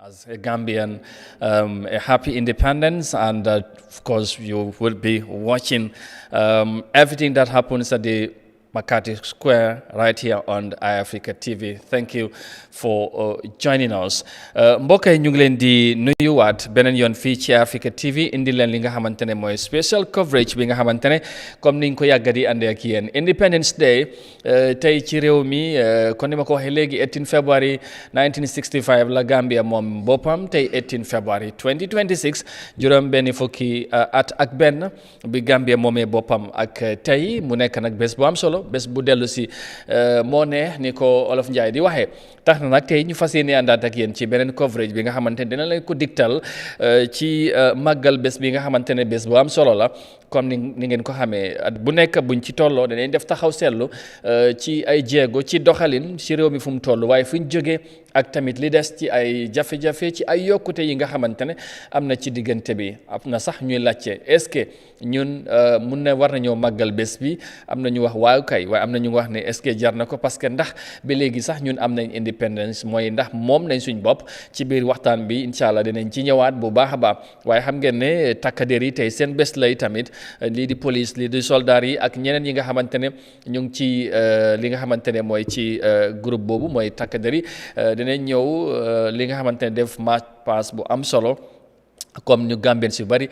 as a Gambian, a happy independence, and of course you will be watching everything that happens at the McCarthy Square right here on Eyeafrica TV. Thank you for joining us. mbokk yi ñu ngi leen di nuyuwaat beneen yoon fii ci Eyeafrica TV indi leen li nga xamante ne mooy special coverage bi nga xamante ne comme niñ ko yàgga di àndee ak yéen Independence Day tey ci réew mi kon ni ma ko waxee léegi 18 February 1965 la Gambia moom boppam tey 18 February 2026 juróom benn fukki at ak benn bi Gambia moomee boppam ak tey mu nekk nag bés bu am solo bés bu dellu si moo neex ni ko Olof Njaay di waxee tax na nag tey ñu fas yéene àndaat ak yéen ci beneen coverage bi nga xamante ne dina leen ko digtal ci màggal bés bi nga xamante ne bés bu am solo la comme ni ngeen ko xamee at bu nekk buñ ci tolloo danañ def taxaw seetlu ci ay jéego ci doxalin ci réew mi fu mu toll waaye fu ñu jógee ak tamit li des ci ay jafe-jafe ci ay yokkute yi nga xamante ne am na ci diggante bi am na sax ñuy laajte est-ce que ñun mun na war nañoo màggal bés bi am na ñu wax waaw kay waaye am na ñu wax ne est-ce que jar na ko parce que ndax ba léegi sax ñun am nañ independence mooy ndax moom nañ suñ bopp ci biir waxtaan bi incha allah dinañ ci ñëwaat bu baax a baax waaye xam ngeen ne takkadeer yi tey seen bés lay tamit lii di police lii di soldat yi ak ñeneen yi nga xamante ne ñu ngi ci li nga xamante ne mooy ci groupe boobu mooy takkadeer yi dinañ ñëw li nga xamante ne def march pass bu am solo comme ñu Gambien si bari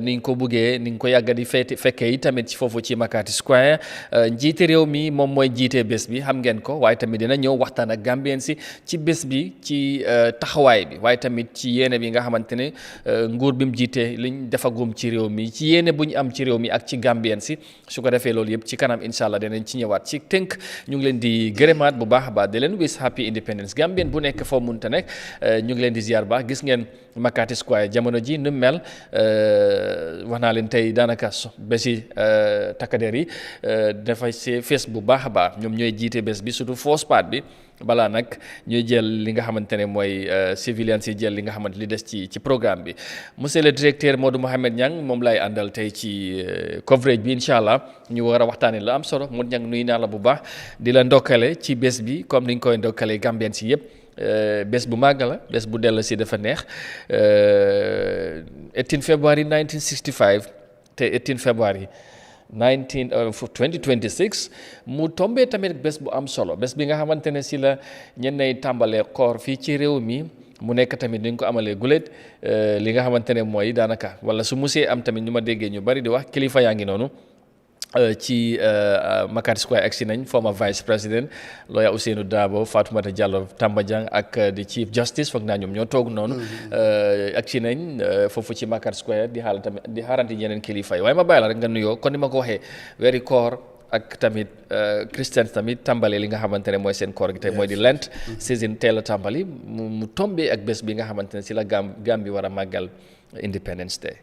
ni ñu ko buggee ni ñu ko yàgga di fekkee yi tamit foofu ci McCarthy Square njiite réew mi moom mooy jiite bés bi xam ngeen ko waaye tamit dina ñëw waxtaan ak Gambien si ci bés bi ci taxawaay bi waaye tamit ci yéene bi nga xamante ne nguur bi mu jiite liñ defagum ci réew mi ci yéene bu ñu am ci réew mi ak ci Gambien si su ko defee loolu yëpp ci kanam incha allah dinañ ci ñëwaat ci tënk ñu ngi leen di gërëmaat bu baax a baax di leen wis happy independence Gambien bu nekk foo munta nekk ñu ngi leen di ziar baax gis ngeen McCarthy Square jamono ji nu mel wax naa leen tey daanaka bési takkadeer yi dafay see fees bu baax a baax ñoom ñooy jiite bés bi surtout first part bi balaa nag ñuy jël li nga xamante ne mooy civilians yi jël li nga xamante li des ci programme bi monsieur le directeur Modou Mohamed Niang moom lay àndal tey ci coverage bi incha allah ñu war a waxtaanee la am solo Modou Niang nuyu naa la bu baax di la ndokkale ci bés bi comme ni ñu koy ndokkalee Gambien si yëpp bés bu màgg la bés bu dellu si dafa neex 18 February 1965 te 18 February 2026 mu tombee tamit bés bu am solo bés bi nga xamante ne si la ñennay tàmbalee koor fii ci réew mi mu nekk tamit ni ñu ko amalee guléet li nga xamante ne mooy daanaka wala su musee am tamit ñu ma déggee ñu bari di wax kilifa yaa ngi noonu ci McCarthy Square agsi nañ former vice président lawyer Ousainou Darboe Fatoumata Jallow Tambajang ak di chief justice foog naa ñoom ñoo toog noonu agsi nañ foofu ci McCarthy Square di xaal tamit di xaaranti ñeneen kilifa yi waaye ma bàyyi la rek nga nuyoo kon ni ma ko waxee weeri koor ak tamit Christians tamit tàmbale li nga xamante ne mooy seen koor gi tey mooy di Lent season teel a tàmbali mu tombee ak bés bi nga xamante ne si la Gambie war a màggal Independence Day.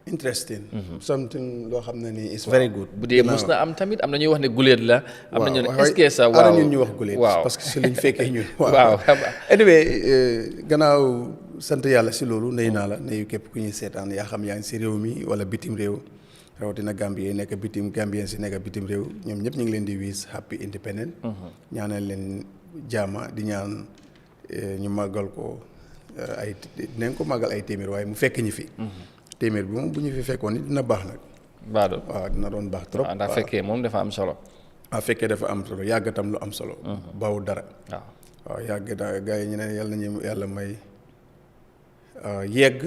Interesting. Something loo xam ne ni is very good. bu dee mus na am tamit am na ñuy wax ne guléet la. am na ñu ne est-ce que ça waaw ñun ñu wax guléet. waaw parce que si lañ fekkee ñun. waaw anyway gannaaw sant yàlla si loolu nuyu naa la nuyu képp ku ñuy seetaan yaa xam yaa ngi si réew mi wala bitim réew rawatina Gambie nekk bitim Gambien si nekk bitim réew ñoom ñëpp ñu ngi leen di wish happy independent. ñaanal leen jaama di ñaan ñu màggal ko dinañ ko màggal ay téeméer waaye mu fekk ñi fi. téeméer bi moom bu ñu fi fekkoon ni dina baax nag. waaw dina doon baax trop. ndax fekkee moom dafa am solo. fekkee dafa am solo yàgg tam lu am solo. bawu dara. waaw yàgg da gars yi ñu ne yàlla nañu yàlla may yegg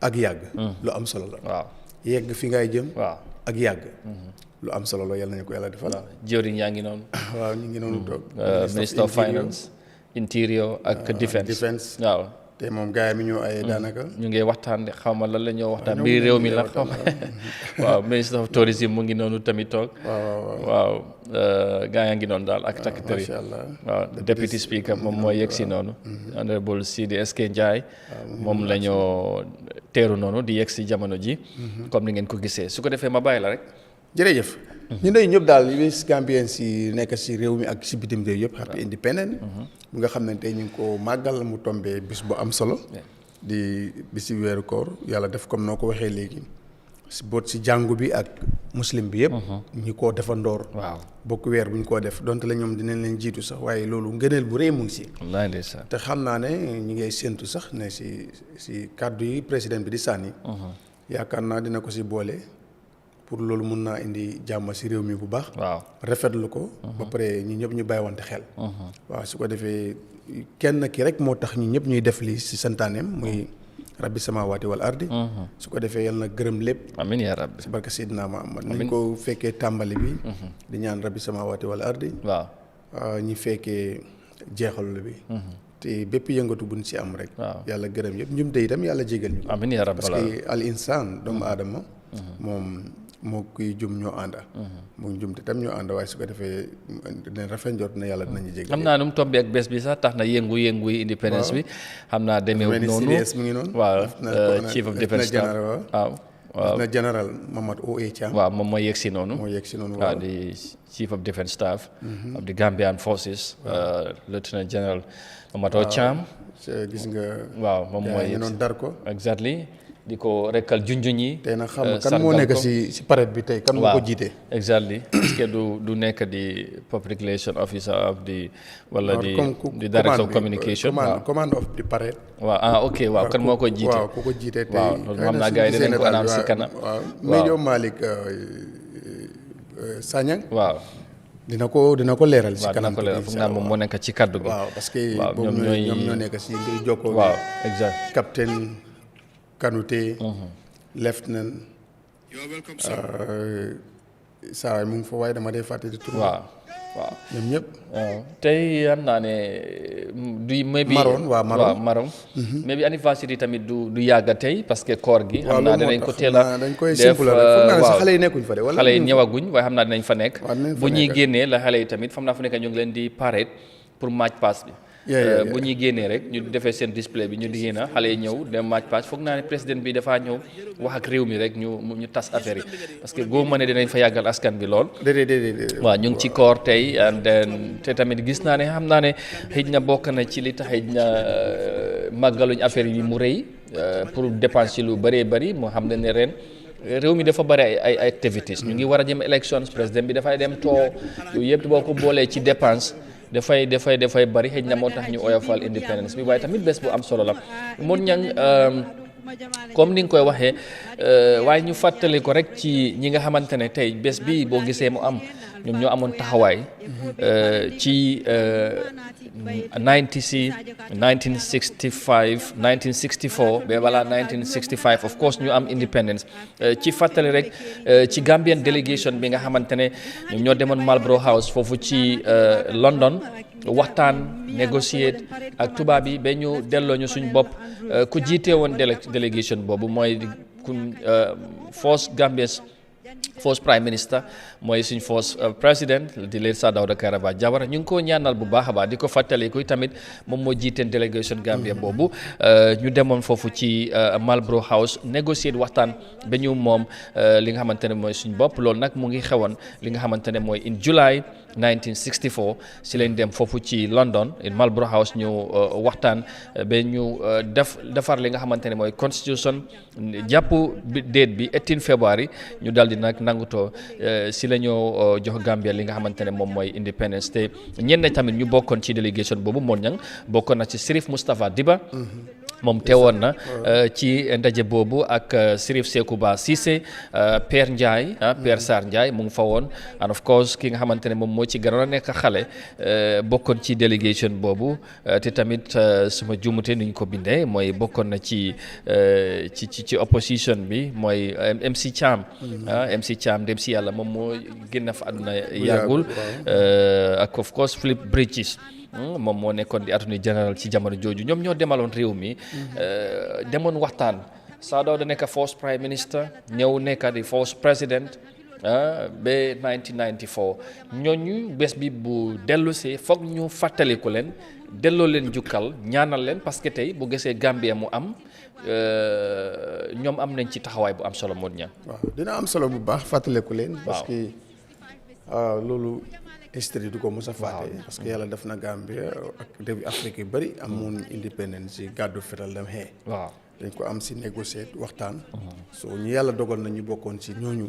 ak yàgg. lu am solo la. waaw yegg fi ngay jëm. waaw ak yàgg. lu am solo la yàlla nañu ko yàlla defal. waaw jëwriñ yaa ngi noonu. waaw ñu ngi noonu toog. ministre of finance interior ak defense waaw. te moom gars yi mi ñoo ay daanaka. ñu ngi waxtaan xaw ma lan la ñoo waxtaan mbir réew mi la xaw ma waaw ministre of tourism mu ngi noonu tamit toog. waaw gars yaa ngi noonu daal ak takk-tër yi. macha allah waaw deputy speaker moom mooy yegg si noonu. honorable Sidi SK Ndiaye. moom la ñoo teeru noonu di yegg si jamono ji. comme ni ngeen ko gisee su ko defee ma bàyyi la rek. jërëjëf. ñu ne ñëpp daal wis Gambien si nekk si réew mi ak si bitim réew yëpp happy independent mu nga xam ne tey ñu ngi ko màggal mu tombee bis bu am solo di bisi weeru koor yàlla def comme noo ko waxee léegi boot si jàngu bi ak muslim bi yëpp. ñu koo defandoor. waaw bokk weer bu ñu koo def donte la ñoom dinañ leen jiitu sax waaye loolu ngëneel bu rëy mu ngi si. wallaahi ndeysaan. te xam naa ne ñi ngay séentu sax ne si kàddu yi président bi di sànni. yaakaar naa dina ko si boole pour loolu mun naa indi jàmm si réew mi bu baax. waaw rafetlu ko. ba pare ñu ñëpp ñu bàyyiwante xel. waaw su ko defee kenn ki rek moo tax ñu ñëpp ñuy def lii si santaaneem muy rabbi samawaati wal ardi. su ko defee yal na gërëm lépp. amiin yaa rabbi. si barka Seydina Muhammad nañ ko fekkee tàmbali bi. di ñaan rabbi samawaati wal ardi. waaw ñi fekkee jeexalu bi. te bépp yëngatu buñ si am rek. yàlla gërëm yëpp njumte itam yàlla jégal ñu. amiin yaa rabbi parce que al insaan doomu aadama. moom moo kuy jum ñoo ànda. mu jum te tam ñoo ànda waaye su ko defee dinañ rafet njort na yàlla dinañu jégal. xam naa nu mu tombé ak bés bi sax tax na yëngu yi independence bi. xam naa demeewul noonu mu ngi noonu. waaw chief of defence staff waaw na général Mamadou O.A. Thiam. waaw moom mooy yegg si noonu. moo yegg si noonu waaw di chief of defence staff. of the Gambian forces. lieutenant general Mamadou Thiam. gis nga. waaw moom mooy yegg si dar ko. exactly di ko rekkal junjun yi. tey nag xam kan moo nekk si parade bi tey kan moo ko jiite. exactly parce que du nekk di public relation officer of the wala di director of communication. command of the parade. waaw ok waaw kan moo ko jiite. waaw ku ko jiite tey. waaw loolu xam naa gars yi dinañ ko annoncé si kanam. waaw Major Malick Sanyang. waaw. dina ko leeral si kanam. dina ko leeral foog naa moom moo nekk ci kaddu gi. waaw parce que boobu ñoom ñoo nekk si mbir jokkoo. waaw exact capitaine Kanouté. lieutenant. saa waay mu ngi fa waaye dama dee fàtte di tur. waaw ñoom ñëpp. tey xam naa ne du maybe Maroon. mais bi anniversaire tamit du yàgga tey parce que koor gi. xam naa dinañ ko teel a dañ koy simple rek foog naa ne sax xale yi nekkuñ fa de wala. xale yi ñëwaguñ waaye xam naa dinañ fa nekk. bu ñuy génnee la xale yi tamit xam naa fu nekk ñu ngi leen di parade pour match pass bi. bu ñuy génnee rek ñu defee seen display bi ñu di génn xale yi ñëw dem match pass foog naa ne président bi dafaa ñëw wax ak réew mi rek ñu tas affaire yi parce que góob ma ne dinañ fa yàggal askan bi lool. waaw ñu ngi ci koor tey te tamit gis naa ne xam naa ne xëj na bokk na ci li tax xëj na màggaluñ affaire yi mu rëy pour dépense ci lu bëree bëri moo xam ne ren. réew mi dafa bëri ay activités ñu ngi war a jëm elections président bi dafay dem too yooyu yëpp boo ko boolee ci dépense dafay bëri xëy na moo tax ñu oyofal independence bi waaye tamit bés bu am solo la mun ñang comme ni nga koy waxee waaye ñu fàttali ko rek ci ñi nga xamante ne tey bés bi boo gisee mu am ñoom ñoo amoon taxawaay ci 1964 ba balaa 1965 of course ñu am independence ci fàttali rek ci Gambian delegation bi nga xamante ne ñoom ñoo demoon Marlborough House foofu ci London waxtaan négocier ak tubaab yi ba ñu delloo ñu suñ bopp ku jiite woon delegation boobu mooy first prime minister mooy suñ first président di leen Sir Dawda Kairaba Jawara ñu ngi ko ñaanal bu baax a baax di ko fàttali kuy tamit moom moo jiiteen délégation Gambia boobu ñu demoon foofu ci Marlborough House négocier waxtaan ba ñu moom li nga xamante ne mooy suñ bopp loolu nag mu ngi xewoon li nga xamante ne mooy in July 1964 si lañ dem foofu ci London in Marlborough House ñu waxtaan ba ñu defar li nga xamante ne mooy constitution jàpp date bi 18 février ñu daal di nag nangutoo si la ñoo jox Gambia li nga xamante ne moom mooy independence te ñenn tamit ñu bokkoon ci délégation boobu moon ñang bokkoon na ci Sirif Moustapha Diba moom teewoon na ci ndaje boobu ak Sirif Sekouba Cissé Père Ndiaye Père Sarr Ndiaye mu ngi fa woon and of course ki nga xamante ne moom moo ci gënoon a nekk xale bokkoon ci délégation boobu te tamit suma jumute nuñ ko bindee mooy bokkoon na ci opposition bi mooy MC Thiam MC Thiam dem si yàlla moom moo génn fa àdduna yàggul ak of course Philip Bridges moom moo nekkoon di attorney general ci jamono jooju ñoom ñoo demaloon réew mi demoon waxtaan Sir Dawda nekk first prime minister ñëw nekk di first president ba 1994 ñooñu bés bi bu dellusee foog ñu fàttaliku leen delloo leen jukkal ñaanal leen parce que tey bu gisee Gambia mu am ñoom am nañ ci taxawaay bu am solo moon ña waaw dina am solo bu baax fàttaliku leen parce que loolu history du ko mos a fàtte parce que yàlla def na Gambia ak début Afrique yu bëri amoon indépendance yi gàddu fetal dem xee dañ ko am si négocier waxtaan so ñu yàlla dogal na ñu bokkoon si ñooñu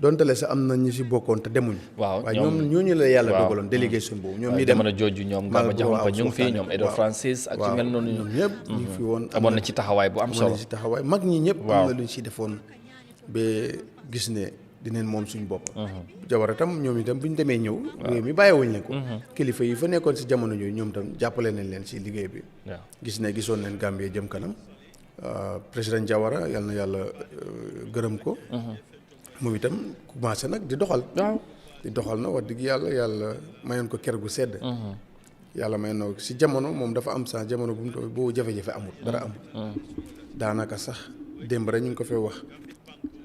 donte le sax am na ñu si bokkoon te demuñ waaye ñoom ñooñu la yàlla dogaloon délégation boobu ñoom ñi dem jamono jooju ñoom Gama Jaxumpa ñu ngi fii ñoom Edo Francis ak ci mel noonu ñoom ñëpp ñu ngi fi woon amoon na ci taxawaay bu am solo ci taxawaay mag ñi ñëpp am na lu ñu si defoon ba gis ne dinañ moom suñ bopp Jawara tam ñoom itam bu ñu demee ñëw réew mi bàyyiwuñ leen ko kilifa yi fa nekkoon si jamono yooyu ñoom tam jàppale nañ leen si liggéey bi gisoon nañ Gambie jëm kanam président Jawara yal na yàlla gërëm ko moom itam commencé nag di doxal na wax dëgg yàlla mayoon ko ker gu sedd yàlla mayoon na si jamono moom dafa am sax jamono bu mu toll boo jafe-jafe amul dara amul daanaka sax démb rek ñu ngi ko fee wax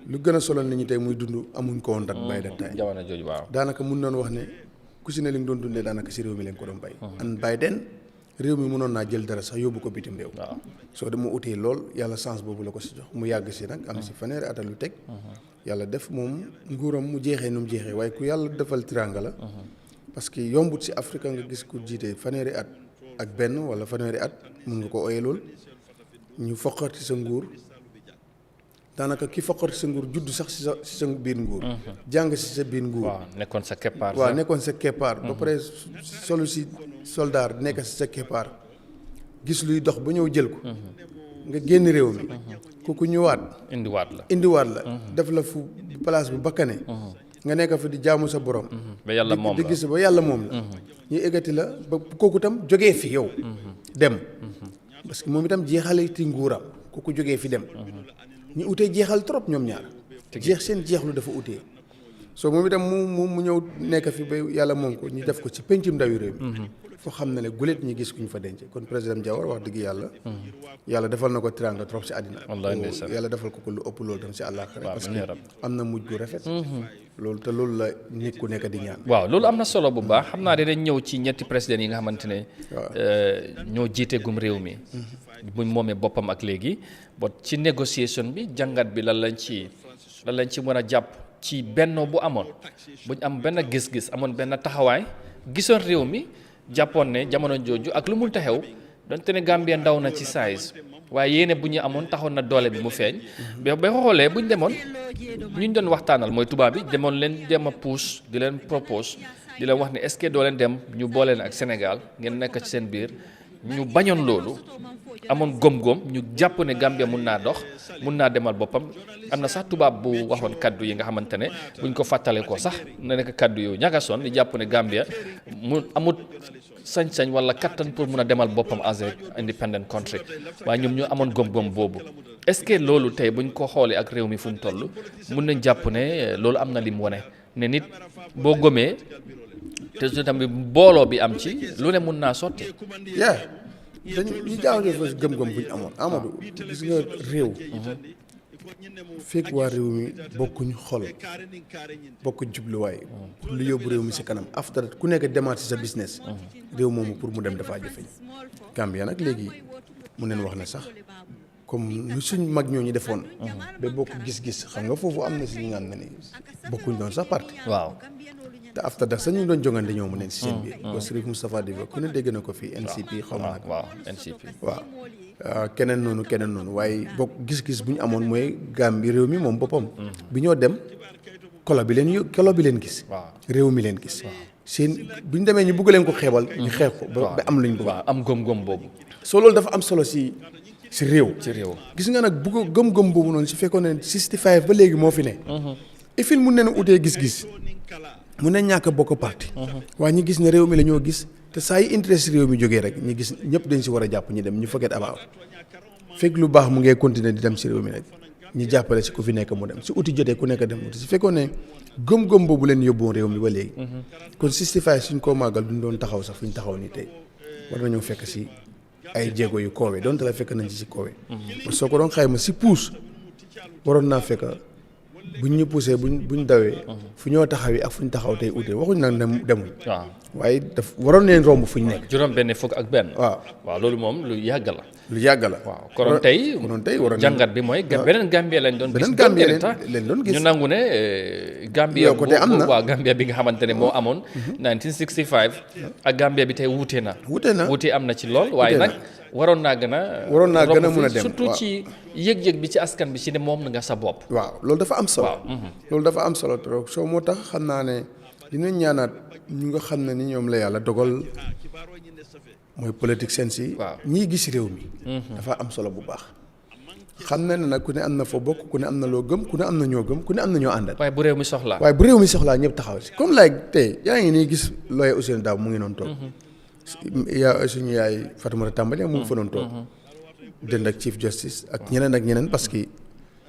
lu gën a solo nit ñi tey muy dund amuñ ko woon dat bay dat tay jamono jooju daanaka mun noonu wax ne ku si ne li nga doon dundee daanaka si réew mi leen ko doon bay an bay den réew mi mënoon naa jël dara sax yóbbu ko bitim réew soo dama utee lool yàlla chance boobu la ko si jox mu yàgg si nag am si fanweeri at lu teg yàlla def moom nguuram mu jeexee nu mu jeexee waaye ku yàlla defal tiranga la parce que yombut si Afrique nga gis ku jiite fanweeri at ak benn wala fanweeri at mun nga ko oyee lool ñu foqati sa nguur daanaka ki foqati sa nguur judd sax si sa biir nguur jàng si sa biir nguur nekkoon sa keppaar nekkoon sa keppaar ba pare solu si soldaar nekk si sa keppaar gis luy dox ba ñëw jël ko nga génn réew mi kooku ñëwaat indiwaat la def la fu place bu bakkane nga nekk fa di jaamu sa borom ba yàlla moom la di gis ba yàlla moom la ñu eggati la ba kooku tam jógee fi yow dem parce que moom itam jeexale ti nguuram kooku jógee fi dem ñu utee jeexal trop ñoom ñaar jeex seen jeexlu dafa utee soo moom itam mu ñëw nekk fi ba yàlla moom ko ñu def ko ci pencum ndawi réew mi foo xam ne gulet ñu gis ku ñu fa denc kon président Jawara wax dëgg yàlla defal na ko tiranga trop si àddina yàlla defal ko lu ëpp loolu tam si àllaaxira parce que am na mujj gu rafet loolu te loolu la nit ku nekk di ñaan waaw loolu am na solo bu baax xam naa dinañ ñëw ci ñetti président yi nga xamante ne ñoo jiite gum réew mi buñ moomee boppam ak léegi bot ci négociation bi jàngat bi lan lañ ci mën a jàpp ci bennoo bu amoon buñ am benn gis-gis amoon benn taxawaay gisoon réew mi jàppoon ne jamono jooju ak lu mun taxew donte ne Gambia ndaw na ci size waaye yéene bu ñu amoon taxoon na doole bi mu feeñ ba xoolee buñ demoon ñu doon waxtaanal mooy tubaab bi demoon leen dem a puus di leen propose di leen wax ne est-ce que doo leen dem ñu boole leen ak Sénégal ngeen nekk ci seen biir ñu bañoon loolu amoon góom-góom ñu jàpp ne Gambia mun naa dox mun naa demal boppam am na sax tubaab bu waxoon kaddu yi nga xamante ne buñ ko fàttalee ko sax na nekk kaddu yu ñagasoon di jàpp ne Gambia mu amut sañ-sañ wala kattan pour mun a demal boppam as a independent country waaye ñoom ñu amoon góom-góom boobu est-ce que loolu tey buñ ko xoolee ak réew mi fu mu toll mun nañ jàpp ne loolu am na lim wane ne nit boo gomee te su tamit booloo bi am ci lu ne mun naa sotti ñu jaawale fa gëm-gëm bu ñu amoon Amadou gis nga réew fekk waa réew mi bokkuñ xol bokkuñ jubluwaay pour lu yóbbu réew mi si kanam after ku nekk demaat si sa business réew moomu pour mu dem dafaa jafe Gambia nag léegi mu neen wax ne sax comme lu suñ mag ñooñu defoon ba bokk gis-gis xam nga foofu am na si ñu ngaan ne ni bokkuñ doon sax parti te after da sax ñu doon jongante ñoo mu neen si seen biir ko Sirif Moustapha Diba ku ne dégg na ko fii NCP xaw ma nag keneen noonu waaye bokk gis-gis bu ñu amoon mooy Gambie réew mi moom boppam bi ñoo dem kolo bi leen gis réew mi leen gis seen bu ñu demee ñu bugg leen ko xeebal ñu xeex ko ba am luñ bëgg am gëm-gëm boobu soo loolu dafa am solo si réew gis nga nag bugg gëm-gëm boobu noonu su fekkoon ne 65 ba léegi moo fi ne ifin mun neen utee gis-gis mun ne ñàkk bokk parti waaye ñu gis ne réew mi la ñoo gis te saa yi intérêt si réew mi jógee rek ñu gis ñëpp dañ si war a jàpp ñu dem ñu forget about fekk lu baax mu ngay continuer di dem si réew mi rek ñu jàppale si ku fi nekk mu dem si uti jotee ku nekk dem uti su fekkoon ne gëm-gëm boobu leen yóbboon réew mi ba léegi kon 65 suñ koo màggal duñ doon taxaw sax fu ñu taxaw nii tey war nañoo fekk si ay jéego yu koowe donte la fekk nañ ci si koowe soo ko doon xayma si puus waroon naa fekk buñ ñu poussé buñ dawee fu ñoo taxawee ak fu ñu taxaw tey ute waxuñ nag demuñ waaye daf waroon neen romb fu ñu nekk. juróom benn fukk ak benn. waaw loolu moom lu yàgg la. lu yàgg la. waaw konoon tey waroon jàngat bi mooy beneen Gambia lañ doon gis. beneen Gambia lañ doon gis ñu nangu ne Gambia côté am na waaw Gambia bi nga xamante ne moo amoon 1965 ak Gambia bi tey wuute na wuute am na ci lool waaye nag waroon naa gën a mën a dem surtout ci yëg-yëg bi ci askan bi ci ne moom nga sa bopp. waaw loolu dafa am solo. loolu dafa am solo trop soo moo tax xam naa ne dinañ ñaanaat ñu nga xam ne ni ñoom la yàlla dogal mooy politique seen si. ñii gis réew mi. dafa am solo bu baax. xam na ne nag ku ne am na foo bokk ku ne am na loo gëm ku ne am na ñoo gëm ku ne am na ñoo àndal. waaye bu réew mi soxlaa ñëpp taxaw si comme like tey yaa ngi nii gis looy Ousseynou Daaw mu ngi noonu toog. suñu yaay Fatoumata Tambadou mu ngi fa doon toog. dënd ak Chief Justice ak ñeneen parce que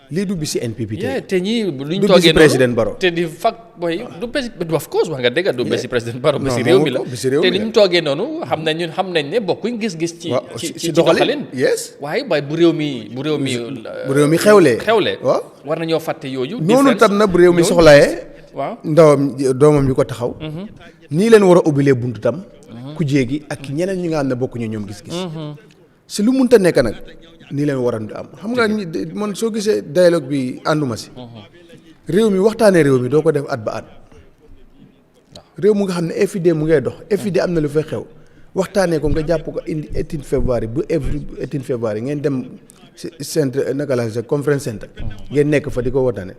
lii du bisi NPP te ñii luñ du toogee bisi président Barrow te di fak boy du bisi of course wax nga dëgg du bisi président Barrow bisi réew mi la te ni ñu toogee noonu xam nañ ne bokkuñ gis-gis ci doxalin waaye bu réew mi xewlee waaw war nañoo fàtte yooyu noonu tam na bu réew mi soxlayee waaw doomam yu ko taxaw nii leen war a ubbilee buntu tam ku jéegi ak ñeneen ñi nga xam ne bokkuñu ñoom gis-gis si lu munta nekk nag nii leen waroon di am xam nga man soo gisee dialogue bi ànduma si réew mi waxtaanee réew mi doo ko def at ba at réew mu nga xam ne FID mu ngay dox FID am na lu fay xew waxtaanee ko nga jàpp ko indi 18 février bu 18 février ngeen dem centre naka la conférence centre ngeen nekk fa di ko waxtaane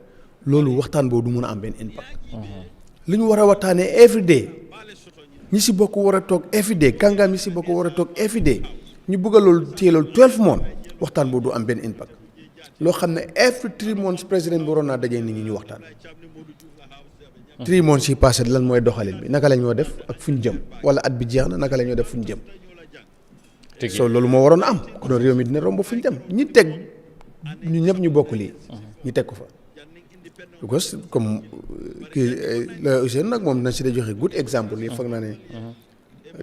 loolu waxtaan boobu du mun a am benn impact li ñu war a waxtaanee FID ñi si bokk war a toog FID kàngaam ñi si bokk war a toog FID ñu bëgg a loolu téye loolu 12 mois waxtaan boobu du am benn impact loo xam ne every 3 months président bi waroon naa dajee nit ñi ñu waxtaan 3 months yi passé lan mooy doxalin bi naka la ñoo def ak fu ñu jëm wala at bi jeex na naka la ñoo def fu ñu jëm soo loolu moo waroon a am kon réew mi dina romb fu ñu jëm ñi teg ñu ñëpp ñu bokk lii ñu teg ko fa because comme kii la Ousseynou nag moom dina si dee joxe good exemple lii foog naa ne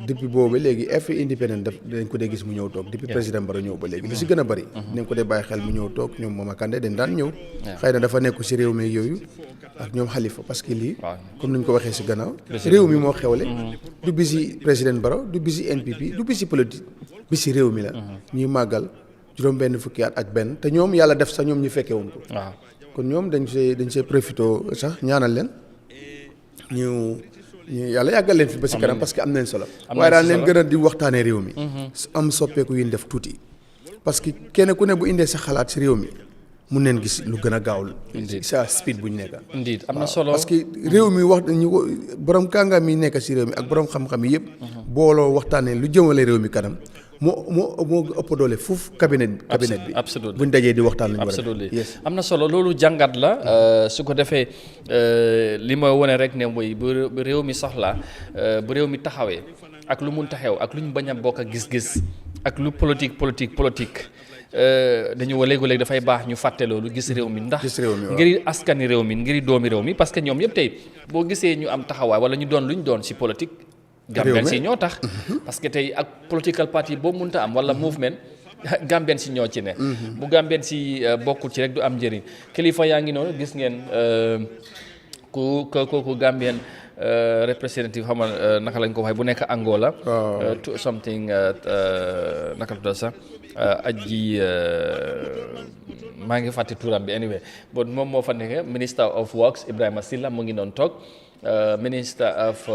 depuis boobu léegi every independent dañ ko dee gis mu ñëw toog depuis président Barrow ñëw ba léegi li si gën a bëri dinañ ko dee bàyyi xel mu ñëw toog ñoom Mama Kandeh dañ daan ñëw xëy na dafa nekk si réew mi yooyu ak ñoom Halifa parce que lii comme ni ñu ko waxee si gannaaw réew mi moo xewle du bisi président Barrow du bisi NPP du bisi politique bisi réew mi la ñuy màggal juróom benn fukki at ak benn te ñoom yàlla def sax ñoom ñu fekkee woon ko kon ñoom dañ see profité sax ñaanal leen ñu yàlla yàggal leen fi ba si kanam parce que am nañ solo waaye daan leen gën a di waxtaanee réew mi am soppeeku yu ñu def tuuti parce que kenn ku ne bu indee sa xalaat si réew mi mun neen gis lu gën a gaawul sa speed bu ñu nekk am na solo parce que réew mi wax ñu borom kàngaam yi nekk si réew mi ak borom xam-xam yi yëpp booloo waxtaanee lu jëmale réew mi kanam moo ëpp doole foofu cabinet bi buñ dajee di waxtaan lu ñu war a am na solo loolu jàngat la su ko defee li ma wone rek ne mooy bu réew mi soxla bu réew mi taxawee ak lu mun taxew ak lu ñu bañ a bokk ak gis-gis ak lu politique dañu léegi dafay baax ñu fàtte loolu gis réew mi ndax ngir askani réew mi ngir doomi réew mi parce que ñoom yëpp tey boo gisee ñu am taxawaay wala ñu doon lu ñu doon ci politique Gambien si ñoo tax parce que tey ak political party boo mënta am wala movement Gambien si ñoo ci ne bu Gambien si bokkul ci rek du am njëriñ kilifa yaa ngi noonu gis ngeen ku Gambien representative xam nga naka lañ ko waxee bu nekk Angola something naka la tudd sax aji maa ngi fàtte turam bi anyway bon moom moo fa nekk Minister of Works Ibrahima Silla mu ngi doon toog Minister of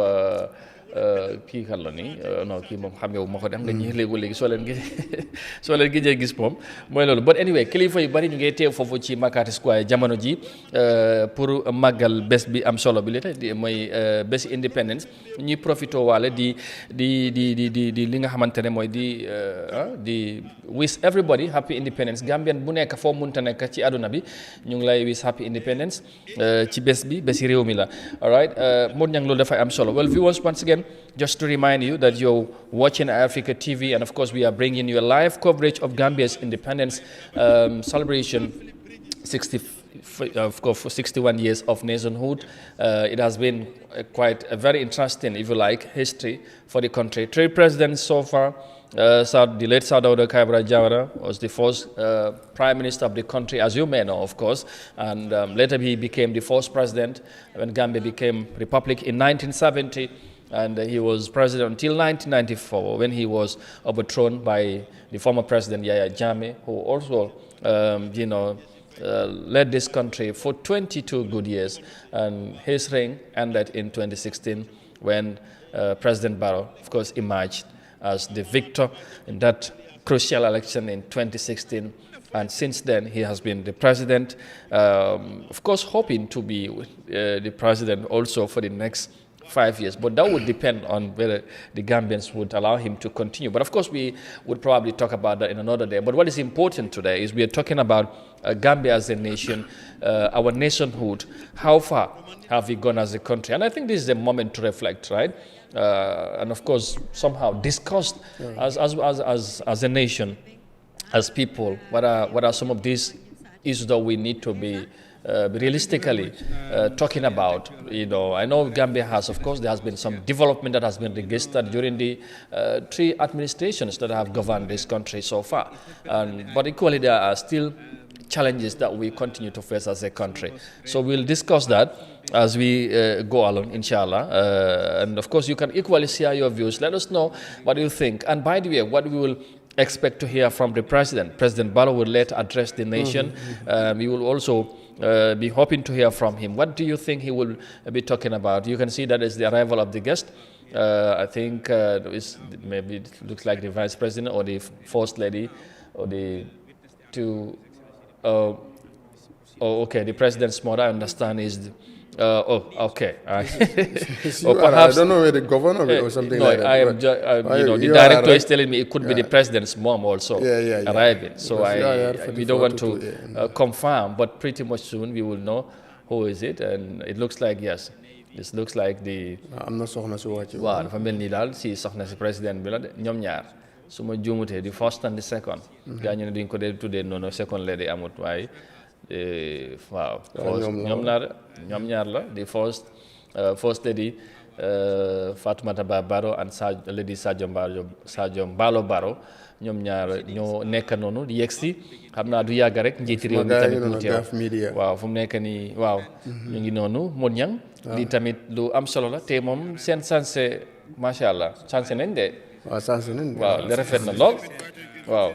kii kan la nii non kii moom xamewu ma ko dem nga ñi léegi soo leen gëjee gis moom mooy loolu but anyway kilifa yu bari ñu ngi teew foofu ci Makati Square jamono ji pour màggal bés bi am solo bi li tey mooy bés independence ñuy profité waale di li nga xamante ne mooy di wish everybody happy independence Gambien bu nekk foo munta nekk ci àdduna bi ñu ngi lay wish happy independence ci bés bi bési réew mi la alright Modou Niang loolu dafay am solo well viewers once again just to remind you that you're watching Eyeafrica TV, and of course we are bringing you a live coverage of Gambia's independence celebration, 61 years of nationhood. It has been quite a very interesting, if you like, history for the country. 3 presidents so far. The late Sadauda Kaibara Jawara was the first prime minister of the country, as you may know, of course, and later he became the first president when Gambia became republic in 1970. and he was president until 1994 when he was overthrown by the former president Yahya Jammeh, who also, led this country for 22 good years. And his reign ended in 2016 when President Barrow, of course, emerged as the victor in that crucial election in 2016. And since then, he has been the president, of course, hoping to be the president also for the next 5 years. But that would depend on whether the Gambians would allow him to continue. But of course, we would probably talk about that in another day. But what is important today is we are talking about Gambia as a nation, our nationhood. How far have we gone as a country? And I think this is a moment to reflect, right? And of course, somehow discuss as a nation, as people, what are some of these issues that we need to be realistically talking about. I know Gambia has, of course, there has been some development that has been registered during the 3 administrations that have governed this country so far. But equally, there are still challenges that we continue to face as a country. So we'll discuss that as we go along, inshallah. And of course, you can equally share your views. Let us know what you think. And by the way, what we will expect to hear from the president. President Barrow will later address the nation. We will also be hoping to hear from him. What do you think he will be talking about? You can see that is the arrival of the guest. I think maybe it looks like the vice president or the first lady or the two. Okay, the president's mother, I understand, is. Okay. Perhaps, I don't know where the governor or something like that. The director is telling me it could be the president's mom also arriving. So we don't want to confirm, but pretty much soon we will know who is it. And it looks like, yes, this looks like the. I'm not so sure. Wow, dafa mel ni daal si soxna si président bi la de ñoom ñaar su ma juumutee the first and the second. gaa ñu ne duñ ko dee tuddee noonu second lady amut waaye. Waaw ñoom ñaar la the first lady Fatoumata Bah Barrow and lady Sadio Mballo Barrow ñoom ñaar ñoo nekk noonu di yegsi xam naa du yàgg rek njiiti réew mi tamit mu teew waaw fu mu nekk nii waaw ñu ngi noonu Modou Niang lii tamit lu am solo la te moom seen sanse macha allah sanse nañ de waaw li rafet na lool waaw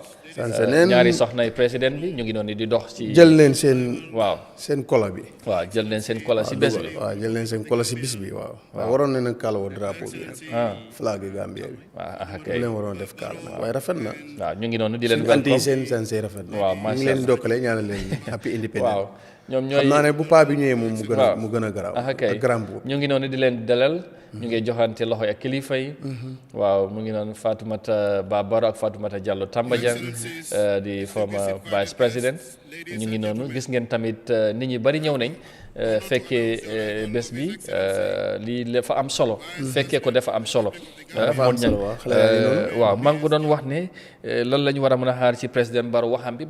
ñaari soxnay président bi ñu ngi noonu di dox ci jël leen seen kola bi waaw jël leen seen kola si bés bi waaw jël leen seen kola si bis bi waaw waroon nañ kaalawoo drapeau bi flag Gambia bi waaw kay leen waroon def kaala nag waaye rafet na waaw ñu ngi noonu di leen anti seen sanse rafet na waaw ñu ngi leen dokkale ñaanal leen happy independence waaw ñoom ñooy xam naa ne bu paa bi ñëwee moom mu gën a garaaw ak grand bu ñu ngi noonu di leen dalal ñu ngi joxante loxo ak kilifa yi waaw mu ngi noonu Fatoumata Bah Barrow ak Fatoumata Jallow Tambajang di former vice president ñu ngi noonu gis ngeen tamit nit ñi bari ñëw nañ fekkee bés bi lii dafa am solo fekkee ko dafa am solo waaw maa ngi ko doon wax ne lan la ñu war a mën a xaar ci président Barrow waxam bi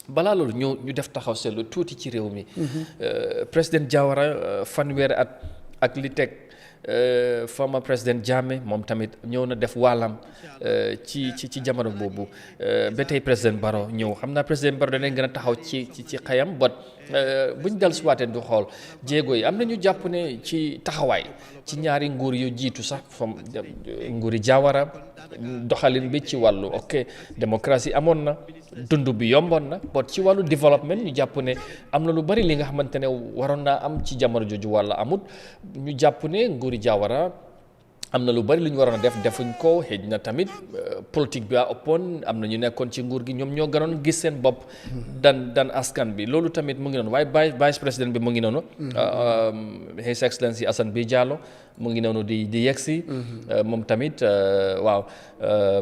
balaa loolu ñu def taxaw seetlu tuuti ci réew mi président Jawara fanweeri at ak li teg former président Jammeh moom tamit ñëw na def wàllam ci jamono boobu ba tey président Barrow ñëw xam naa président Barrow danañ gën a taxaw ci xayam buñ dal si waatee du xool jéego yi am na ñu jàpp ne ci taxawaay ci ñaari nguur yu jiitu sax nguuri Jawara doxalin bi ci wàllu démocratie amoon na dund bi yomboon na ci wàllu développement ñu jàpp ne am na lu bari li nga xamante ne waroon naa am ci jamono jooju walla amut ñu jàpp ne nguuri Jawara am na lu bari lu ñu waroon a defuñ ko xëj na tamit politique bi ëppoon am na ñu nekkoon ci nguur gi ñoom ñoo gënoon gis seen bopp dan askan bi loolu tamit mu ngi noonu waaye vice président bi mu ngi noonu His Excellency Assane Bi Jallow mu ngi noonu di yegsi moom tamit waaw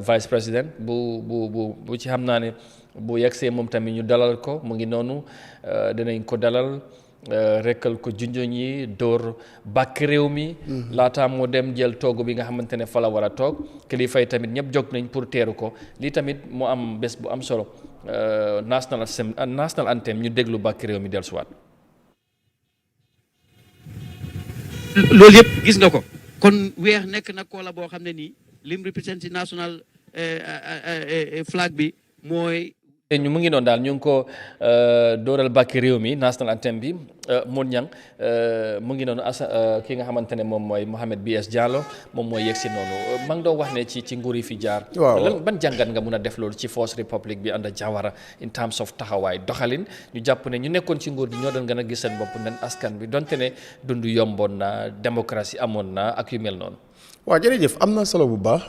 vice président bu ci xam naa ne bu yegsee moom tamit ñu dalal ko mu ngi noonu dinañ ko dalal rekkal ko junjoñ yi dóor bàkk réew mi laataa moo dem jël toogu bi nga xamante ne fa la war a toog kilifa yi tamit ñëpp jóg nañ pour teeru ko lii tamit mu am bés bu am solo national anthem ñu déglu bàkk réew mi dellusiwaat. loolu yëpp gis nga ko kon weex nekk na koola boo xam ne nii lim represent national flag bi mooy ñu mu ngi noonu daal ñu ngi ko dooral bàkki réew mi national anthem bi Mon Ñang mu ngi noonu ki nga xamante ne moom mooy Mohamed BS Diallo moom mooy yegg si noonu ma ngi doon wax ne ci nguur yi fi jaar. waaw ban jàngat nga mun a def loolu ci First Republic bi ànd Jawara in terms of taxawaay doxalin ñu jàpp ne ñu nekkoon ci nguur gi ñoo doon gën a gis seen bopp nen askan bi donte ne dund yomboon na démocratie amoon na ak yu mel noonu. waaw jërëjëf am na solo bu baax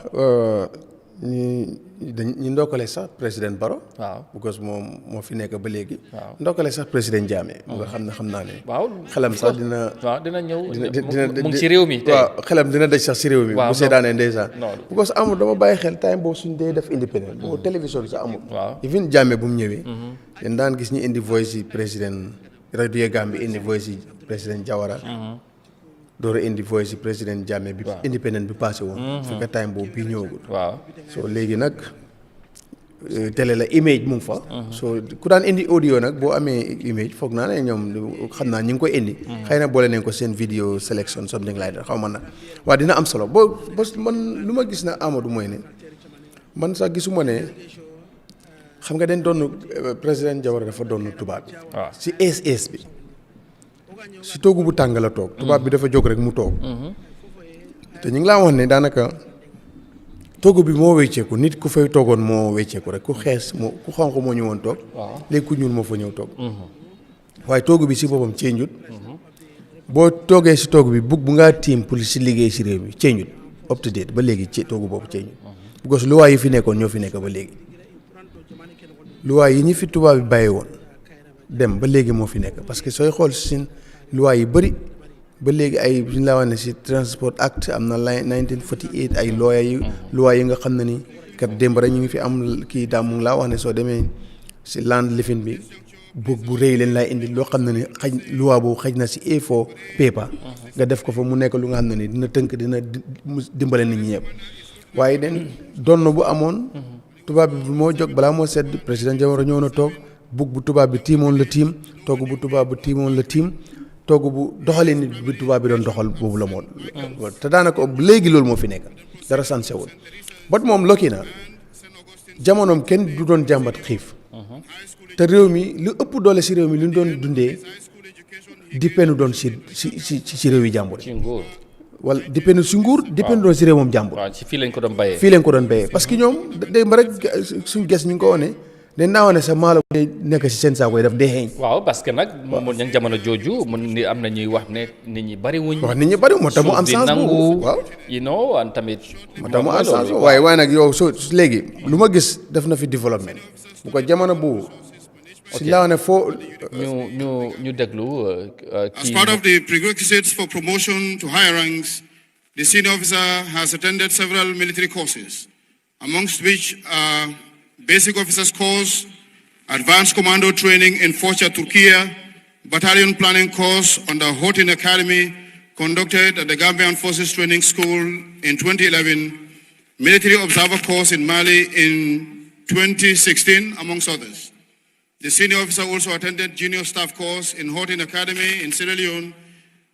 ñu ndokkale sax président Barrow. waaw because moom moo fi nekk ba léegi. waaw ndokkale sax président Jammeh. mu nga xam naa ne. waaw xelam sax dina. waaw dina ñëw mu ngi ci réew mi tey. waaw xelam dina daj sax si réew mi. waaw bu seetaanee ndeysaan. non because amul dama bàyyi xel time boobu suñ dee def indépendant. boobu télévision sax amul. waaw even Jammeh bu mu ñëwee. dañ daan gis ñu indi voice yi président radio Gambie indi voice yi président Jawara. door a indi voice yi président Jammeh bi. indépendant bi passé woon. fi ka time boobu bii ñëwagul. waaw so léegi nag télé la image mu ngi fa. so ku daan indi audio nag boo amee image foog naa ne ñoom xam naa ñu ngi koy indi. xëy na boole nañ ko seen video selection something like that xaw ma nag waaw dina am solo boo man lu ma gis na Amadou mooy ne man sax gisuma ne xam nga dañ doon président Jawara dafa doon tubaab bi. waaw si SS bi. si toogu bu tàng la toog. tubaab bi dafa jóg rek mu toog. te ñu ngi laa wax ne daanaka toogu bi moo wecceeku nit ku fay toogoon moo wecceeku rek ku xees moo ku xonq moo ñëwoon toog. léegi ku ñuul moo fa ñëw toog. waaye toogu bi si boppam ceeñut. boo toogee si toogu bi bu ngaa tiim pour si liggéey si réew mi ceeñut up to date ba léegi toogu boobu ceeñut. because luwaay yi fi nekkoon ñoo fi nekk ba léegi. luwaay yi ñi fi tubaab bi bàyyi woon dem ba léegi moo fi nekk parce que sooy xool sin luwaay yi bëri ba léegi ay suñu la wax ne si transport act am na 1948 ay luwaay yi nga xam ne ni kat démb rek ñu ngi fi am kii daam mu ngi laa wax ne soo demee si land living bi bu rëy leen laay indi loo xam ne ni xaj luwaa boobu xaj na si A4 paper nga def ko fa mu nekk lu nga xam ne ni dina tënk dina dimbale nit ñi ñëpp waaye den donn bu amoon tubaab bi moo jóg balaa moo sedd président Jawara ñëw na toog bu tubaab bi tiimoon la tiim togg bu tubaab bi tiimoon la tiim togg bu doxalee nit bi tubaab bi doon doxal boobu la moo te daanaka léegi loolu moo fi nekk dara sansewul bot moom lokki na jamonoom kenn du doon jàmbat xiif te réew mi lu ëpp doole si réew mi lu ñu doon dundee dippeenu doon si réew yi jàmbur wala dippeenu si nguur dippeenu doon si réew moom jàmbur waaw ci fii lañ ko doon bayee parce que ñoom day ma rek suñ ges ñu ngi ko wane dañ naa wane sa maalo nekk si seen saako yi daf dee xeeñ waaw parce que nag moom ña jamono jooju mun ni am na ñuy wax ne nit ñi bari wuñ wax nit ñi bari moo tax mu am sens boobu waaw an tamit moo tax mu am sens waaye nag yow so léegi lu ma gis def na fi développement bu ko jamono boobu si laa ne foo ñu déglu As part of the prerequisites for promotion to higher ranks, the senior officer has attended several military courses, amongst which are Basic Officers Course, Advanced Commando Training in Focha, Turkey, Battalion Planning Course under Hortin Academy, conducted at the Gambian Forces Training School in 2011, Military Observer Course in Mali in 2016, amongst others. The senior officer also attended Junior Staff Course in Hortin Academy in Sierra Leone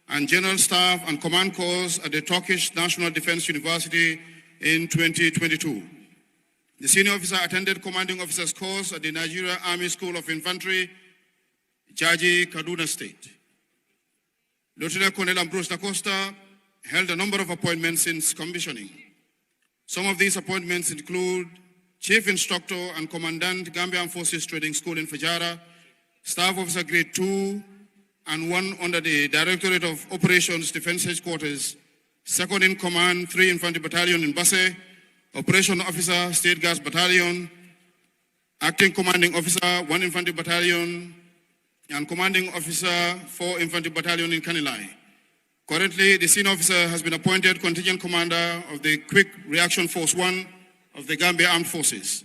and General Staff and Command Course at the Turkish National Defense University in 2022. The senior officer attended Commanding Officers Course at the Nigeria Army School of Infantry, Jaji, Kaduna State. Lieutenant Colonel Ambrose Da Costa held a number of appointments since commissioning. Some of these appointments include Chief Instructor and Commandant Gambian Forces Training School in Fajara, Staff Officer Grade 2, and one under the Directorate of Operations Defense Headquarters, Second in Command, 3 Infantry Battalion in Basse, Operation Officer, State Guards Battalion, Acting Commanding Officer, 1 Infantry Battalion, and Commanding Officer, 4 Infantry Battalion in Kanilai. Currently, the senior officer has been appointed Contingent Commander of the Quick Reaction Force 1 of the Gambia Armed Forces.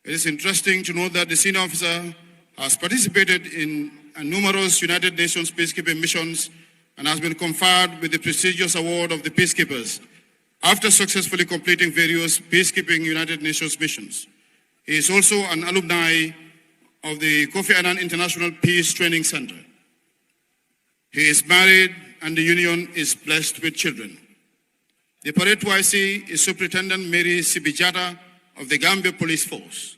It is interesting to note that the senior officer has participated in numerous United Nations peacekeeping missions and has been conferred with the prestigious award of the Peacekeepers after successfully completing various peacekeeping United Nations missions. He is also an alumni of the Kofi Annan International Peace Training Center. He is married and the union is blessed with children. The parade 2IC is Superintendent Mary Sibijata of the Gambia Police Force.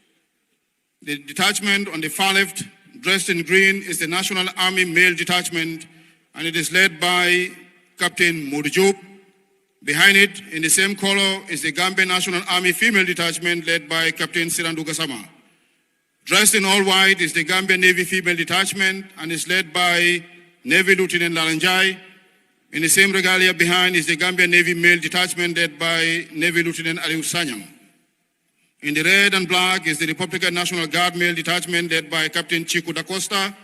The detachment on the far left, dressed in green, is the National Army Male Detachment, and it is led by Captain Modou Diop. Behind it, in the same color, is the Gambia National Army Female Detachment, led by Captain Sirandu Gassama. Dressed in all white is the Gambia Navy Female Detachment, and is led by Navy Lieutenant Lalanjai. In the same regalia behind is the Gambia Navy Male Detachment, led by Navy Lieutenant Aliou Sanyang. In the red and black is the Republican National Guard Male Detachment, led by Captain Chico da Costa.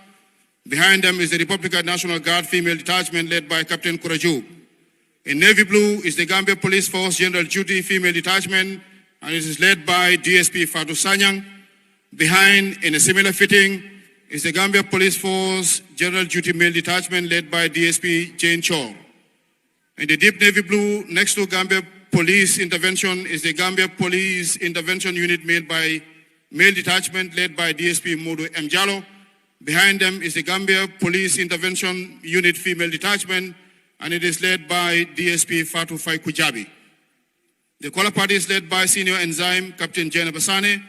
Behind them is the Republican National Guard Female Detachment, led by Captain Kurajub. In navy blue is the Gambia Police Force General Duty Female Detachment, and it is led by DSP Fatou Sanyang. Behind, in a similar fitting, is the Gambia Police Force General Duty Male Detachment, led by DSP Jane Chor. In the deep navy blue, next to Gambia Police Intervention, is the Gambia Police Intervention Unit Male Detachment, led by DSP Modu M. Jallo. Behind them is the Gambia Police Intervention Unit Female Detachment, and it is led by DSP Fatou Fai Kujabi. The color party is led by Senior Enzyme Captain Jena Basane,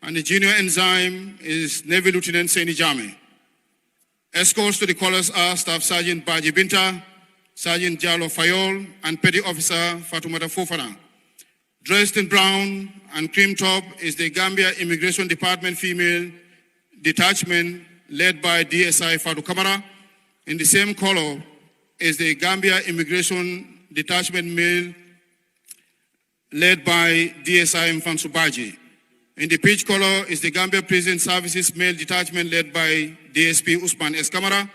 and the Junior Enzyme is Navy Lieutenant Saini Jammeh. Escorts to the colors are Staff Sergeant Baji Binta, Sergeant Jallo Fayol, and Petty Officer Fatoumata Fofana. Dressed in brown and cream top is the Gambia Immigration Department Female Detachment, led by DSI Fatou Kamara. In the same color is the Gambia Immigration Detachment Male, led by DSI Mfansu Baji. In the peach color is the Gambia Prison Services Male Detachment, led by DSP Usman S. Kamara.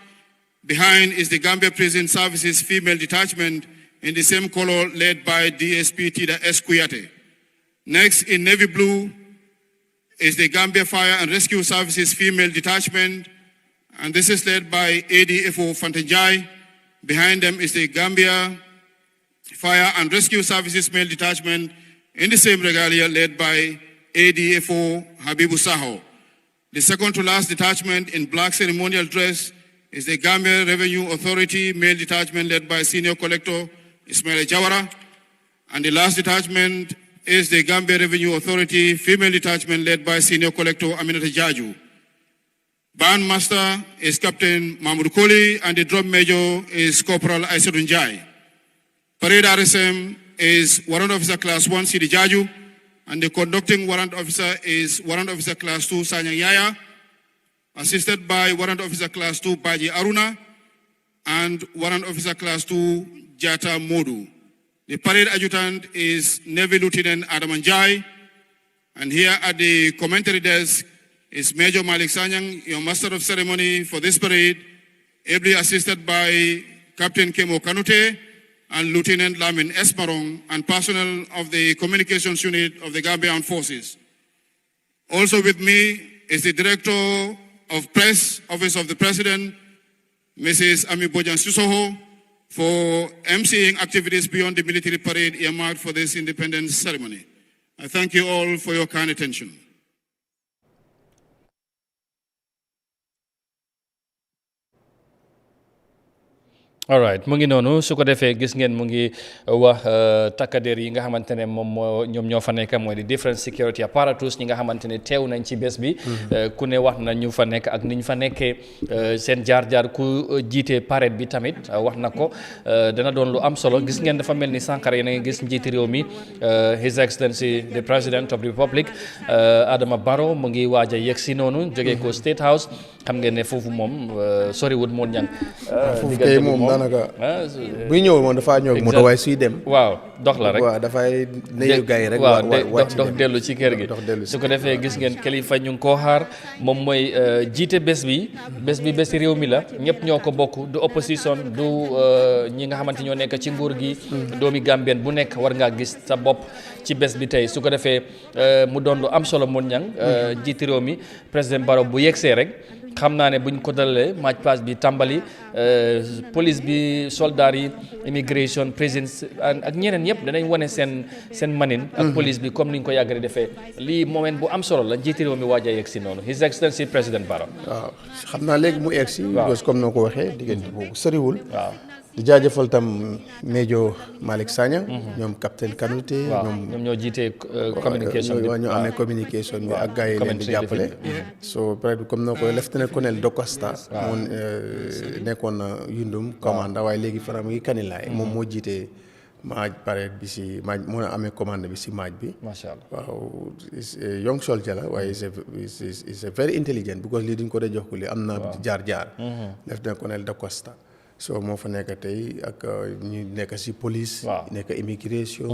Behind is the Gambia Prison Services Female Detachment, in the same color, led by DSP Tida S. Kuyate. Next, in navy blue, is the Gambia Fire and Rescue Services Female Detachment, and this is led by ADFO Fantanjai. Behind them is the Gambia Fire and Rescue Services Male Detachment, in the same regalia, led by ADFO Habibu Saho. The second to last detachment in black ceremonial dress is the Gambia Revenue Authority Male Detachment, led by Senior Collector Ismail Jawara. And the last detachment is the Gambia Revenue Authority Female Detachment, led by Senior Collector Aminata Jaju. Band Master is Captain Mahmoud Koli, and the Drum Major is Corporal Aissadun Jai. Parade RSM is Warrant Officer Class 1 Sidi Jaju, and the Conducting Warrant Officer is Warrant Officer Class 2 Sanyang Yaya, assisted by Warrant Officer Class 2 Baji Aruna and Warrant Officer Class 2 Jata Modu. The parade adjutant is Navy Lieutenant Adam Anjai, and here at the commentary desk is Major Malik Sanyang, your Master of Ceremony for this parade, ably assisted by Captain Kemo Kanute and Lieutenant Lamin Esmarong, and personnel of the Communications Unit of the Gambia Armed Forces. Also with me is the Director of Press, Office of the President, Mrs. Ami Bojan Susoho, for emceeing activities beyond the military parade earmarked for this independence ceremony. I thank you all for your kind attention. all right mu ngi noonu su ko defee gis ngeen mu ngi wax takkadeer yi nga xamante ne moom moo ñoom ñoo fa nekk mooy di different security apparatus ñi nga xamante ne teew nañ ci bés bi ku ne wax na ñu fa nekk ak ni ñu fa nekkee seen jaar-jaar ku jiite parade bi tamit wax na ko dana doon lu am solo gis ngeen dafa mel ni Sankara yéen a ngi gis njiiti réew mi His Excellency the President of the Republic Adama Barrow mu ngi waaj a yegg si noonu jógee ko State House xam ngeen ne foofu moom soriwut moon ñang daanaka buy ñëw moom dafaa ñëw moto waaye suy dem waaw dox la rek waaw dafay nuyu gars yi rek waaw dox dellu ci kër gi su ko defee gis ngeen kilifa ñu ngi koo xaar moom mooy jiite bési réew mi la ñëpp ñoo ko bokk du opposition du ñi nga xamante ñoo nekk ci nguur gi doomi Gambien bu nekk war ngaa gis sa bopp ci bés bi tey su ko defee mu doon lu am solo moon ñang jiite réew mi président Barrow bu yegsee rek xam naa ne buñ ko dalalee match pass bi tàmbali police bi soldat yi immigration prisons ak ñeneen yëpp danañ wane seen manin ak police bi comme niñ ko yàgg defee lii moment bu am solo la njiiti réew mi waaj a yegg si noonu His Excellency President Barrow. waaw xam naa léegi mu egg si. waaw comme noo ko waxee diggante boobu soriwul. waaw di jaajëfal tam Major Malick Sagna ñoom capitaine Kanouté ñoom ñoo jiite communication bi ñoo amee communication bi ak gars yi leen di jàppale so peut-être comme na ko lieutenant colonel Docosta moom nekkoon na Yundum commandant waaye léegi fara mu ngi Kanilaay moom moo jiite maaj pare bi si maaj moo amee commande bi si maaj bi macha allah waaw young soldier la waaye is a very intelligent because lii duñ ko dee jox ko lii am na jaar-jaar lieutenant colonel Docosta so moo fa nekk tey ak ñu nekk si police nekk immigration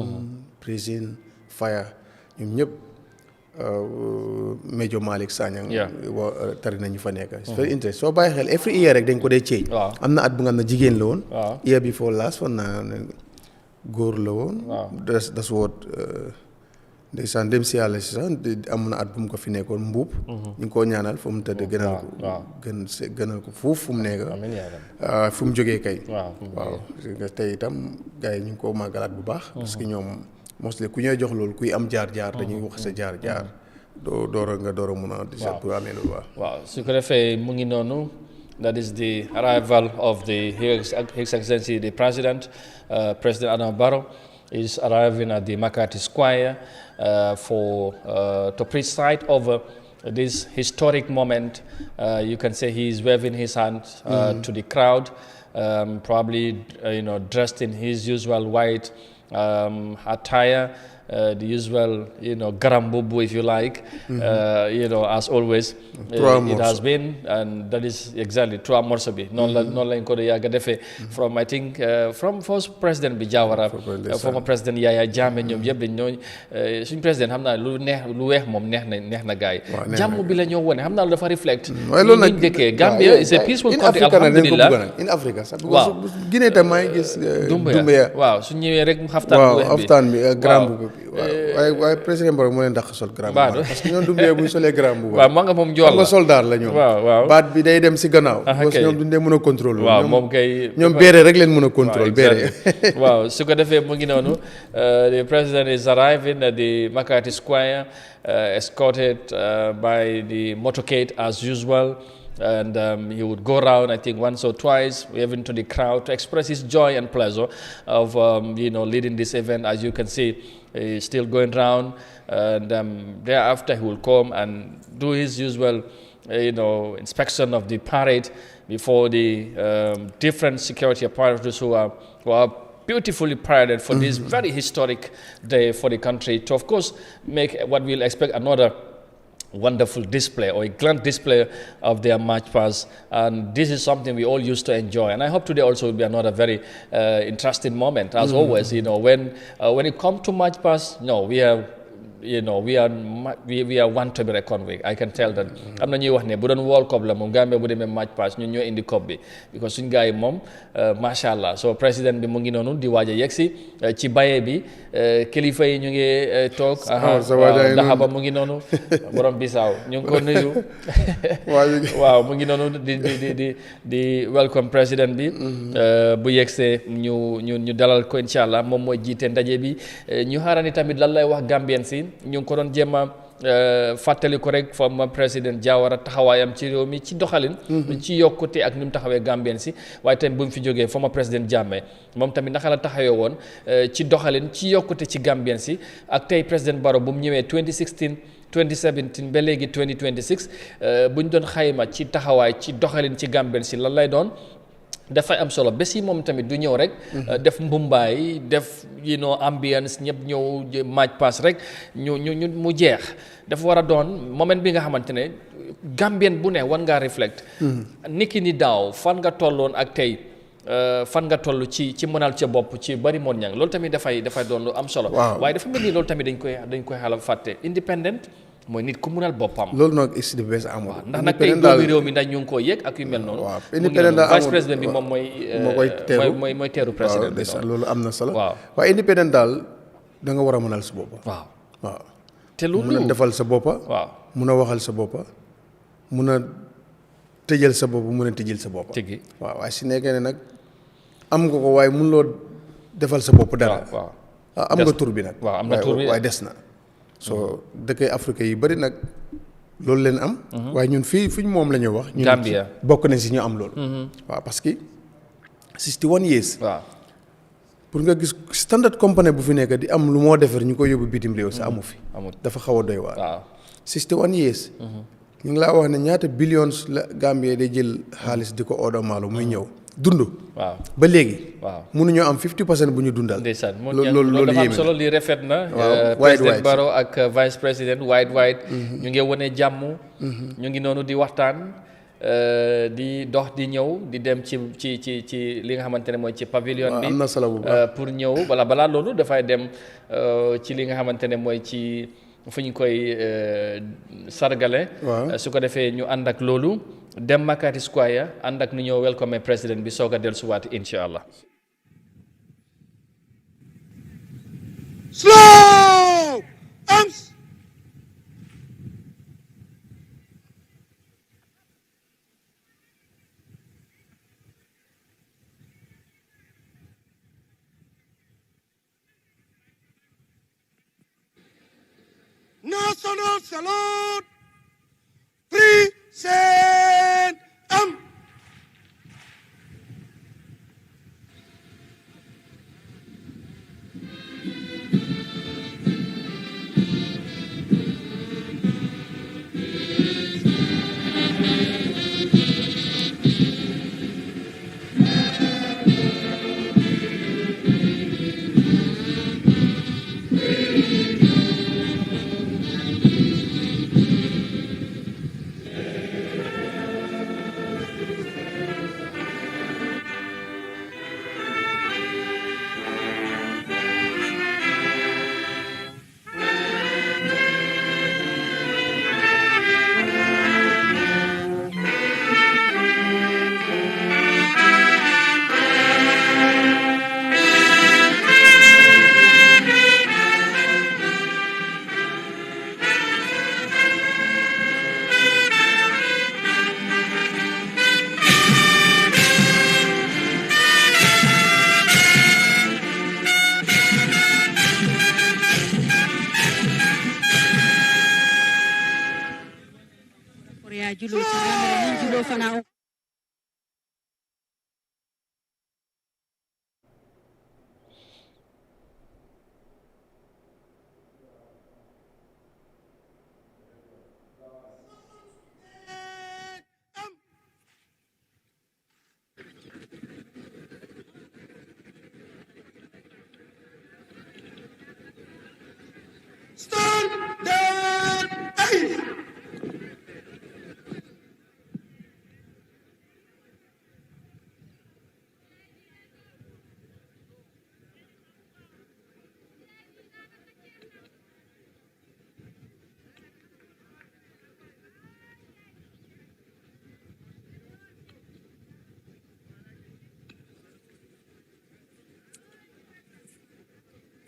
prison fire ñoom ñëpp Major Malick Sagna tari nañu fa nekk it's very interesting soo bàyyi xel every year rek dañ ko dee change am na at bu nga xam ne jigéen la woon year before last foon naa góor la woon das woot ndeysaan dem si yàlla si sax am na at bu mu ko fi nekkoon mbuub ñu ngi koo ñaanal fu mu tëdd gënal ko fuuf fu mu nekk fu mu jógee kay waaw tey itam gars yi ñu ngi koo màggalaat bu baax parce que ñoom mostly ku ñooy jox loolu kuy am jaar-jaar dañuy wax sa jaar-jaar door a mun a di sa pour amee loolu waaw su ko defee mu ngi noonu. That is the arrival of His Excellency the President, President Adam Barrow, is arriving at the Makati Square to preside over this historic moment. You can say he is waving his hand to the crowd, probably dressed in his usual white attire. The usual, garambubu, if you like, as always, it has been, and that is exactly true. Morsobi, non la ko yaga defé from I think from first president bi Jawara, former president Yahya Jammeh ñom yeb dañ ñoy suñu president xamna lu weex mom neex na gaay jamm bi la ñoo wone xamna lu dafa reflect ñu déké Gambia is a peaceful country alhamdulillah in Africa Guinée tam may gis Dumbia waaw su ñëwé rek xaftaan bi garambubu waaye président Barrow moo leen dàq sol grand boubou parce que ñoom dumbee buñ solee grand boubou waaw maa nga moom jool la soldat la ñoom waaw baat bi day dem si gannaaw parce que ñoom duñ dee mën a contrôle waaw moom kay ñoom béere rek leen mën a contrôle béere waaw su ko defee mu ngi noonu the president is arriving at the Makati Square escorted by the motorcade as usual. And he would go around, I think, once or twice, even to the crowd, to express his joy and pleasure of, leading this event. As you can see, he's still going around, and thereafter he will come and do his usual, inspection of the parade before the different security apparatus who are beautifully paraded for this very historic day for the country to, of course, make what we'll expect another wonderful display or a grand display of their march past, and this is something we all used to enjoy, and I hope today also will be another very interesting moment as always. When it comes to march past, we are one to be reckoned with. I can tell that am na ñuy wax ne bu doon World Cup la moom Gambia bu demee match pass ñun ñoo indi cup bi because suñ gars yi moom macha allah so président bi mu ngi noonu di waaj a yegsi ci baye bi kilifa yi ñu ngi toog daxaba mu ngi noonu borom bisaaw ñu ngi ko nuyu waaw mu ngi noonu di welcome président bi bu yegsee ñu dalal ko incha allah moom mooy jiite ndaje bi ñu xaarani tamit lan lay wax Gambien si ñu ngi ko doon jéem a fàttali ko rek former président Jawara taxawaayam ci réew mi ci doxalin ci yokkute ak ni mu taxawee Gambien si waaye tamit bu mu fi jógee former président Jammeh moom tamit naka la taxawee woon ci doxalin ci yokkute ci Gambien si ak tey président Barrow bu mu ñëwee 2017 ba léegi 2026 bu ñu doon xayma ci taxawaay ci doxalin ci Gambien si lan lay doon dafay am solo bés yi moom tamit du ñëw rek def mbumbaay def ambiance ñëpp ñëw match pass rek ñu mu jeex dafa war a doon moment bi nga xamante ne Gambien bu ne war ngaa reflect niki ni daaw fan nga tolloon ak tey fan nga toll ci mënal ca bopp ci bari moon ñang loolu tamit dafay doon lu am solo waaye dafa mel ni loolu tamit dañ koy xala fàtte independent mooy nit ku munal boppam. loolu nag is the best amul. ndax nag tey doomi réew mi ndax ñu ngi koo yëg ak yu mel noonu. waaw indépendant daal vice président bi moom mooy teeru président bi. loolu am na solo. waaw waaye indépendant daal da nga war a mënal sa bopp. waaw te loolu mun a defal sa boppa waaw mun a waxal sa boppa mun a tëjal sa bopp mun a tëjal sa boppa. tëggi waaw waaye si nekkee ne nag am nga ko waaye mun loo defal sa bopp dara. waaw am nga tur bi nag. waaw am na tur bi waaye des na. so dëkkay Afrique yi bëri nag loolu leen am. waaye ñun fii fuñ moom la ñu wax. Gambia bokk nañ si ñu am loolu. waaw parce que 61 years. waaw pour nga gis standard company bu fi nekk di am lu moo defar ñu koy yóbbu bitim réew sa amu fi. dafa xaw a doy waar. waaw 61 years. ñu ngi laa wax ne ñaata billions la Gambie day jël xaalis di ko odo maalo muy ñëw dund. waaw ba léegi. waaw mënuñoo am 50% bu ñu dundal. ndeysaan loolu dafa am yéeme solo li rafet na. waaw président Barrow ak vice président White ñu ngi wone jàmm. ñu ngi noonu di waxtaan. di dox di ñëw di dem ci li nga xamante ne mooy ci pavilion bi. am na solo bu baax pour ñëw balaa loolu dafay dem ci li nga xamante ne mooy ci fu ñu koy sargale. su ko defee ñu ànd ak loolu dem Makati Square ànd ak nu ñëw welcome président bi soog a dellusiwaat incha allah. Slow arms. National salute. Present.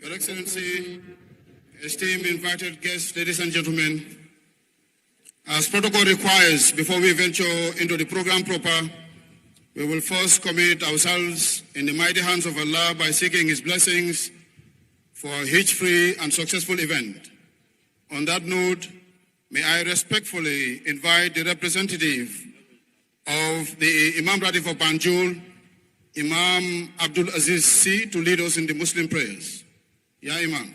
Your Excellency, esteemed invited guests, ladies and gentlemen, as protocol requires, before we venture into the program proper, we will first commit ourselves in the mighty hands of Allah by seeking His blessings for a hitch-free and successful event. On that note, may I respectfully invite the representative of the Imam Ratib of Banjul, Imam Abdul Aziz C, to lead us in the Muslim prayers. Ya Imam.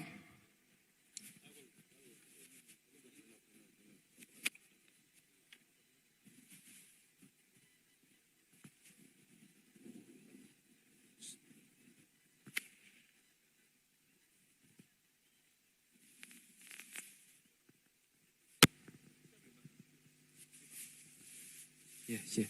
Yeah.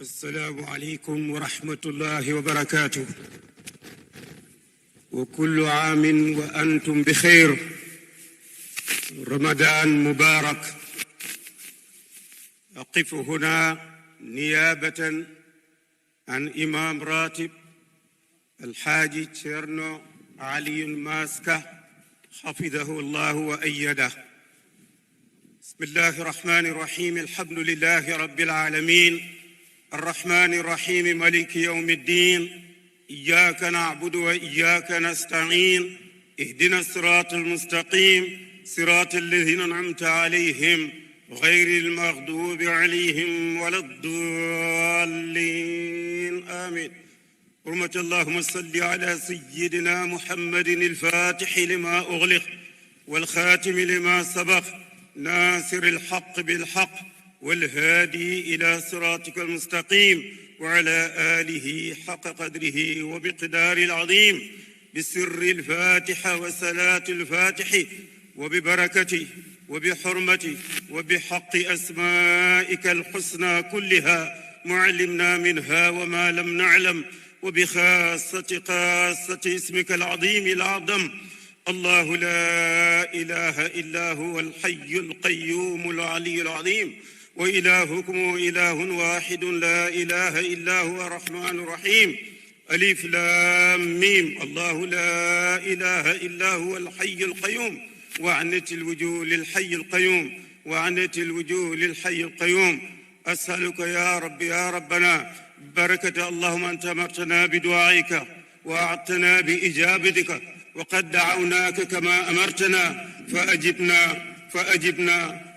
السلام عليكم ورحمة الله وبركاته وكل عام وأنتم بخير رمضان مبارك أقف هنا نيابة عن إمام راتب الحاج تشيرنو علي ماسكة حفظه الله وأيده. بسم الله الرحمن الرحيم. الحمد لله رب العالمين الرحمن الرحيم مالك يوم الدين إياك نعبد وإياك نستعين اهدنا الصراط المستقيم صراط الذين أنعمت عليهم غير المغضوب عليهم ولا الضالين آمين. حرمة اللهم صل على سيدنا محمد الفاتح لما أغلق والخاتم لما سبق ناصر الحق بالحق والهادي إلى صراطك المستقيم وعلى آله حق قدره وبقدار العظيم بسر الفاتحة وصلاة الفاتح وببركته وبحرمته وبحق أسمائك الحسنى كلها معلمنا منها وما لم نعلم وبخاصة قاصة اسمك العظيم الأعظم الله لا إله إلا هو الحي القيوم العلي العظيم وإلهكم إله واحد لا إله إلا هو الرحمن الرحيم ألف لام ميم الله لا إله إلا هو الحي القيوم وعنت الوجوه للحي القيوم وعنت الوجوه للحي القيوم أسألك يا رب يا ربنا بركة اللهم أنت أمرتنا بدعائك وأعطنا بإجابتك وقد دعوناك كما أمرتنا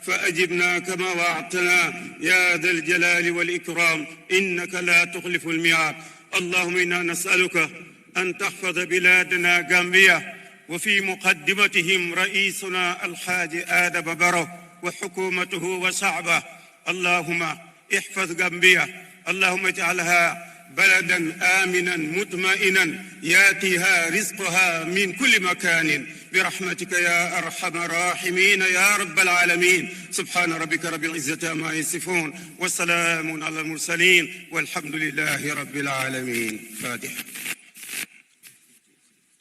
فأجبنا كما وعدتنا يا ذا الجلال والإكرام إنك لا تخلف الميعاد. اللهم إنا نسألك أن تحفظ بلادنا غامبيا وفي مقدمتهم رئيسنا الحاج آدم برو وحكومته وشعبه. اللهم احفظ غامبيا، اللهم اجعلها بلدا آمنا مطمئنا ياتيها رزقها من كل مكان برحمتك يا أرحم الراحمين يا رب العالمين. سبحان ربك رب العزة عما يصفون وسلام على المرسلين والحمد لله رب العالمين. فاتحة.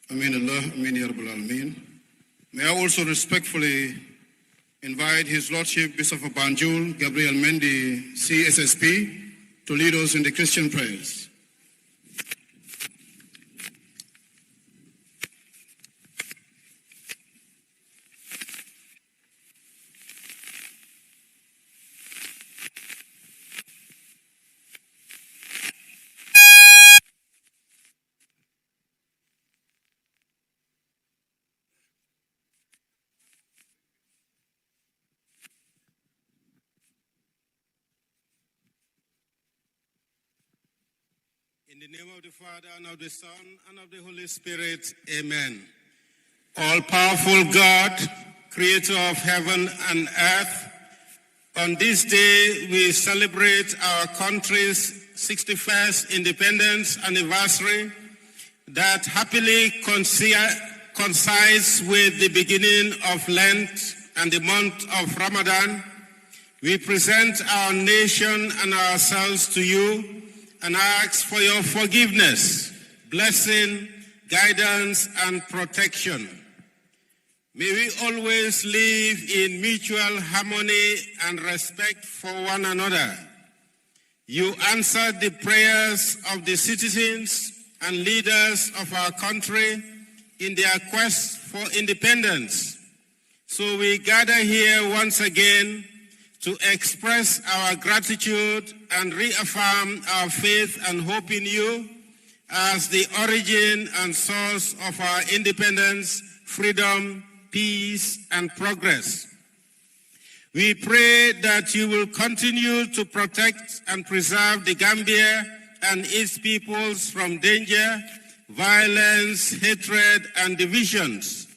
Amin Allah, Amin Ya Rabbal Alameen. May I also respectfully invite His Lordship Bishop of Banjul, Gabriel Mendy, CSSP, to lead us in the Christian prayers. In the name of the Father, and of the Son, and of the Holy Spirit, amen. All-powerful God, creator of heaven and earth, on this day we celebrate our country's 61st independence anniversary that happily coincides with the beginning of Lent and the month of Ramadan. We present our nation and ourselves to you and ask for your forgiveness, blessing, guidance, and protection. May we always live in mutual harmony and respect for one another. You answered the prayers of the citizens and leaders of our country in their quest for independence. So we gather here once again to express our gratitude and reaffirm our faith and hope in you as the origin and source of our independence, freedom, peace, and progress. We pray that you will continue to protect and preserve the Gambia and its peoples from danger, violence, hatred, and divisions.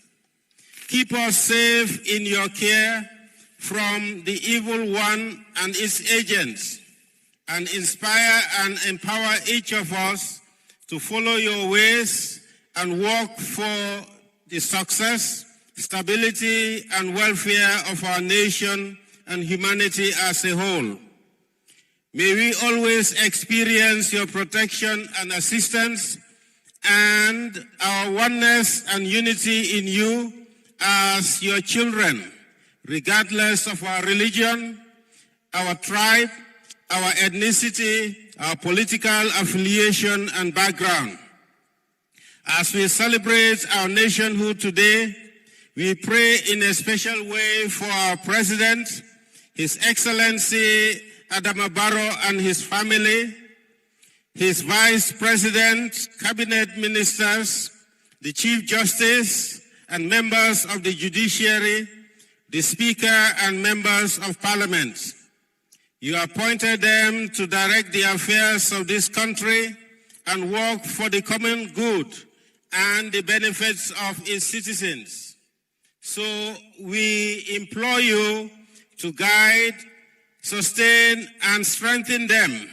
Keep us safe in your care from the evil one and its agents, and inspire and empower each of us to follow your ways and work for the success, stability, and welfare of our nation and humanity as a whole. May we always experience your protection and assistance and our oneness and unity in you as your children, regardless of our religion, our tribe, our ethnicity, our political affiliation and background. As we celebrate our nationhood today, we pray in a special way for our President, His Excellency Adama Barrow and his family, his Vice President, Cabinet Ministers, the Chief Justice, and members of the Judiciary, the Speaker and members of Parliament. You appointed them to direct the affairs of this country and work for the common good and the benefits of its citizens. So we implore you to guide, sustain, and strengthen them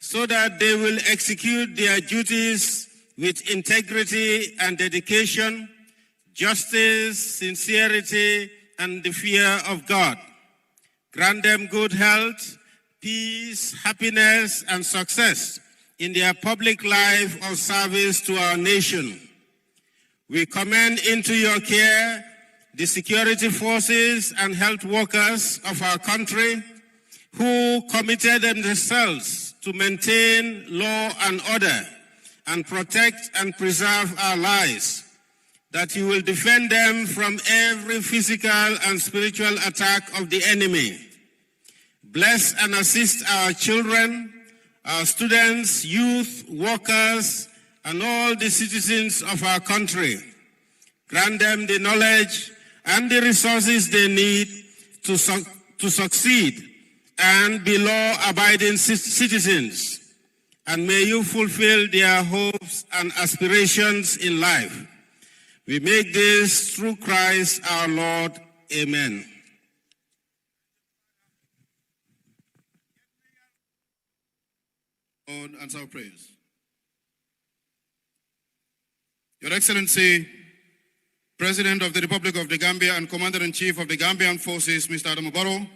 so that they will execute their duties with integrity and dedication, justice, sincerity, and the fear of God. Grant them good health, peace, happiness, and success in their public life of service to our nation. We commend into your care the security forces and health workers of our country who committed themselves to maintain law and order and protect and preserve our lives, that you will defend them from every physical and spiritual attack of the enemy. Bless and assist our children, our students, youth, workers, and all the citizens of our country. Grant them the knowledge and the resources they need to succeed and be law-abiding citizens. And may you fulfill their hopes and aspirations in life. We make this through Christ our Lord. Amen. Lord, answer our prayers. Your Excellency, President of the Republic of the Gambia and Commander-in-Chief of the Gambian Forces, Mr. Adam Barrow,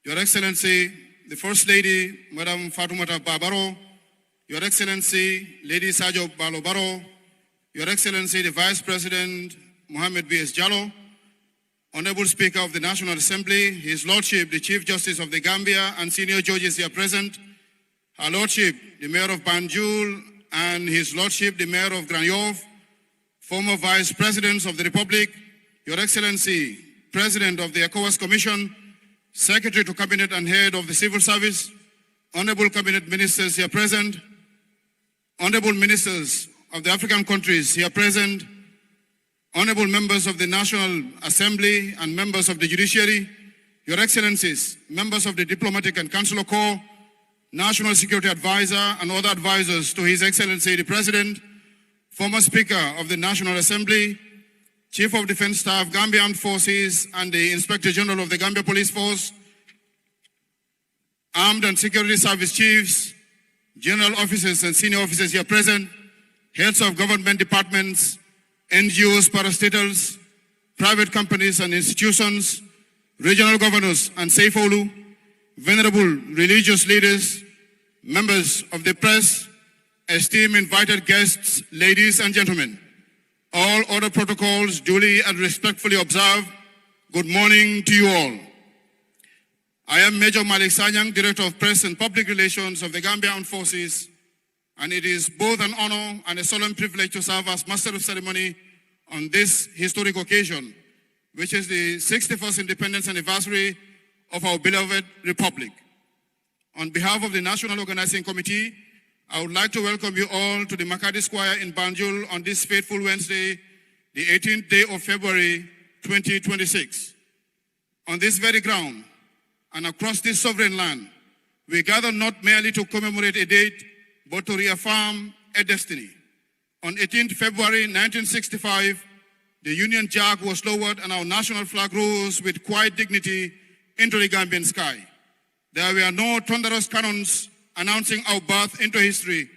Your Excellency, the First Lady, Madam Fatoumata Barrow, Your Excellency, Lady Sajo Balo Barrow, Your Excellency, the Vice President, Mohammed B.S. Jallo, Honorable Speaker of the National Assembly, His Lordship, the Chief Justice of the Gambia and senior judges here present, Her Lordship, the Mayor of Banjul, and His Lordship, the Mayor of Granyov, former Vice Presidents of the Republic, Your Excellency, President of the ECOWAS Commission, Secretary to Cabinet and Head of the Civil Service, Honorable Cabinet Ministers here present, Honorable Ministers of the African countries here present, Honorable Members of the National Assembly and members of the Judiciary, Your Excellencies, members of the Diplomatic and Consular Corps, National Security Advisor and other advisors to His Excellency the President, former Speaker of the National Assembly, Chief of Defense Staff, Gambian Forces, and the Inspector General of the Gambia Police Force, Armed and Security Service Chiefs, General Officers and Senior Officers here present, Heads of Government Departments, NGOs, parastatals, private companies and institutions, Regional Governors and Seifolu, Venerable religious leaders, members of the press, esteemed invited guests, ladies and gentlemen, all other protocols duly and respectfully observed. Good morning to you all. I am Major Malik Sanyang, Director of Press and Public Relations of the Gambian Forces, and it is both an honor and a solemn privilege to serve as Master of Ceremony on this historic occasion, which is the 61st Independence Anniversary of our beloved Republic. On behalf of the National Organizing Committee, I would like to welcome you all to the Makati Square in Banjul on this fateful Wednesday, the 18th day of February 2026. On this very ground and across this sovereign land, we gather not merely to commemorate a date, but to reaffirm a destiny. On 18th February 1965, the Union Jack was lowered and our national flag rose with quiet dignity into the Gambian sky. There were no thunderous cannons announcing our birth into history,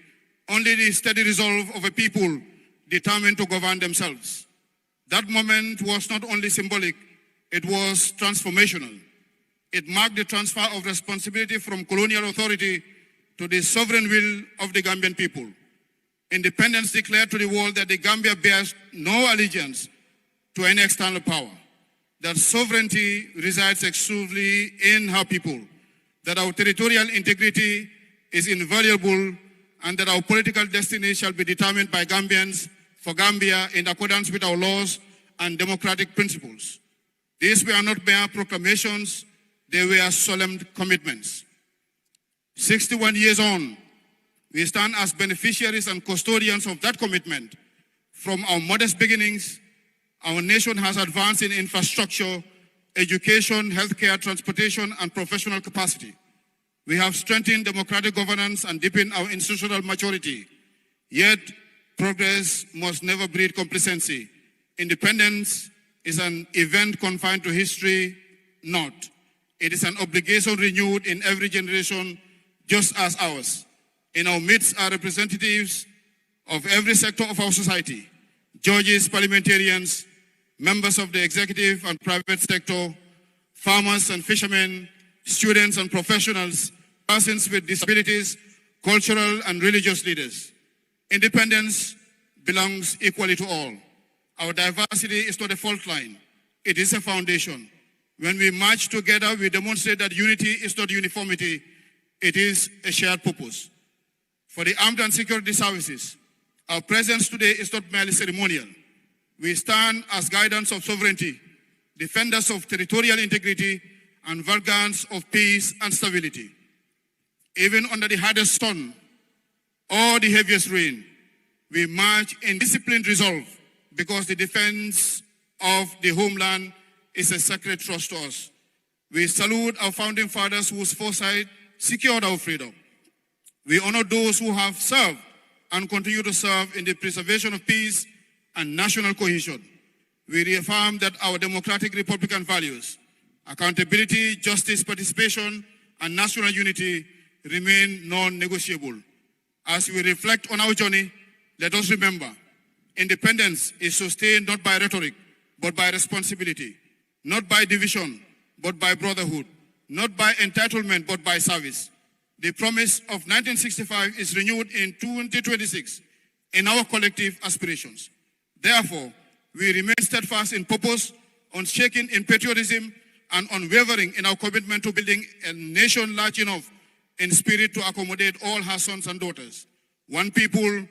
only the steady resolve of a people determined to govern themselves. That moment was not only symbolic, it was transformational. It marked the transfer of responsibility from colonial authority to the sovereign will of the Gambian people. Independence declared to the world that the Gambia bears no allegiance to any external power, that sovereignty resides exclusively in her people, that our territorial integrity is invaluable, and that our political destiny shall be determined by Gambians for Gambia in accordance with our laws and democratic principles. These were not mere proclamations, they were solemn commitments. 61 years on, we stand as beneficiaries and custodians of that commitment. From our modest beginnings, our nation has advanced in infrastructure, education, healthcare, transportation, and professional capacity. We have strengthened democratic governance and deepened our institutional maturity. Yet, progress must never breed complacency. Independence is an event confined to history, not. It is an obligation renewed in every generation, just as ours. In our midst are representatives of every sector of our society, judges, parliamentarians, members of the executive and private sector, farmers and fishermen, students and professionals, persons with disabilities, cultural and religious leaders. Independence belongs equally to all. Our diversity is not a fault line, it is a foundation. When we march together, we demonstrate that unity is not uniformity, it is a shared purpose. For the armed and security services, our presence today is not merely ceremonial. We stand as guardians of sovereignty, defenders of territorial integrity, and guardians of peace and stability. Even under the hardest sun or the heaviest rain, we march in disciplined resolve because the defense of the homeland is a sacred trust to us. We salute our founding fathers whose foresight secured our freedom. We honor those who have served and continue to serve in the preservation of peace and national cohesion. We reaffirm that our democratic republican values, accountability, justice, participation, and national unity remain non-negotiable. As we reflect on our journey, let us remember, independence is sustained not by rhetoric, but by responsibility, not by division, but by brotherhood, not by entitlement, but by service. The promise of 1965 is renewed in 2026 in our collective aspirations. Therefore, we remain steadfast in purpose, unshaken in patriotism, and unwavering in our commitment to building a nation large enough in spirit to accommodate all her sons and daughters. One people,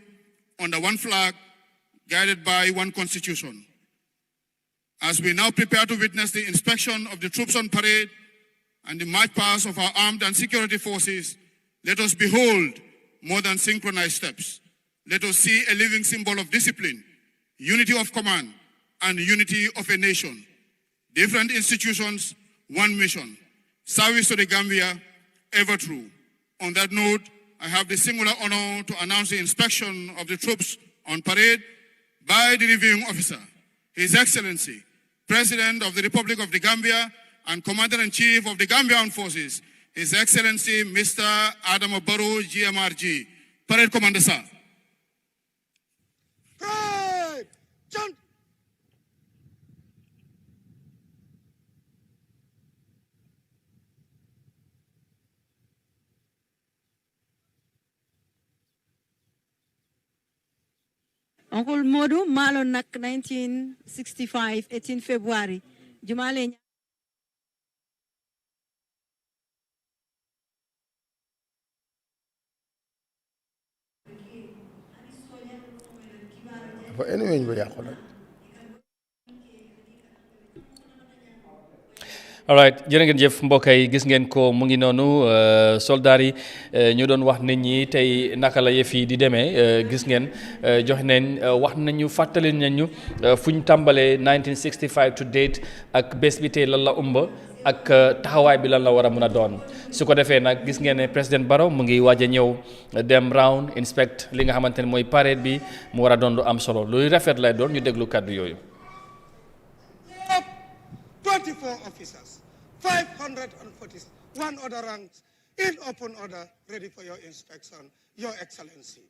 under one flag, guided by one constitution. As we now prepare to witness the inspection of the troops on parade and the march past of our armed and security forces, let us behold more than synchronized steps. Let us see a living symbol of discipline, unity of command, and unity of a nation. Different institutions, one mission. Service to the Gambia, ever true. On that note, I have the singular honor to announce the inspection of the troops on parade by the reviewing officer, His Excellency, President of the Republic of the Gambia and Commander-in-Chief of the Gambia Armed Forces, His Excellency Mr. Adama Barrow, GMRG. Parade Commander, sir. Pride! Jump! Uncle Modu Malo nak 1965, 18 February. Jumale anyway ñu yàqu nag. all right jërë ngeen jëf mbokk yi gis ngeen ko mu ngi noonu soldaar yi ñu doon wax nit ñi tey naka la yëf yi di demee gis ngeen jox neen wax nañu fàttali nañu fu ñu tàmbalee 1965 to date ak bés bi tey lan la umba ak taxawaay bi lan la war a mën a doon su ko defee nag gis ngeen ne président Barrow mu ngi waaj a ñëw dem round inspect li nga xamante ne mooy parade bi mu war a doon lu am solo luy rafet lay doon ñu déglu kàddu yooyu. 24 officers, 541 other ranks in open order, ready for your inspection, Your Excellency.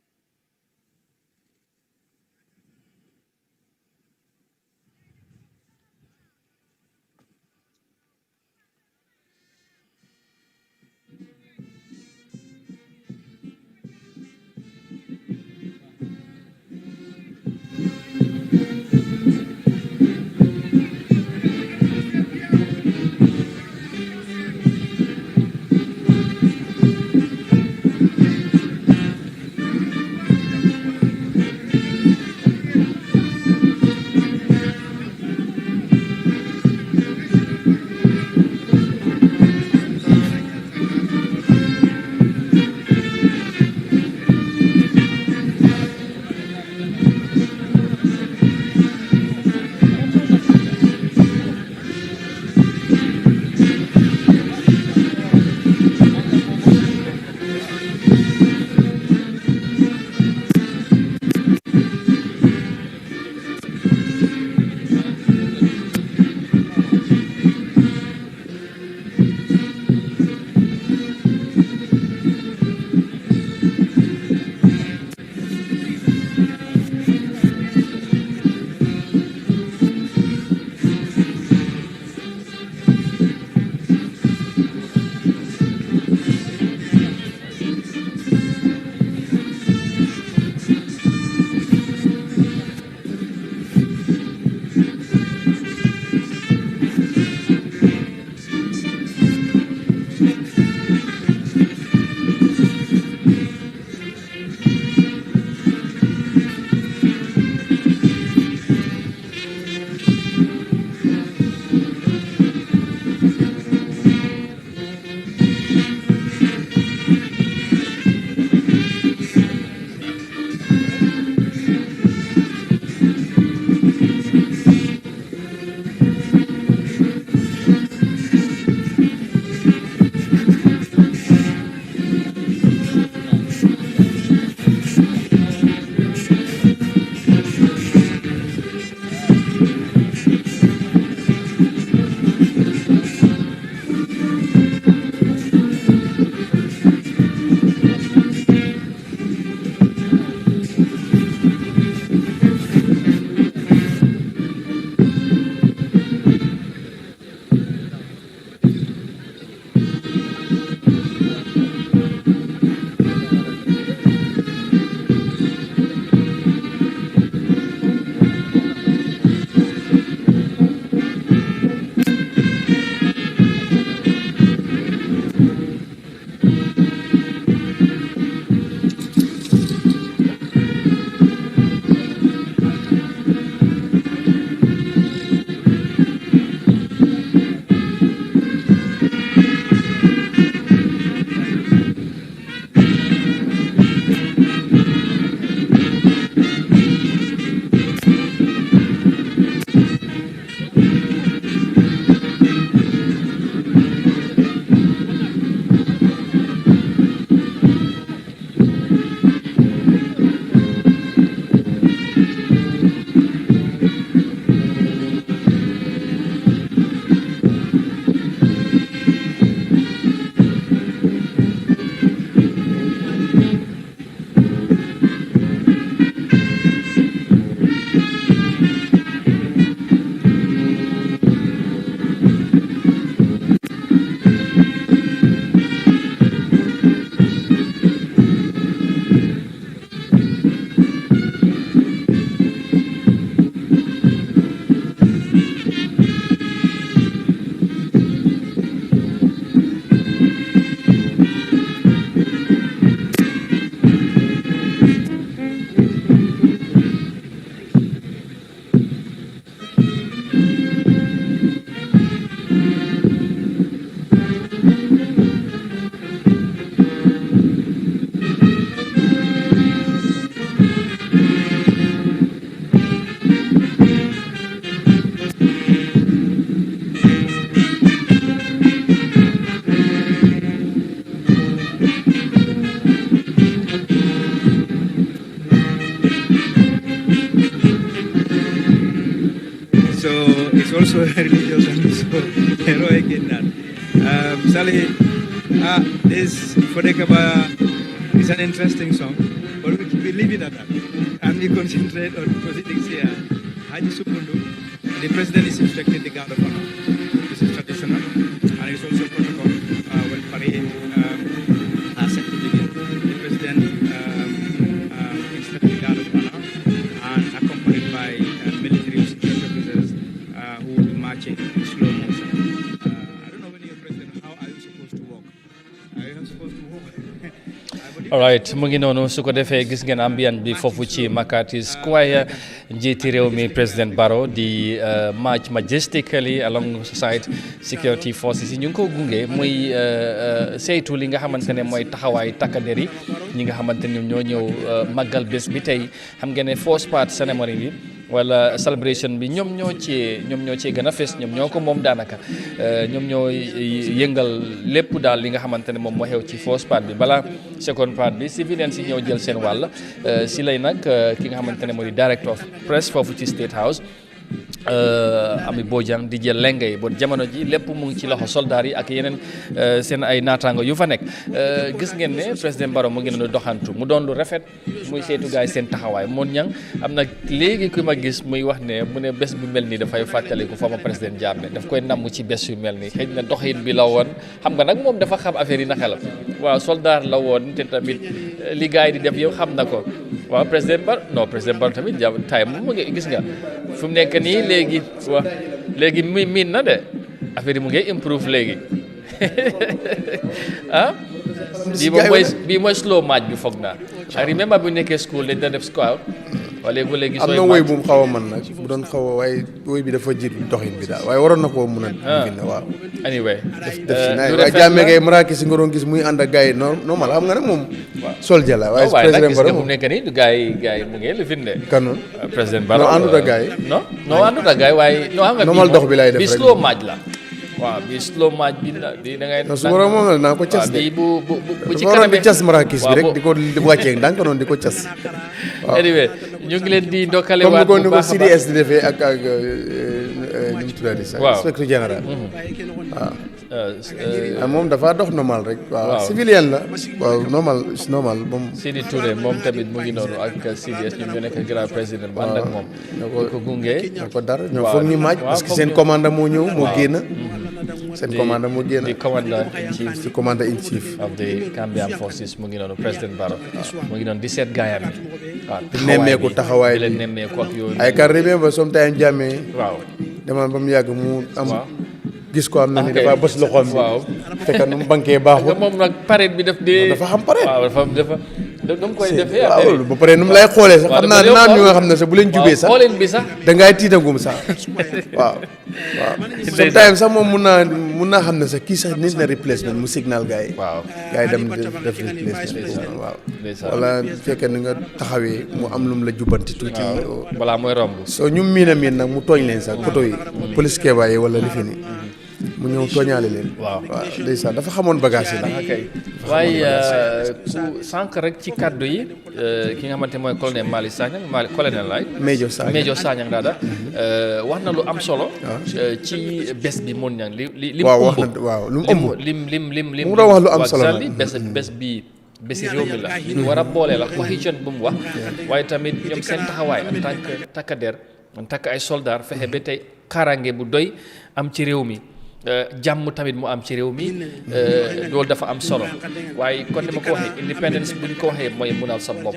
is also religious and so heroic in that. Salih, this Fodekaba is an interesting song, but we leave it at that. And we concentrate on proceedings here. Haji Sukundu, the president is instructing the guard of honor. This is traditional, and it's also protocol. When parade set to begin, the president instructs the guard of honor and accompanied by military security officers who will be marching in slow motion. I don't know when you're president, how are you supposed to walk? Are you not supposed to walk? All right, mu ngi noonu su ko defee gis ngeen ambiance bi foofu ci Makati Square njiiti réew mi président Barrow di march majestically alongside security forces yi ñu ngi ko gunge muy saytu li nga xamante ne mooy taxawaay takkader yi ñi nga xamante ne ñoo ñëw màggal bés bi tey xam ngeen ne first part ceremony bi wala celebration bi ñoom ñoo ci gën a fes ñoom ñoo ko moom daanaka ñoom ñoo yëngal lépp daal li nga xamante ne moom moo xew ci first part bi bala second part bi civilians yi ñëw jël seen wàll si lay nag ki nga xamante ne moo di director of press foofu ci State House Ami Bojang di jël lenga yi bon jamono ji lépp mu ngi ci loxo soldaar yi ak yeneen seen ay naataango yu fa nekk gis ngeen ne président Barrow mu ngi doon doxantu mu doon lu rafet muy seetu gaay seen taxawaay moon ñang am na léegi ku ma gis muy wax ne mu ne bés bu mel nii dafay fàttaliku former président Jammeh daf koy namm ci bés yu mel nii xëy na doxin bi la woon xam nga nag moom dafa xam affaire yi naka la waaw soldaar la woon te tamit li gaay di def yow xam na ko waaw président Barrow tamit tay mu ngi gis nga fu mu nekk nii léegi waaw léegi miin na de affaire yi mu ngi improve léegi ah bii mooy slow match bi foog naa I remember bu nekkee school dañ def scout wala léegi am na woy bu mu xaw a mën nag bu doon xaw a waaye woy bi dafa jiit doxin bi daal waaye waroon na koo mën a bind waaw anyway def si naay waaye Jammeh kay maraaki si nga doon gis muy ànd ak gars yi normal xam nga nag moom soldier la waaye président Barrow mu nekk nii gars yi mu ngi lifin de kanoon président Barrow non àndut ak gars yi non àndut ak gars yi waaye non xam nga normal dox bi lay def bi rek slow match la waaw bi slow match bi da ngay su ma moom la naa ko cas de bu ci kanam kanam di cas marakis bi rek di ko wàccee ndànk noonu di ko cas waaw anyway ñu ngi leen di ndokkale comme waat ni ko CDS di defee ak ni mu tuddati sax waaw inspecteur général waaw moom dafa dox normal rek waaw civilian la waaw normal moom Sidi Touré moom tamit mu ngi noonu ak CDS ñoom ñoo nekk grand président bu ànd ak moom ko gunge ko dara ñoo foog ñu maaj parce que seen commande moo ñëw moo génn seen commande moo génn di commandant in chief si commandant in chief of the Gambian forces mu ngi noonu président Barrow mu ngi noonu di seet gaayam yi waaw nemmeeku taxawaay di leen nemmeeku ak yooyu I can remember sometimes Jammeh waaw demal ba mu yàgg mu am gis ko am na ni dafa bës loxoom bi waaw fekk nu mu banquee baaxul moom nag parade bi daf di dafa xam parade waaw dafa nu mu koy defee waaw ba pare nu mu lay xoolee sax xam naa dinaa ñu nga xam ne sax bu leen jubee sax xooleen bi sax da ngay tiitagum sax waaw sometimes sax moom mun naa xam ne sax kii sax nit na replacement mu signal gars yi waaw gars yi dem def replacement waaw wala fekkee ni nga taxawee mu am lu mu la jubbanti tuuti balaa mooy romb soo ñu miin a miin nag mu tooñ leen sax poto yi police keeba yi wala li fi ni mu ñëw tooñaale leen waaw ndeysaan dafa xamoon bagage yi la waaye ku sànq rek ci kaddu yi ki nga xamante mooy colonel Mali Sagnang colonel laay Major Sagnang daada wax na lu am solo ci bés bi mun ñang li waaw wax na waaw lu mu ëmb lim mu doon wax lu am solo la bés bi bési réew mi la li ñu war a boole la cohésion bu mu wax waaye tamit ñoom seen taxawaay en tant que takkader en tant que ay soldat fexe ba tey kaaraange bu doy am ci réew mi jàmm tamit mu am ci réew mi loolu dafa am solo waaye kon ni ma ko waxee indépendance bu ñu ko waxee mooy munal sa bopp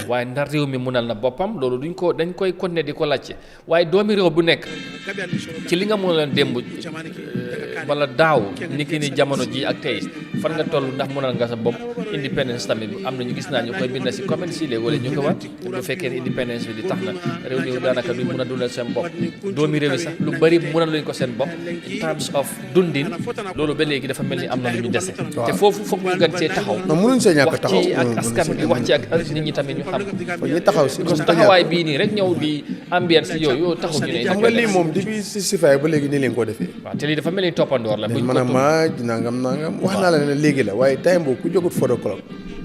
waaye ndax réew mi munal na boppam loolu dañ koy continuer di ko laajte waaye doomi réew bu nekk ci li nga mun leen démb wala daaw ni ki ni jamono ji ak tey fan nga toll ndax munal nga sa bopp indépendance tamit am na ñu gis naa ñu koy bind si comment si léegi wala ñu ko wax bu fekkee ne indépendance bi di tax na réew mi daanaka duñ mun a dundal seen bopp doomi réew yi sax lu bari munal luñ ko seen bopp in terms of dundin loolu ba léegi dafa mel ni am na lu ñu dese te foofu foog ñu gën cee taxaw mënuñ see ñàkk taxaw wax ci ak askan bi wax ci ak nit ñi tamit ñu xam ñu taxaw si taxawaay bii nii rek ñëw di ambiance yooyu taxaw ñu ne xam nga lii moom depuis si faay ba léegi nii leen ko defee waaw te lii dafa mel ni toppandoor la buñ mën a maaj nangam wax naa la ne léegi la waaye time boobu ku jógut photo club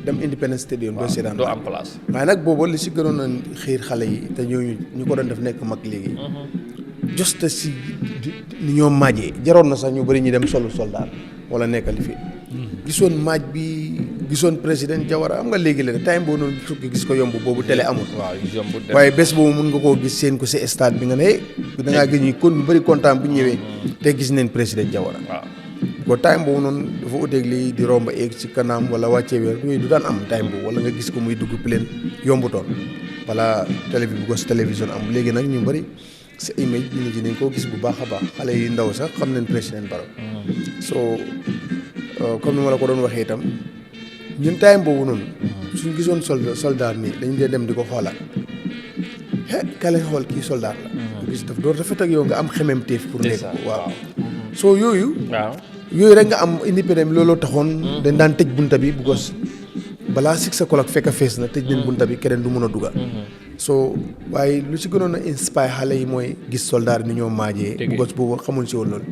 dem Independence Stadium doo seetaan doo am place waaye nag boobu li si gënoon a xiir xale yi te ñooñu ñu ko doon def nekk mag léegi juste si ni ñoo maajee jaroon na sax ñu bëri ñu dem solu soldat wala nekkali fi gisoon maaj bi gisoon président Jawara am nga léegi la time boobu noonu tukki gis ko yomb boobu télé amul waaye bés boobu mun nga koo gis seen ko si stade bi nga ne da ngaa gis ñu kon ñu bëri kontaan bu ñëwee te gis neen président Jawara ko time boobu noonu dafa uteeg lii di romba eeg ci kanam wala wàccee weer yooyu du daan am time boobu wala nga gis ko muy dugg plein yombutoon wala télé bi bu ko si télévision am léegi nag ñu bëri sa image ñu ci nañ koo gis bu baax a baax xale yi ndaw sax xam nañ président Barrow so comme ni ma la ko doon waxee itam ñun time boobu noonu suñ gisoon soldat nii dañ dee dem di ko xoolaat ka leen xool kii soldat la gis daf doon rafet ak yow nga am xemem téef pour nekk waaw soo yooyu rek nga am indépendant looloo taxoon dañ daan tëj bunta bi because balaa 6 o'clock fekk fees na tëj nañ bunta bi keneen du mën a dugal so waaye lu ci gënoon a inspire xale yi mooy gis soldat ni ñoo maajee because boobu xamuñ si woon loolu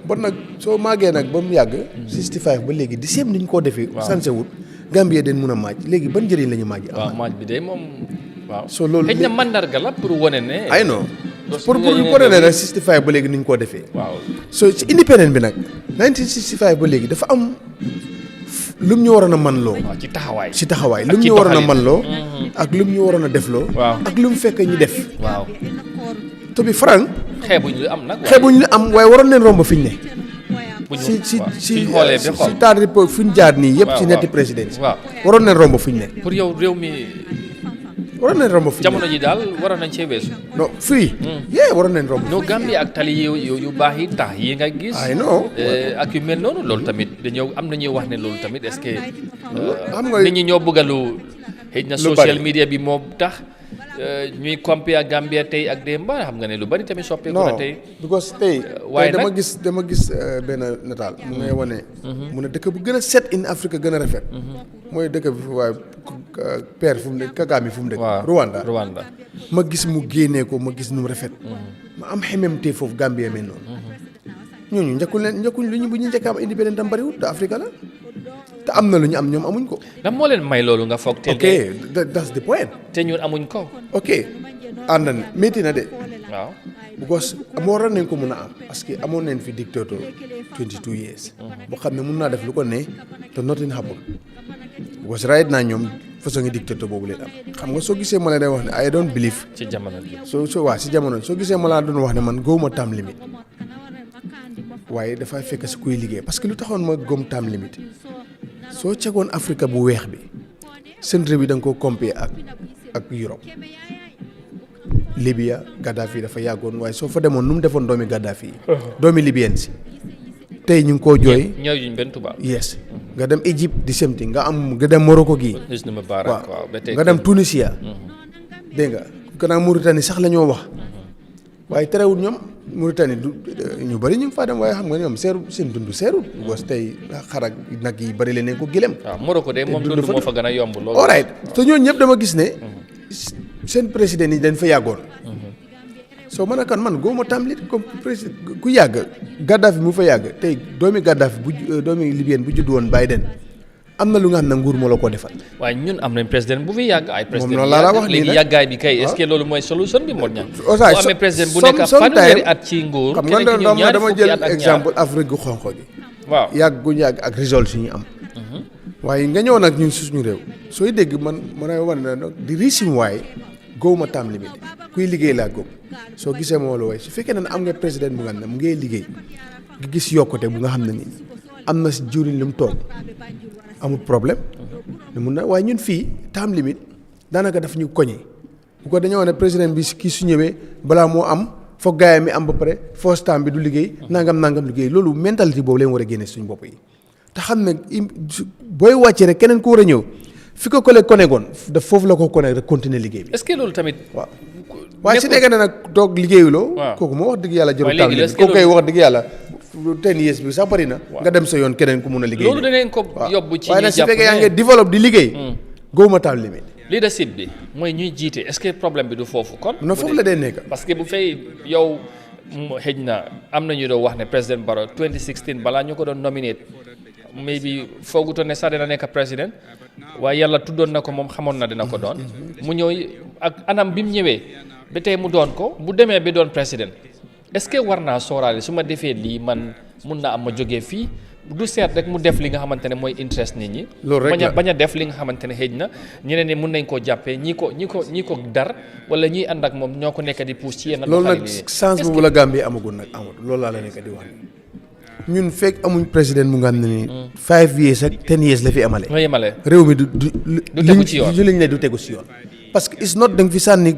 bon nag soo maagee nag ba mu yàgg 65 ba léegi di seem ni ñu koo defee sanse wut Gambie den mun a maaj léegi ban njëriñ la ñu maaj maaj bi de moom waaw so loolu xëy na mandarga la pour wane ne ay non pour wane ne rek 65 ba léegi ni ñu koo defee waaw so ci indépendant bi nag 1965 ba léegi dafa am lum ñu waroon a man loo ci taxawaay lum ñu waroon a man loo ak lum ñu waroon a def loo ak lum fekk ñu def waaw to bi franc xeebuñ lu am nag xeebuñ lu am waaye waroon leen romb fi ñu ne si xoolee ba xool si taari fi ñu jaar nii yëpp ci ñetti président waroon leen romb fi ñu ne pour yow réew mi waroon nañ romb fii jamono ji daal waroon nañ cee weesu non fii waroon nañ romb no Gambie ak tali yu baax yi tax yi nga gis ay non ak yu mel noonu loolu tamit dañoo am na ñuy wax ne loolu tamit est-ce que xam nga nit ñi ñoo bëgg lu xëy na social media bi moo tax ñuy compare ak Gambia tey ak démb xam nga ne lu bari tamit soppeeku na tey because tey waaye dama gis benn nataal mu ngay wane mu ne dëkk bu gën a set in Afrique gën a rafet mooy dëkk bi waaye père fu mu nekk Kagame fu mu nekk Rwanda ma gis mu génnee ko ma gis nu mu rafet ma am xememte foofu Gambie mel noonu ñooñu njëkkuñ lu ñu bu ñu njëkk am indépendant tam bariwut te Afrique la te am na lu ñu am ñoom amuñ ko. lan moo leen may loolu nga foog. ok that's the point. te ñun amuñ ko. ok ànd na métti na de. waaw. because waroon nañ ko mun a am parce que amoon nañ fi dictator 22 years. boo xam ne mun naa def lu ko ne te nothing happen. because right naa ñoom façon ngi dictator boobu leen am xam nga soo gisee ma la day wax ne I don't believe. ci jamono ji si jamono soo gisee ma laa doon wax ne man gëwuma time limit waaye dafay fekk si kuy liggéey parce que lu taxoon ma gëm time limit soo cegoon Afrique bu weex bi seen réew bi da nga koo compare ak Europe Libya Gaddafi dafa yàggoon waaye soo fa demoon nu mu defoon doomi Gaddafi yi doomi libyen si tey ñu ngi koo jooy ñëw yuñ benn tubaab yes nga dem Égypte di semti nga dem Morocco gii waaw nga dem Tunisia dégg nga gannaaw Mauritanie sax la ñoo wax waaye terewul ñoom Mauritanie du ñu bëri ñu ngi faa dem waaye xam nga ñoom seen dund seerul because tey xar ak nag yi bëri leen ko gëlëm. waaw Morocco de moom dund moo fa gën a yomb loolu. all right te ñooñu ñëpp dama gis ne seen président yi dañ fa yàggoon. soo mën a kan man góob ma tàmbali comme président ku yàgg Gaddafi mu fa yàgg tey doomi Gaddafi doomi Libyen bu judd woon Biden am na lu nga xam ne nguur moo la ko defal. waaye ñun am nañ président bu fi yàgg ay président moom la wax léegi yàggaay bi kay est-ce que loolu mooy solution bi moo ñaan boo amee président bu nekk fanweeri at ci nguur xam nga dama jël exemple Afrique gu xonq gi waaw yàgg gu yàgg ak résolve si ñu am waaye nga ñëw nag ñun suñu réew sooy dégg man a wan ne di reason waaye góob ma tam limite kuy liggéey laa góob soo gisee moo la waaye su fekkee ne am nga président bu nga xam ne mu ngay liggéey nga gis yokkute bu nga xam ne ni am na si juriñ lu mu toog amul problème ne mun na waaye ñun fii time limite daanaka daf ñu koñe bu ko dañoo ne président bi kii su ñëwee balaa moo am foog gaay mi am ba pare first time bi du liggéey nangam liggéey loolu mentalité boobu leen war a génne suñu bopp yi te xam ne booy wàccee rek keneen ku war a ñëw fi ko kone goon daf foofu la ko kone rek continuer liggéey bi. est-ce que loolu tamit. waaw waaye su nekkee ne nag toog liggéeyuloo. kooku moo wax dëgg yàlla jarul time limite kooku koy wax dëgg yàlla. 10 years bi sax bari na nga dem sa yoon keneen ku mun a liggéey loolu danañ ko yóbbu ci waaye nag su fekkee yaa ngi développe di liggéey góoma time limite leadership bi mooy ñuy jiite est-ce que problème bi du foofu kon non foofu la dee nekk parce que bu fay yow xëj na am na ñu doon wax ne président Barrow 2016 balaa ñu ko doon nominate maybe foogutoon ne sax dina nekk président waaye yàlla tuddoon na ko moom xamoon na dina ko doon mu ñëw ak anam bi mu ñëwee ba tey mu doon ko bu demee ba doon président est-ce que war naa sooraale su ma defee lii man mun naa am ma jógee fii du seet rek mu def li nga xamante ne mooy interest nit ñi. loolu rek la bañ a def li nga xamante ne xëj na ñeneen ñi mun nañ koo jàppee ñi ko dar wala ñiy ànd ak moom ñoo ko nekk di pousse ci yenn. loolu nag chance boobu la Gambie amagul nag amul loolu laa la nekk di wax ñun fekk amuñ président mu nga xam ne nii 5 years ak 10 years la fi amale. nga yemale réew mi du tegu ci yoon liñ ne du tegu ci yoon. parce que it's not da nga fi sànni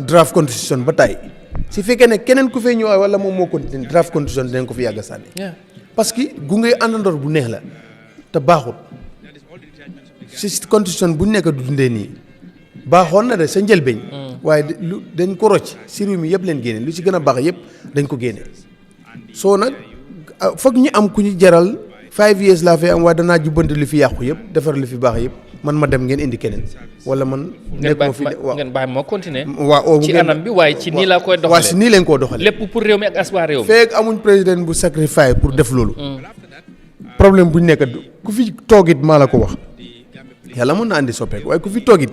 draft constitution ba tey su fekkee ne keneen ku fee ñëwaat wala moom moo continué draft constitution dinañ ko fi yàgg a sànni. parce que gunge àndandoor bu neex la te baaxul si constitution bu nekk du dundee nii baaxoon na de sa njëlbéen. waaye lu dañ ko rocc si réew mi yëpp leen génne lu ci gën a baax yëpp dañ ko génne soo nag foog ñu am ku ñu jaral 5 years laa fay am waaye danaa jubbanti lu fi yàqu yëpp defar lu fi baax yëpp man ma dem ngeen indi keneen wala man. nekkuma fi ngeen bàyyi moo continuer. waaw ci anam bi waaye ci nii laa koy doxalee. waaw si nii leen koo doxalee. lépp pour réew mi ak aswa réew mi. feeg amuñ président bu sacrifice pour def loolu. problème bu ñu nekk ku fi toogit maa la ko wax yàlla mën na andi soppeeku waaye ku fi toogit.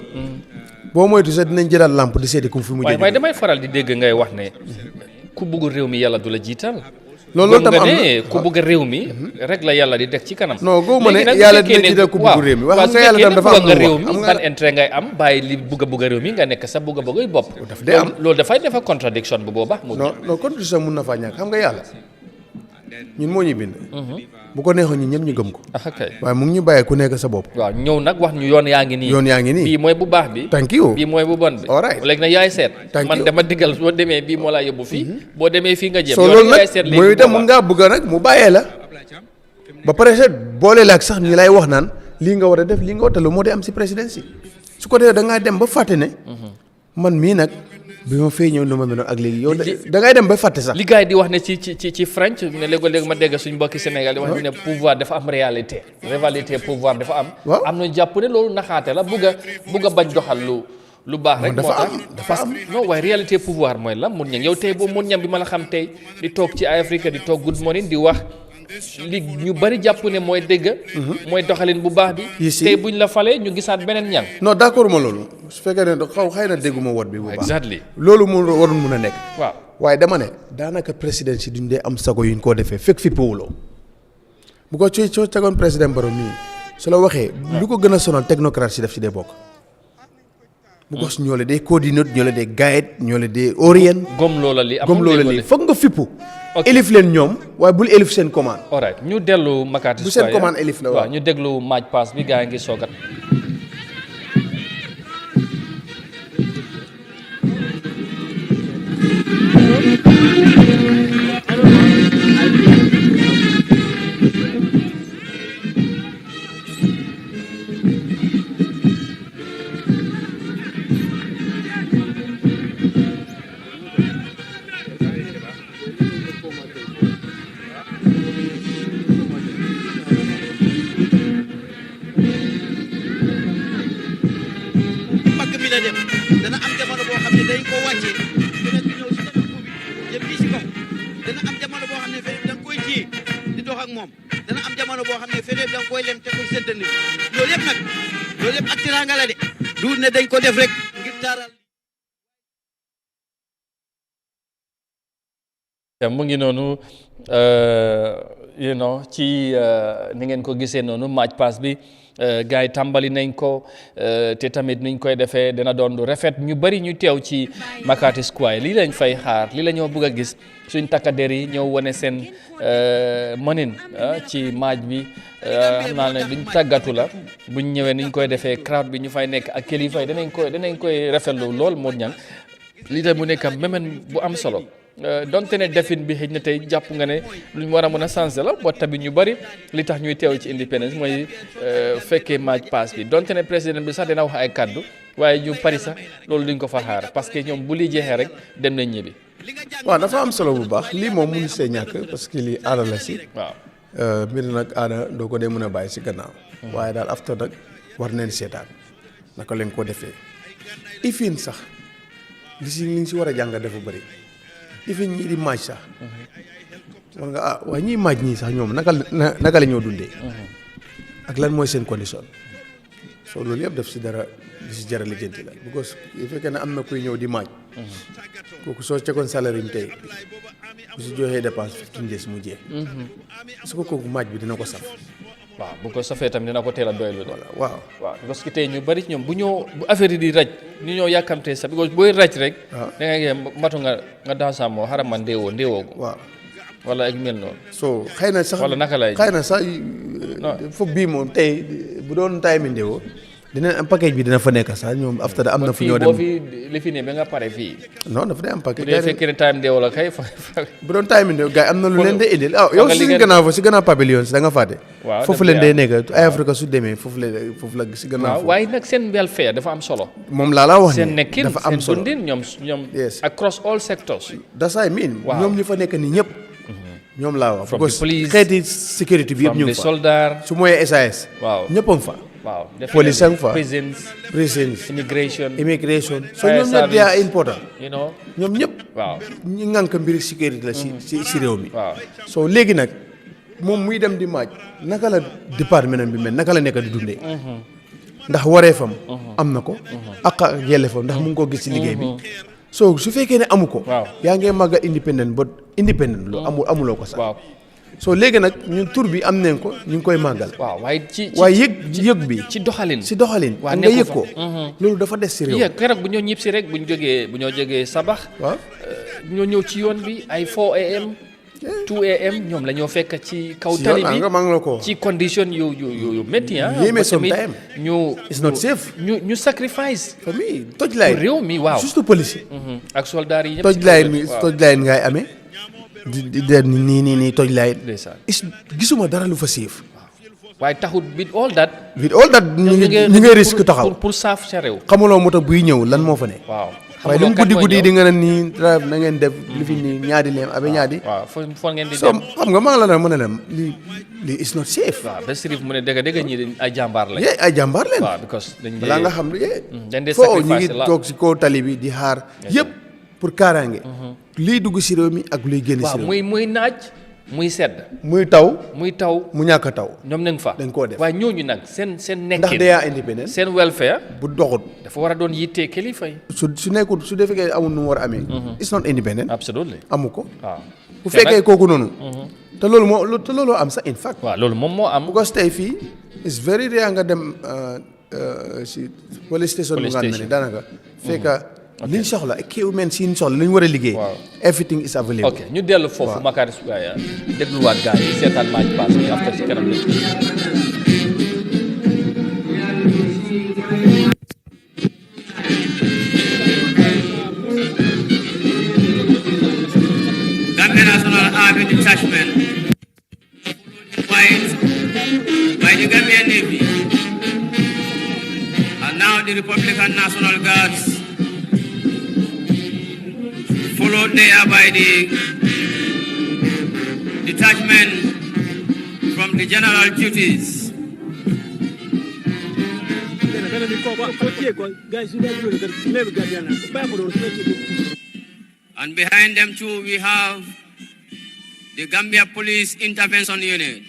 boo moytu sax dinañ jëlaat lamp di seeti ku fi mu. waaye damay faral di dégg ngay wax ne ku bëgg réew mi yàlla du la jiital. loolu tam am na ku bëgg réew mi rek la yàlla di teg ci kanam. non góob ma ne yàlla dina jiital ku bëgg réew mi waaw xam nga yàlla tam dafa am lu réew wax mi ban intérêt ngay am bàyyi li bëgg réew mi nga nekk sa bëgg bopp. daf dee am loolu dafay defa contradiction bu boobaa. non contradiction mun na faa ñàkk xam nga yàlla ñun moo ñu bind. bu ko neexoon ñun ñëpp ñu gëm ko. waaye mu ngi ñu bàyyee ku nekk sa bopp. waaw ñëw nag wax ñu yoon yaa ngi nii. bii mooy bu baax bi. thank you bii mooy bu bon bi. all right léegi nag yaay seet. man dama diggal boo demee bii moo laa yóbbu fii. boo demee fii nga jëm. soo loolu nag mooy itam mun ngaa bëgg nag mu bàyyee la. ba pare sax boole la ak sax ñu lay wax naan lii nga war a def lii nga war a te lu moo di am si présidence su ko defee da ngaa dem ba fàtte ne. man mii nag bi ma fay ñëw nu ma meloon ak léegi yow da ngay dem ba fàtte sax. li gars yi di wax ne ci French ne léeg-léeg ma dégg suñu mbokki Sénégal di wax ñu ne pouvoir dafa am réalité pouvoir dafa am. waaw am na jàpp ne loolu naxaate la bugg a bañ doxal lu baax rek. dafa am parce que non waaye réalité pouvoir mooy la mun ñang yow tey boobu mun ñam bi ma la xam tey di toog ci Eyeafrica di toog Good Morning di wax li ñu bari jàpp ne mooy dégg. mooy doxalin bu baax bi. tey buñ la falee ñu gisaat beneen ñang. non d'accord ma loolu su fekkee ne xëy na dégguma wot bi bu baax. exactly loolu mu waroon mun a nekk. waaw waaye dama ne daanaka président si duñ dee am sago yuñ koo defee fekk fi powuloo bu ko coo tegoon président Barrow mii su la waxee. lu ko gën a sonal technocrate si def si dee bokk. bu ko ñoo la dee coordinate ñoo la dee guide ñoo la dee orient. gom loola li foog nga fippu. elif leen ñoom waaye bul elif seen commande. all right ñu dellu Makati bu seen commande elif la waaw ñu déglu match pass bi gaa ngi soogat. dañ ko def rek ngir taaral. mu ngi noonu ci ni ngeen ko gisee noonu match pass bi gars yi tàmbali nañ ko te tamit niñ koy defee dina doon lu rafet ñu bari ñu teew ci Makati Square lii lañ fay xaar lii la ñoo bëgg a gis suñ takkader yi ñëw wane seen mënin ci match bi xam naa ne duñ tàggatu la buñ ñëwee niñ koy defee crowd bi ñu fay nekk ak kilifa yi danañ koy rafetlu lool moo ñang lii tam mu nekk memen bu am solo donte ne defin bi xëy na tey jàpp nga ne luñ war a mën a changer la boo tamit ñu bari li tax ñuy teew ci independence mooy fekkee match pass bi donte ne président bi sax dina wax ay kaddu waaye ñu pari sax loolu duñ ko fa xaar parce que ñoom bu li jeexee rek dem nañ ñibbi. waaw dafa am solo bu baax lii moom mënu see ñàkk parce que lii aada la si. waaw mbir nag aada doo ko dee mën a bàyyi si gannaaw. waaye daal after nag war neen seetaan naka leen ko defee. ifin sax li si war a jàng dafa bëri. ifin ñii di maaj sax. war nga waaye ñiy maaj ñii sax ñoom naka la ñoo dundee. ak lan mooy seen condition. soo loolu yëpp def si dara li si jar a lijjanti la because bu fekkee ne am na kuy ñëw di maaj. kooku soo cekoon salaire tey bu si joxee dépense 15 days mu jeex. su ko kooku maaj bi dina ko saf. waaw bu ko safee tam dina ko teel a doylu de. waaw parce que tey ñu bari ñoom bu affaire yi di raj ñu ñoo yàkkamtee sax because booy raj rek. da ngay gis matu nga dansaamoo xaram man ndéewoo ko. waaw wala ak mel noonu. so xëy na sax wala naka lay. xëy na sax foofu bii moom tey bu doon taay mi ndéewoo dina am package bi dina fa nekk sax ñoom after am na fu ñoo dem boo fi li fi ne ba nga pare fii. non dafa day am package. bu dee fekkee ne time ndéewoo la kay bu doon time ndéewoo gars yi am na lu leen dee indil yow si gannaaw pavillon si da nga fàtte. waaw foofu leen dee nekk Eyeafrica su demee foofu la si gannaaw. waaw waaye nag seen welfare dafa am solo. moom laa wax seen nekkin dafa am solo seen dundin ñoom across all sectors. that's what I mean. ñoom ñu fa nekk ni ñëpp. ñoom laa wax. from the police xeeti sécurité bi yëpp ñu ngi fa. from the soldats. su mooyee SAS. waaw ñëpp a ngi fa. waaw police ang fa. prisons. immigration. so ñoom ñëpp they are important. ñoom ñëpp. waaw ñi ngànk mbiri sécurité la si réew mi. waaw so léegi nag moom muy dem di maaj naka la département bi mel naka la nekk di dundee. ndax wareefam. am na ko. ak yelleefam ndax mu ngi ko gis ci liggéey bi. so su fekkee ne amu ko. yaa ngi màgg independent lu amuloo ko sax. so léegi nag ñun tur bi am nañ ko ñu ngi koy màggal. waaye yëg bi. ci doxalin. ak nga yëg ko. loolu dafa des si réew. keroog bu ñoo ñib si rek bu ñoo jógee sabax. waaw ñoo ñëw ci yoon bi ay 4 am 2 am ñoom la ñoo fekk ci kaw tali bi ci condition yu métti ñu it's not safe. ñu sacrifice. for me toj laay réew mi waaw surtout police. ak soldats yi toj laay ngay amee. di nii toj laay. gisuma dara lu fa siif. waaye taxut with all that ñu ngi risque taxaw pour saaf sa réew. xamuloo moto buy ñëw lan moo fa ne. waaw waaye lu mu guddi di nga ne nii na ngeen def li fi nii ñaadi leem abe ñaadi. waaw foo ngeen di dem xam nga maa ngi la mën a dem lii is not safe. waaw ba Sirif mu ne dëgg ñi ay jàmbaar lañ. ay jàmbaar leen. waaw because balaa nga xam ne foo ñu ngi toog si kaw tali bi di xaar yëpp pour kaaraange. liy dugg si réew mi ak luy génn si réew mi. muy naaj muy sedd. muy taw mu ñàkk a taw. ñoom nañ fa dañ koo def waaye ñooñu nag seen nekkin. ndax day independent. seen welfare. bu doxut. dafa war a doon yittee kilifa yi. su nekkul su defee amul nu mu war a amee. it's not independent. absolutely amu ko. waaw bu fekkee kooku noonu. te loolu am sax in fact. waaw loolu moom moo am. because tey fii it's very rare nga dem si police station bu nga xam ne daanaka fekk. liñ soxla equipment si ñu soxla li ñu war a liggéey. everything is available. ok ñu dellu foofu Makati Square dégluwaat gars yi seetaan match pass bi after si kanam la. Gambia National Army Detachment by the Gambian Navy and now the Republican National Guards, followed there by the detachment from the general duties. And behind them too we have the Gambia Police Intervention Unit.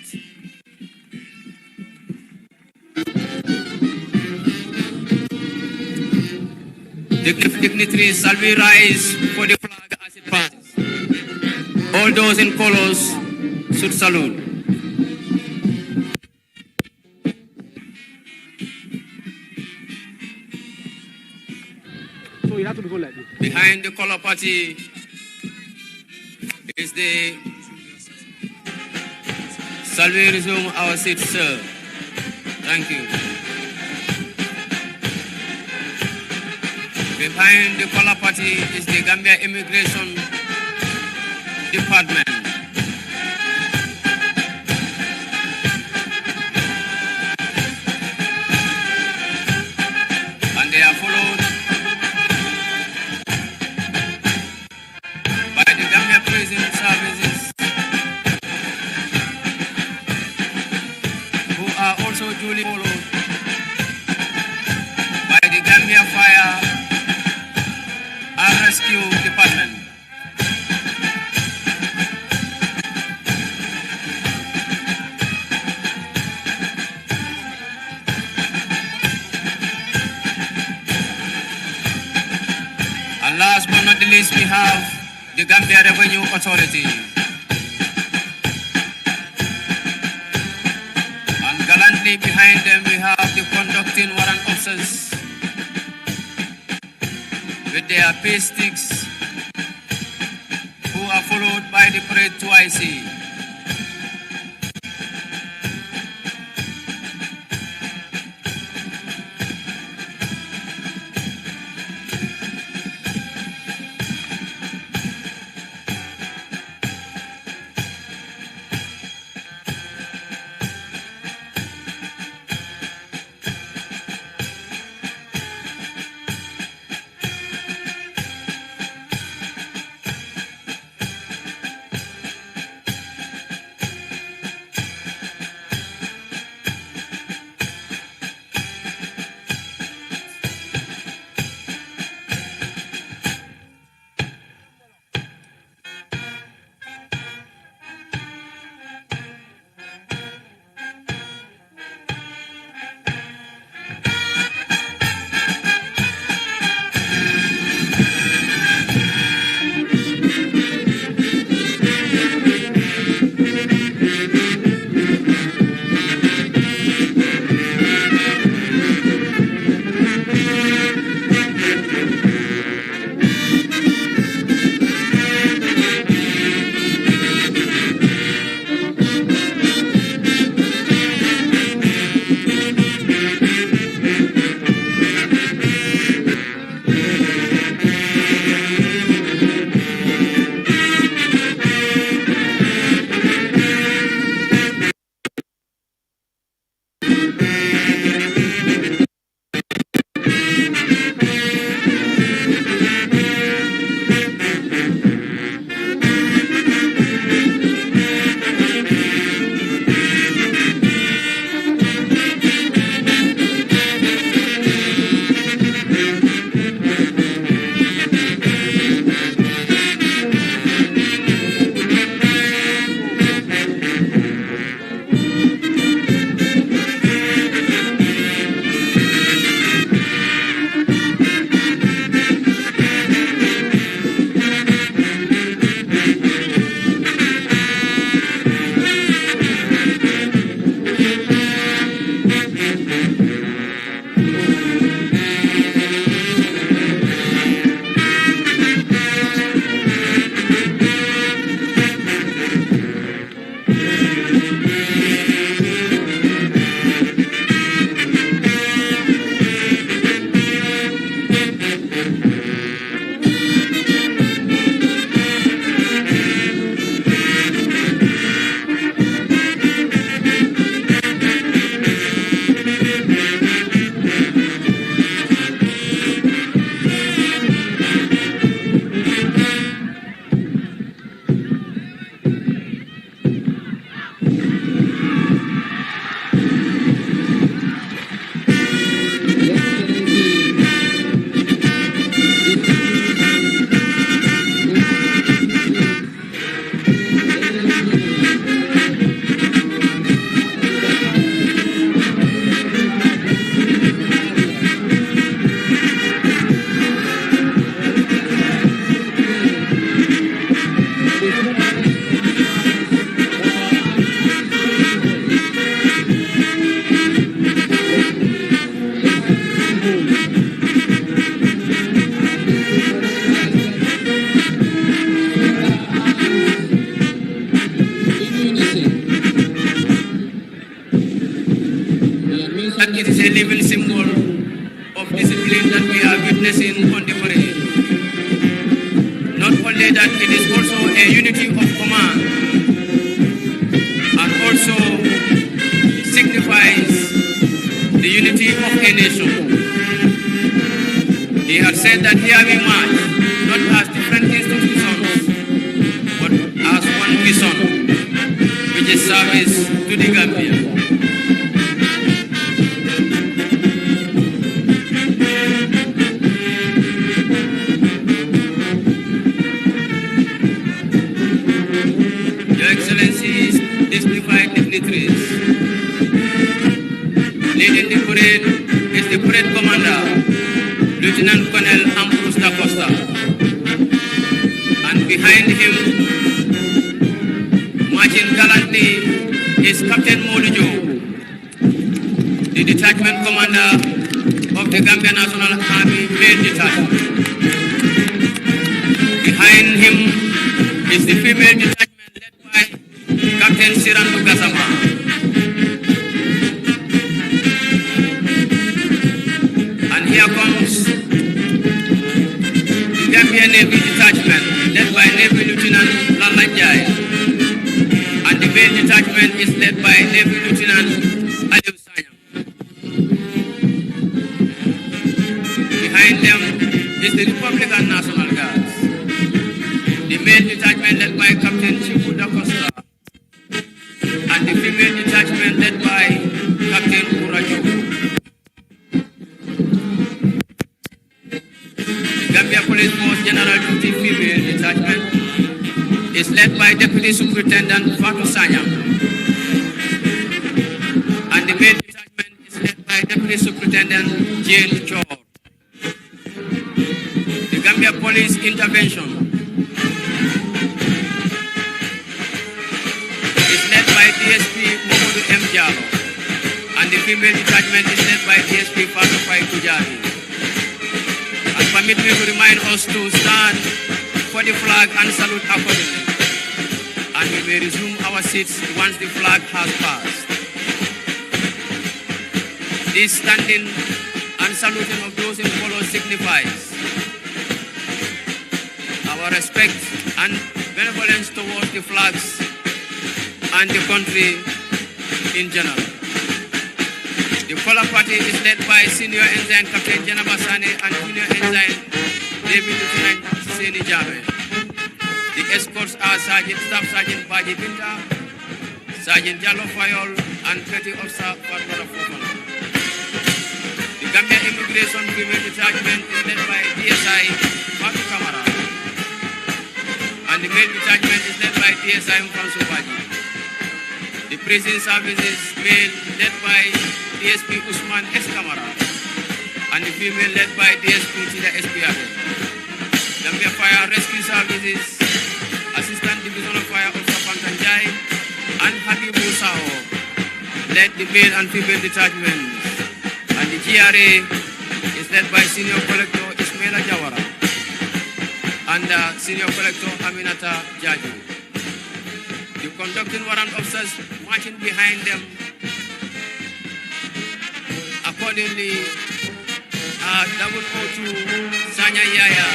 The dignitaries shall we rise for the flag as it passes. All those in colors should salute. So you have to go like this. Behind the color party is the... Shall we resume our seats, sir? Thank you. Behind the color party is the Gambia Immigration Department. And they are followed by the Gambia Prison Services, who are also duly followed by the Gambia Fire and Rescue Department. list we have the Gambia Revenue Authority. And gallantly behind them we have the conducting warrant officers with their pay sticks, who are followed by the parade 2IC. a living symbol of discipline that we are witnessing on the parade. Not only that, it is also a unity of command and also signifies the unity of a nation. He had said that here we march, not as different institutions, but as one vision, which is service to the Gambia. Leading the parade is the parade commander, Lieutenant Colonel Ambrose da Costa. behind him, marching gallantly, is Captain Molujo, the detachment commander of the Gambia National Army Male Detachment. Behind him is the female detachment led by Captain Sirandu Gassama. And here comes the Gambia Navy detachment led by Navy Lieutenant Lalanjai. And the male detachment is led by Navy Lieutenant Aliu Sanyam. Behind them is the Republican National Guards. The male detachment led by Captain Chifu Da Costa. And the female detachment led by Captain Urajo. The Gambia Police Force General Duty Female Detachment is led by Deputy Superintendent Fatou Sanyam. And the male detachment is led by Deputy Superintendent Jane Chor. The Gambia Police Intervention is led by DSP Momodu M. Jalo. And the female detachment is led by DSP Fatou Fai Kujari. And permit me to remind us to stand for the flag and salute accordingly. And we may resume our seats once the flag has passed. This standing and saluting of those in color signifies our respect and benevolence towards the flags and the country in general. The color party is led by Senior Ensign Captain Janaba Sane and Junior Ensign David Lieutenant Seni Jammeh. The escorts are Staff Sergeant Baji Binta, Sergeant Jallo Fayol, and Petty Officer Fatmara Fofana. The Gambia Immigration Female Detachment is led by DSI Fatou Kamara. And the male detachment is led by DSI Mfanso Baji. The prison services male led by DSP Usman S. Kamara. And the female led by DSP Tida SPR. Gambia Fire Rescue Services Assistant Divisional Fire Officer Pantanjai and Habibu Sao led the male and female detachments. And the GRA is led by Senior Collector Ismaila Jawara and Senior Collector Aminata Jaju. The conducting warrant officers marching behind them. Accordingly, 002 Sanya Yaya,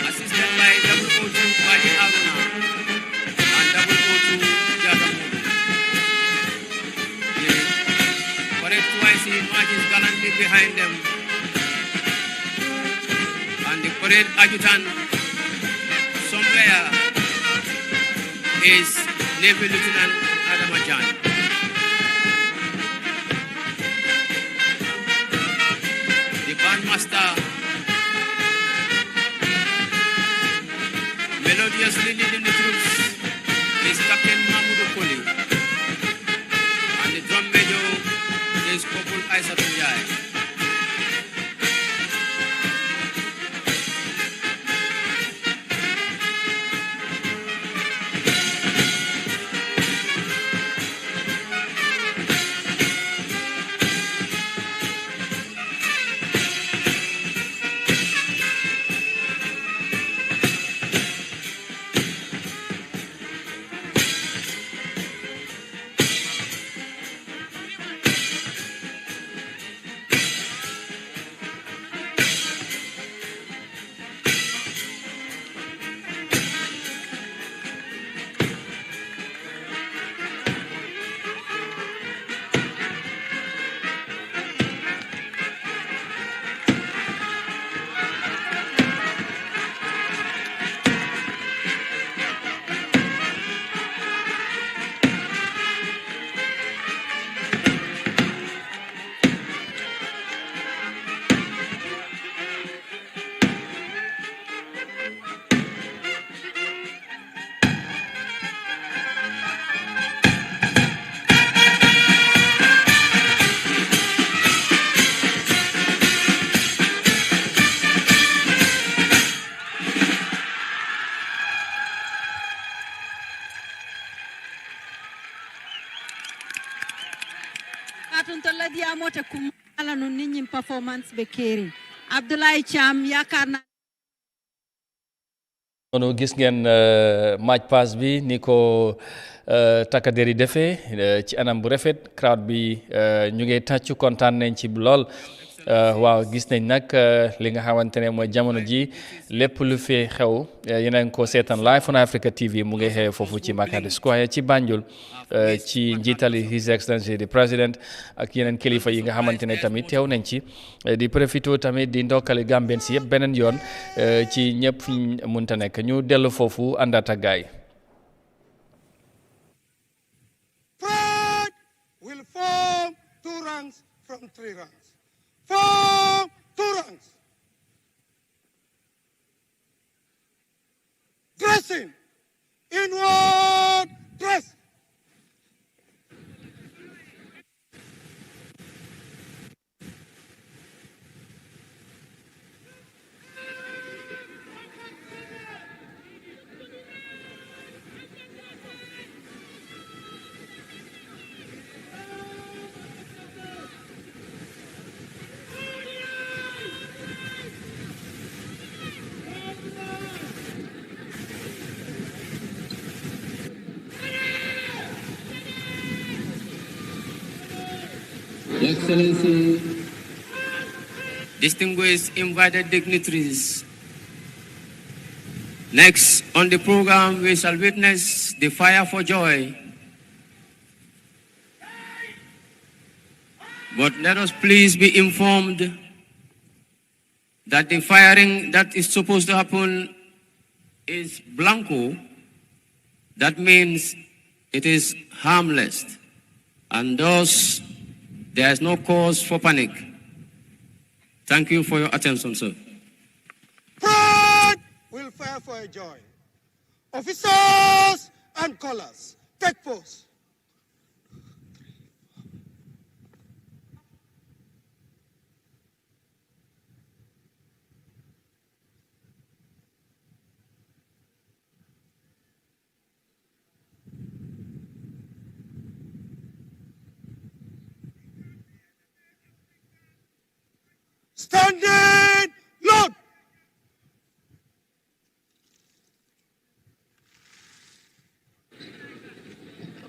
assisted by 002 Baji Aruna and 002 Jadamu. The parade twice marches gallantly behind them. And the parade adjutant somewhere is Navy Lieutenant Adamajan. The bandmaster melodiously leading the troops is Captain Mahmoud Okoli. And the drum major is Kopul Aisatujai. watun to ladi amote kum ala nun nit performance be keri Abdoulaye Cham yakarna noonu gis ngeen match pass bi ni ko takaderi defee ci anam bu rafet crowd bi ñu ngi tàccu kontaan nañ ci lool waaw gis nañ nag li nga xamante ne mooy jamono ji lépp lu fi xew yeneen ko seetaan live on Eyeafrica TV mu ngi xew foofu ci Makati Square ci Banjul ci njiitali His Excellency the President ak yeneen kilifa yi nga xamante ne tamit teew nañ ci di profito tamit di ndokkale Gambien si yëpp beneen yoon ci ñëpp fi munta nekk ñu dellu foofu àndaat ak gaay Pride will form 2 ranks from 3 ranks. Form 2 ranks. Dressing. Inward dress. Your Excellency, distinguished invited dignitaries, next on the program we shall witness the fire for joy. But let us please be informed that the firing that is supposed to happen is blanco. That means it is harmless, and thus there is no cause for panic. Thank you for your attention, sir. Pride will fire for a joy. Officers and callers, take post. Standing, load.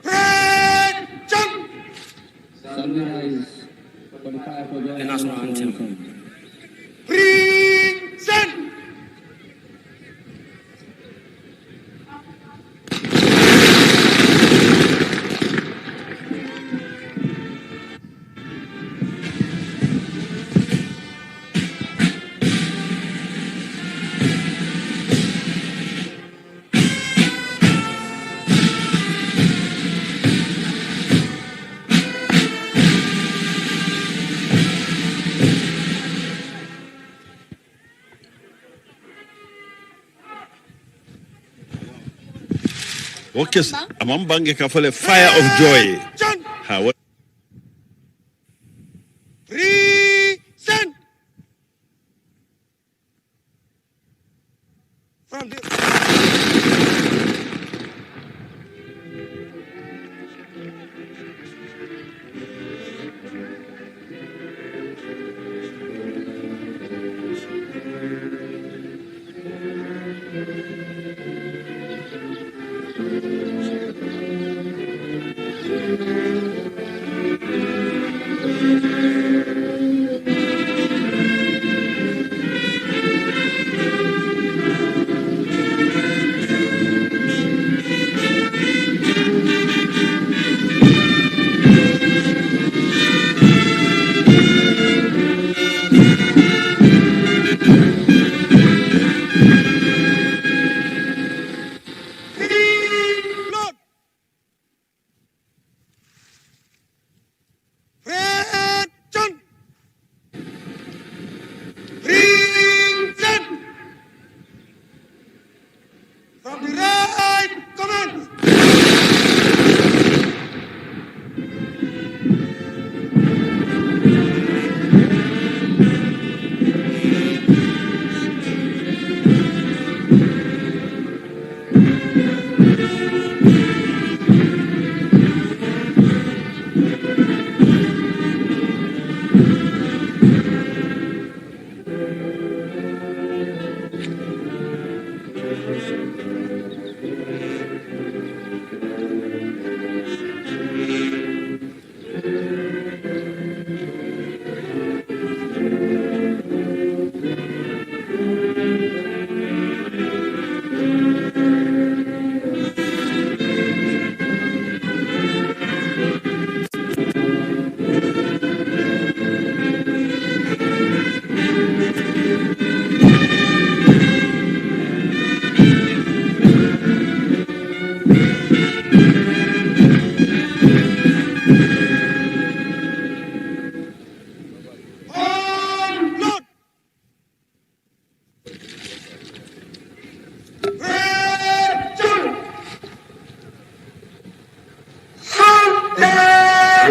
Break, jump. Sunrise for the fire for joy. The national anthem. Present. Okay, amam bange ka fole fire of joy. Ha what? Present. From the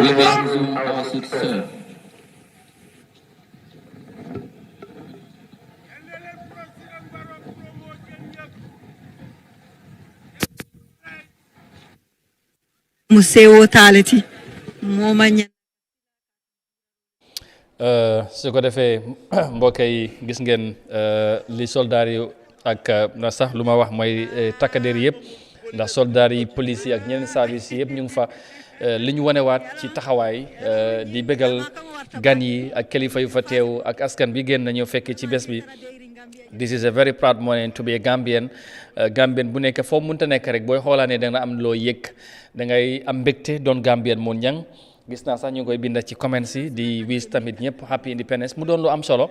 We will resume our seats, sir. Museo talati momanya su ko defee mbokk yi gis ngeen li soldaar yi ak na sax lu ma wax mooy takkadeer yëpp ndax soldaar yi police yi ak ñeneen service yi yëpp ñu ngi fa li ñu wanewaat ci taxawaay di bégal gan yi ak kilifa yu fa teew ak askan bi génn nañoo fekk ci bés bi. This is a very proud morning to be a Gambian. Gambian bu nekk foo mënta nekk rek booy xoolaane da nga am loo yëg da ngay am mbégte doon Gambian mu ñang gis naa sax ñu ngi koy binda ci comments yi di wish tamit ñëpp happy independence mu doon lu am solo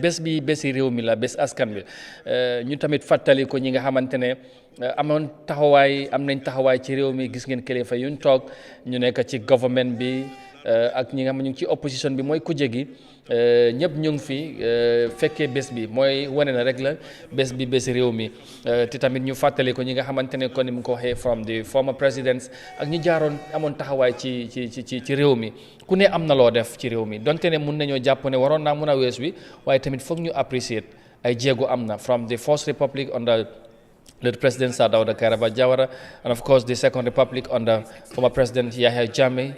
bés bi bési réew mi la bés askan bi ñu tamit fàttali ko ñi nga xamante ne am nañ taxawaay ci réew mi gis ngeen kilifa yuñ toog ñu nekk ci government bi ak ñi nga xam ñu ngi ci opposition bi mooy kujje gi ñëpp ñu ngi fi fekkee bés bi mooy wane na rek la bés bi bési réew mi te tamit ñu fàttali ko ñi nga xamante ne kon ni mu ko waxee from the former presidents ak ñi jaaroon amoon taxawaay ci réew mi ku ne am na loo def ci réew mi donte ne mun nañoo jàpp ne waroon naa mun a wees wi waaye tamit foog ñu appreciate ay jéego am na from the first republic under the President Sir Dawda Kairaba Jawara, and of course the Second Republic under former President Yahya Jammeh.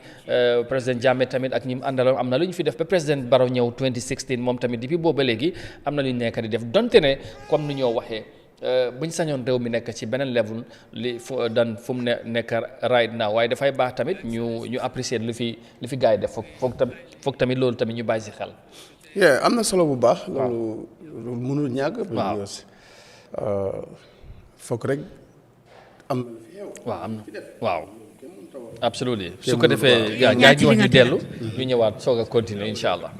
President Jammeh tamit ak ñim àndaloon am na lu ñu fi def ba président Barrow ñëw 2016 moom tamit depuis booba léegi am na lu ñu nekk di def donte ne comme ni ñoo waxee buñ sañoon réew mi nekk ci beneen level li fu mu nekk right now waaye dafay baax tamit ñu apprécier lu fi gars yi def foog tamit loolu tamit ñu bàyyi si xel. am na solo bu baax. loolu mënul ñàkk. waaw. foog rek am na waaw absolutely su ko defee gaa ñu wax ñu dellu ñu ñëwaat soog a continuer incha allah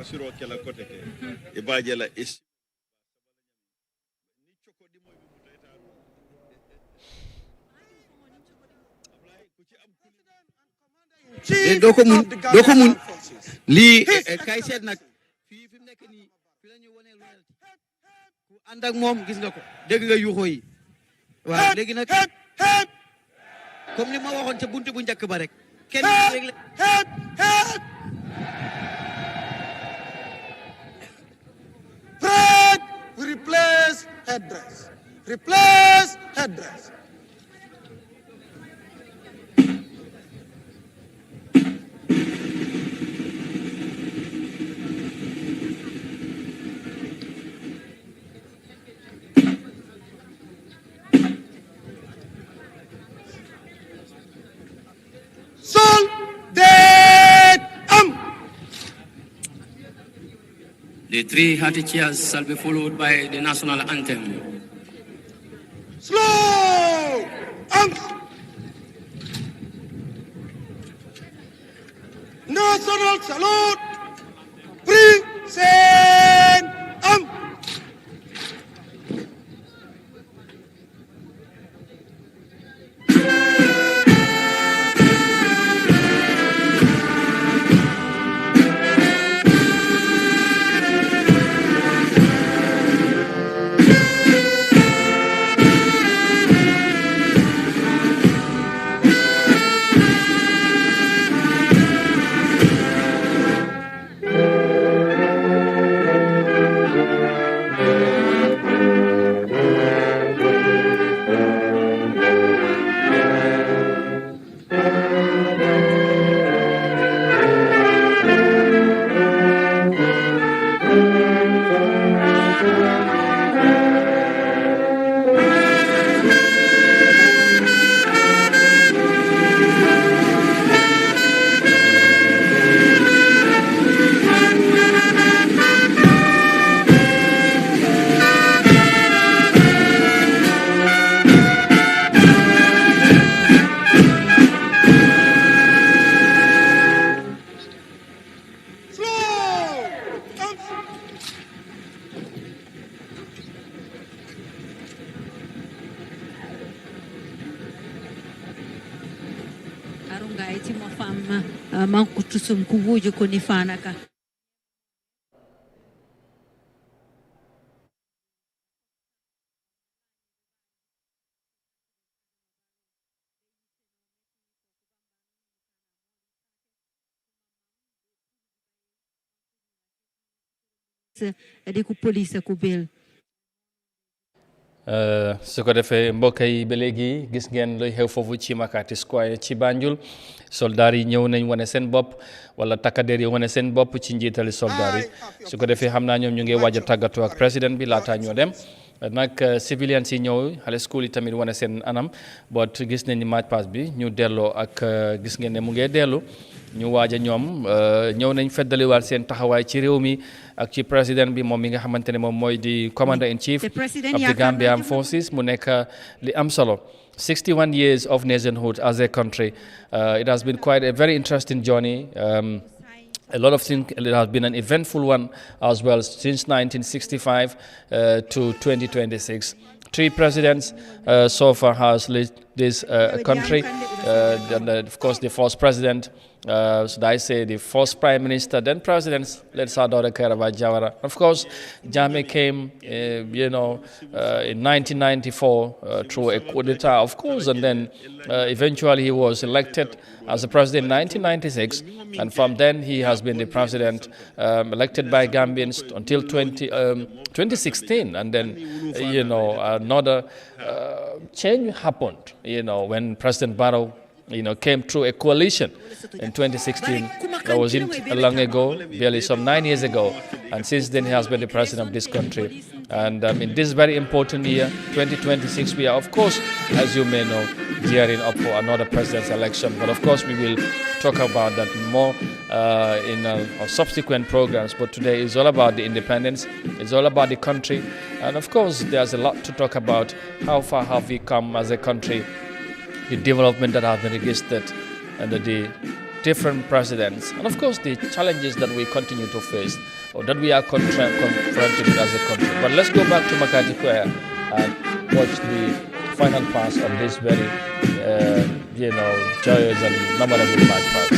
doo ko mun lii kay seet nag fii fi mu nekk nii fi la ñu wone loyalty ku ànd ak moom gis nga ko dégg nga yuuxoo yi waaw léegi nag comme ni ma waxoon ca buntu bu njëkk ba rek kenn rek la Fred, we replace headdress. The 3 hearty cheers shall be followed by the national anthem. Slow! National salute! Present! arunga iti mafama mankutusum kuvuju kunifanaka di ku police ku bail. su ko defee mbokk yi ba léegi gis ngeen luy xew foofu ci Makati Square ci Banjul soldaar yi ñëw nañ wane seen bopp wala takkadeer yi wane seen bopp ci njiitali soldaar yi su ko defee xam naa ñoom ñu ngi waaj a tàggatoo ak président bi laataa ñoo dem nag civilians yi ñëw xale school yi tamit wane seen anam boot gis nañ ni march past bi ñu delloo ak gis ngeen ne mu ngee dellu ñu waaj a ñoom ñëw nañ feddaliwaat seen taxawaay ci réew mi ak ci président bi moom mi nga xamante ne moom mooy di commander in chief of the Gambia Armed Forces mu nekk li am solo 61 years of nationhood as a country. It has been quite a very interesting journey. A lot of things. It has been an eventful one as well since 1965 to 2026. 3 presidents so far has led this country. And, of course, the first president, should I say, the first prime minister, then presidents, let's start Dr. Kairaba Jawara. Of course, Jammeh came, in 1994 through a coup d'etat, of course, and then eventually he was elected as a president in 1996, and from then he has been the president elected by Gambians until 2016, and then, another change happened, when President Barrow came through a coalition in 2016. That wasn't long ago, barely some 9 years ago. And since then, he has been the president of this country. And in this very important year, 2026, we are, of course, as you may know, gearing up for another president's election. But of course, we will talk about that more in our subsequent programs. But today is all about the independence. It's all about the country. And of course, there's a lot to talk about. How far have we come as a country? The development that has been registered under the different presidents, and of course the challenges that we continue to face or that we are confronted with as a country. But let's go back to Makati Square and watch the final pass of this very, joyous and memorable march past.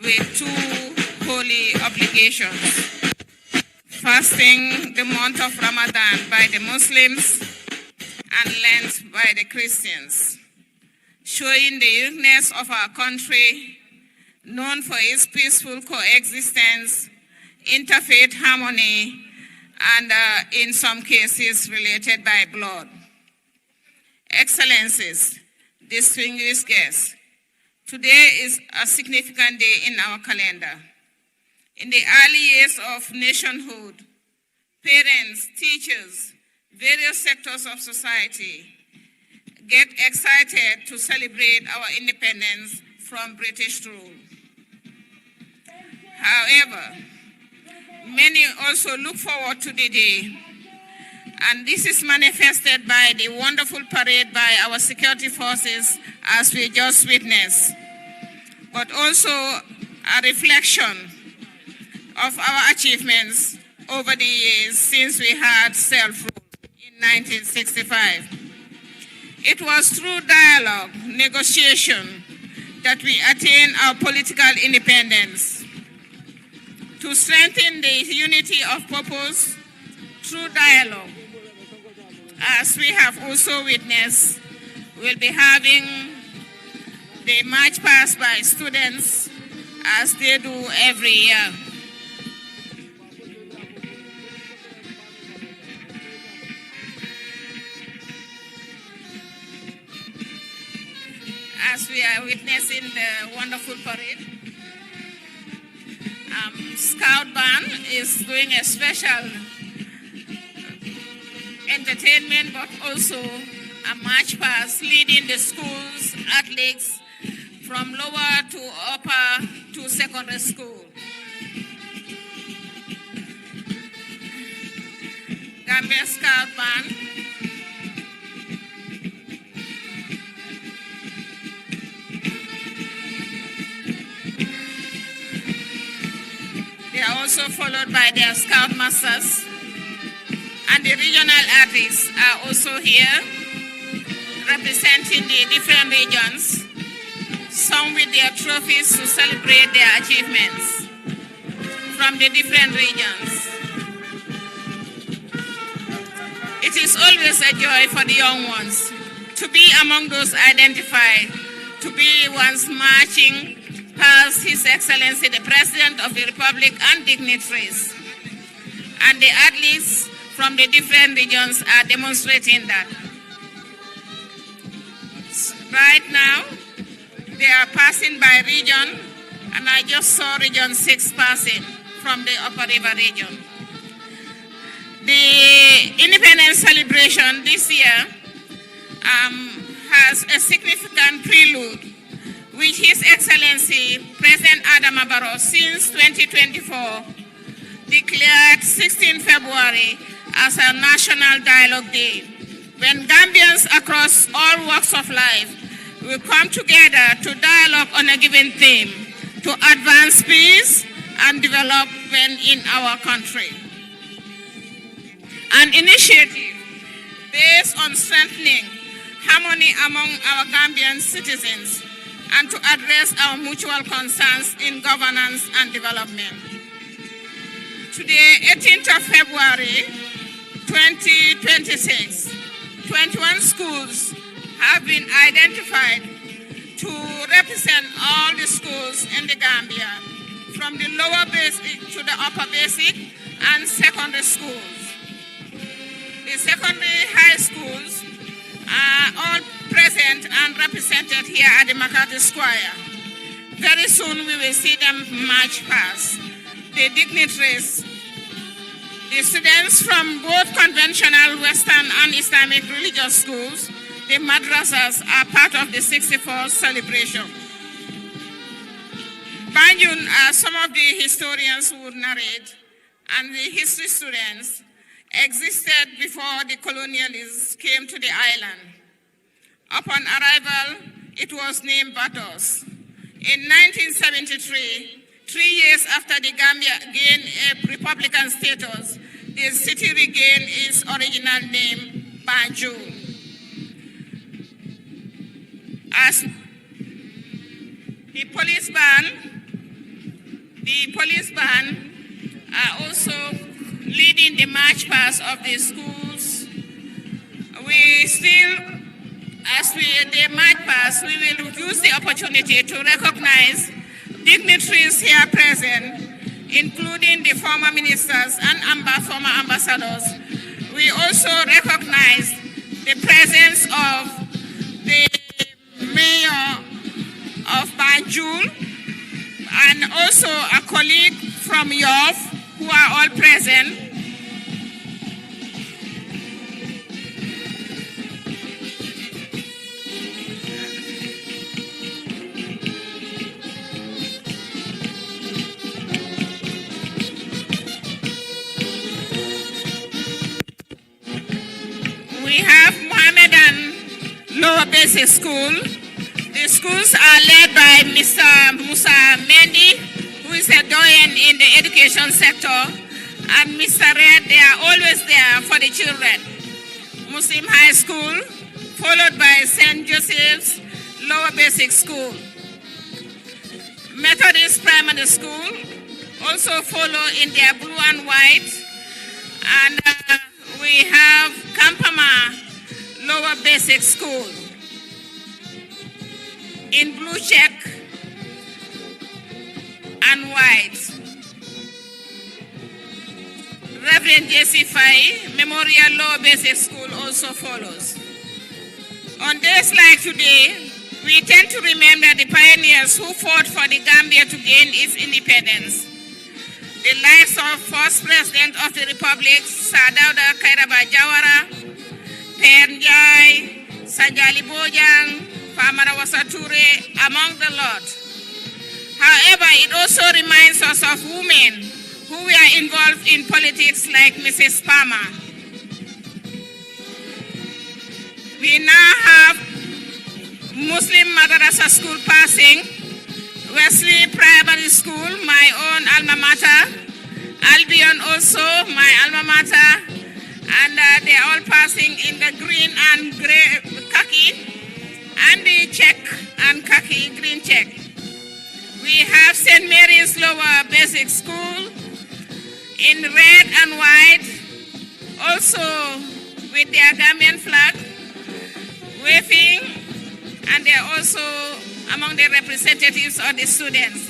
with two holy obligations. Fasting the month of Ramadan by the Muslims and Lent by the Christians, showing the uniqueness of our country, known for its peaceful coexistence, interfaith harmony, and in some cases related by blood. Excellencies, distinguished guests, today is a significant day in our calendar. In the early years of nationhood, parents, teachers, various sectors of society get excited to celebrate our independence from British rule. However, many also look forward to the day, and this is manifested by the wonderful parade by our security forces as we just witnessed, but also a reflection of our achievements over the years since we had self-rule in 1965. It was through dialogue, negotiation, that we attained our political independence. To strengthen the unity of purpose through dialogue, as we have also witnessed, we'll be having the march past by students as they do every year. As we are witnessing the wonderful parade, Scout Band is doing a special entertainment, but also a march past leading the schools, athletes from lower to upper to secondary school. Gambia Scout Band. They are also followed by their Scout Masters, and the regional artists are also here representing the different regions, some with their trophies to celebrate their achievements from the different regions. It is always a joy for the young ones to be among those identified, to be ones marching past His Excellency the President of the Republic and dignitaries. And the athletes from the different regions are demonstrating that. Right now, they are passing by region, and I just saw Region 6 passing from the Upper River region. The Independence celebration this year has a significant prelude, which His Excellency President Adama Barrow since 2024 declared 16 February as a National Dialogue Day, when Gambians across all walks of life will come together to dialogue on a given theme to advance peace and development in our country. An initiative based on strengthening harmony among our Gambian citizens and to address our mutual concerns in governance and development. Today, 18th of February 2026, 21 schools have been identified to represent all the schools in the Gambia, from the lower basic to the upper basic and secondary schools. The secondary high schools are all present and represented here at the McCarthy Square. Very soon we will see them march past. The dignitaries, the students from both conventional Western and Islamic religious schools, the madrasas, are part of the 64th celebration. Banjul, as some of the historians would narrate, and the history students, existed before the colonialists came to the island. Upon arrival, it was named Batos. In 1973, 3 years after the Gambia gained a republican status, the city regained its original name, Banjul. As the police band the police band are also leading the march past of the schools. We still, as they march past, we will use the opportunity to recognize dignitaries here present, including the former ministers and former ambassadors. We also recognize the presence of the mayor of Banjul and also a colleague from Yoff, who are all present. We have Mohammedan Lower Basic School. The schools are led by Mr. Musa Mendy, who is a doyen in the education sector, and Mr. Red. They are always there for the children. Muslim High School, followed by St. Joseph's Lower Basic School. Methodist Primary School also follow in their blue and white. And we have Kampama Lower Basic School in blue check and white. Reverend J.C. Fai Memorial Lower Basic School also follows. On days like today, we tend to remember the pioneers who fought for the Gambia to gain its independence. The likes of first President of the Republic, Sir Dawda Kairaba Jawara, Per Njai, Sanjali Bojang, Famara Wasature, among the lot. However, it also reminds us of women who were involved in politics like Mrs. Palmer. We now have Muslim Madrasa School passing, Wesley Primary School, my own alma mater, Albion also, my alma mater, and they're all passing in the green and gray khaki, and the check and khaki green check. We have St. Mary's Lower Basic School in red and white, also with their Gambian flag, waving, and they're also among the representatives of the students.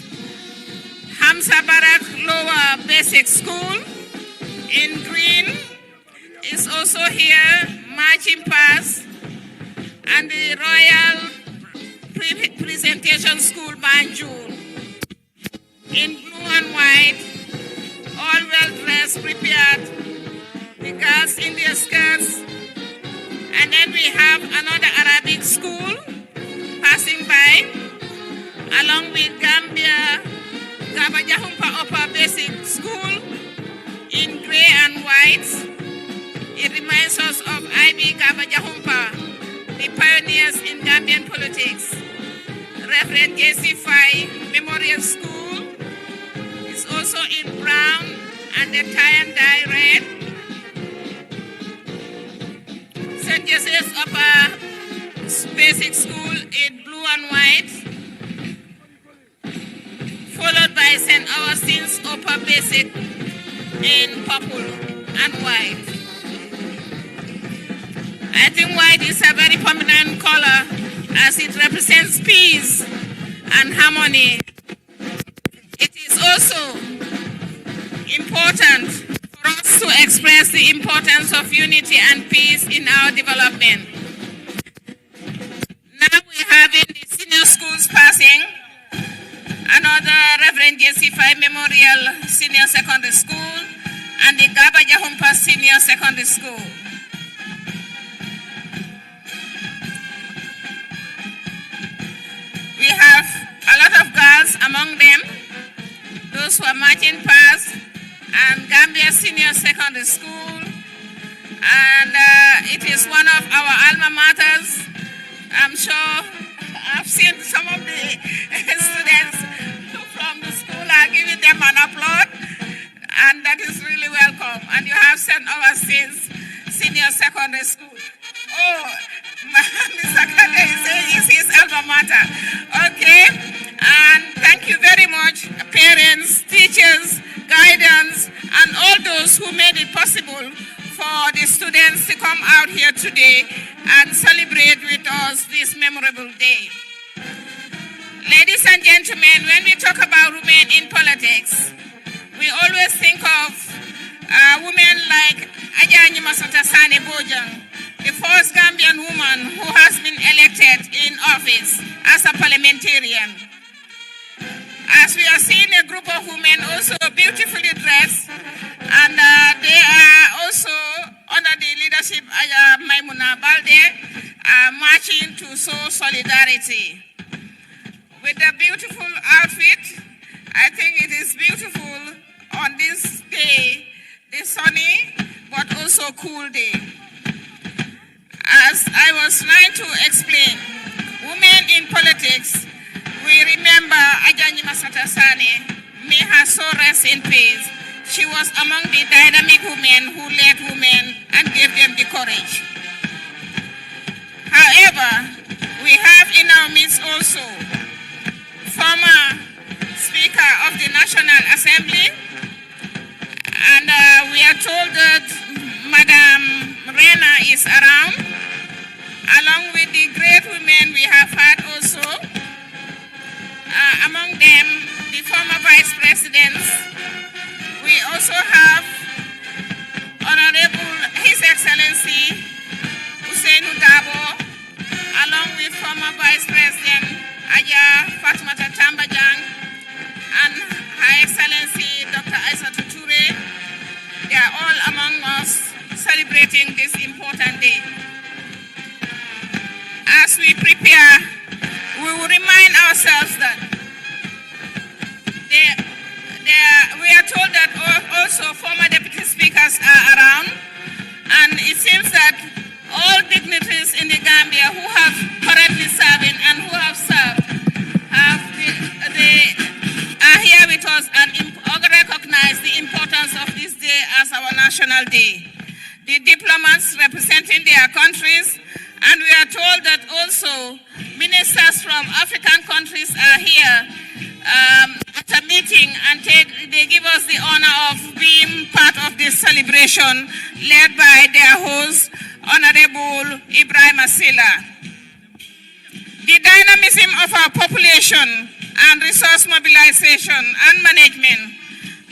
Hamza Barak Lower Basic School in green is also here, marching past, and the Royal Presentation School Banjul in blue and white, all well dressed, prepared, the girls in their skirts. And then we have another Arabic school passing by, along with Gambia Gabajahumpa Upper Basic School in gray and white. It reminds us of IB Gabajahumpa, the pioneers in Gambian politics. Reverend J.C. Fai Memorial School is also in brown and the tie and dye red. St. Joseph's Upper Basic School in blue and white, followed by St. Augustine's Upper Basic in purple and white. I think white is a very prominent color as it represents peace and harmony. It is also important for us to express the importance of unity and peace in our development. Now we have in the senior schools passing another Reverend J.C. Fai Memorial Senior Secondary School and the Gabajahumpa Senior Secondary School. We have a lot of girls among them, those who are marching past, and Gambia Senior Secondary School. And it is one of our alma maters. I'm sure I've seen some of the students from the school are giving them an applaud, and that is really welcome. And you have St. Augustine's Senior Secondary School. Oh, Mr. Kade is saying it's his alma mater. Okay, and thank you very much parents, teachers, guidance, and all those who made it possible for the students to come out here today and celebrate with us this memorable day. Ladies and gentlemen, when we talk about women in politics, we always think of women like Yahya Jammeh, the first Gambian woman who has been elected in office as a parliamentarian. As we are seeing a group of women also beautifully dressed, and they are also under the leadership of Maimuna Balde, marching to show solidarity. With the beautiful outfit, I think it is beautiful on this day, the sunny but also cool day. As I was trying to explain, women in politics, we remember Ajanyi Masata-Sane, may her soul rest in peace. She was among the dynamic women who led women and gave them the courage. However, we have in our midst also former Speaker of the National Assembly, and we are told that Madam Rena is around, along with the great women we have had also, among them the former Vice Presidents. We also have Honorable His Excellency Usainu Dabo, along with former Vice President Aja Fatmata Tambajang and Her Excellency Dr. Aissatou Touré. They are all among us celebrating this important day. As we prepare, we will remind ourselves that we are told that also former deputy speakers are around, and it seems that all dignitaries in the Gambia who have currently serving and who have served are here with us and recognize the importance of this day as our national day. The diplomats representing their countries, and we are told that also ministers from African countries are here at a meeting, and they give us the honor of being part of this celebration led by their host, Honorable Ibrahim Asila. The dynamism of our population and resource mobilization and management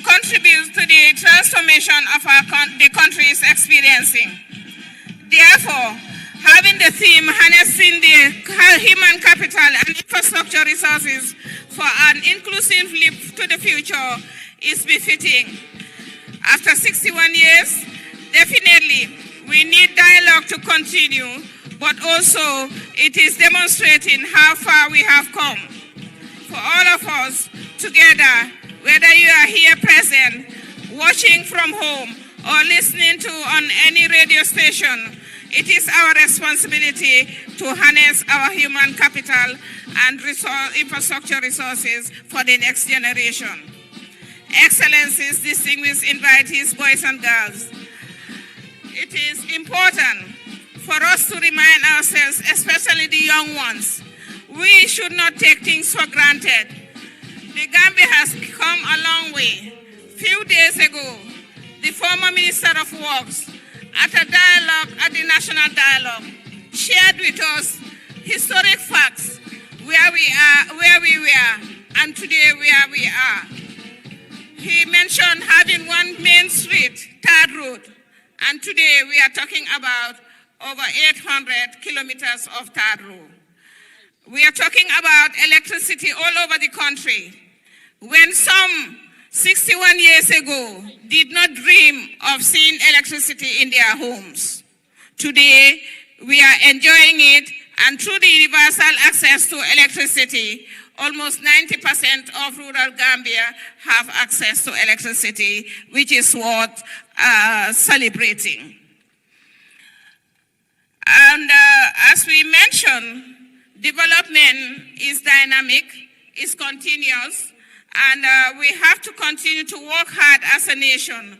contributes to the transformation of the country is experiencing. Therefore, having the theme harnessing the human capital and infrastructure resources for an inclusive leap to the future is befitting. After 61 years, definitely we need dialogue to continue, but also it is demonstrating how far we have come. For all of us together, whether you are here present, watching from home, or listening to on any radio station, it is our responsibility to harness our human capital and infrastructure resources for the next generation. Excellencies, distinguished invitees, boys and girls, it is important for us to remind ourselves, especially the young ones, we should not take things for granted. The Gambia has come a long way. Few days ago, the former Minister of Works, at a dialogue, at the National Dialogue, shared with us historic facts where we are, where we were, and today where we are. He mentioned having one main street, Third Road, and today we are talking about over 800 kilometers of Third Road. We are talking about electricity all over the country. When some 61 years ago did not dream of seeing electricity in their homes, today we are enjoying it, and through the universal access to electricity, almost 90% of rural Gambia have access to electricity, which is worth celebrating. And as we mentioned, development is dynamic, is continuous, and we have to continue to work hard as a nation.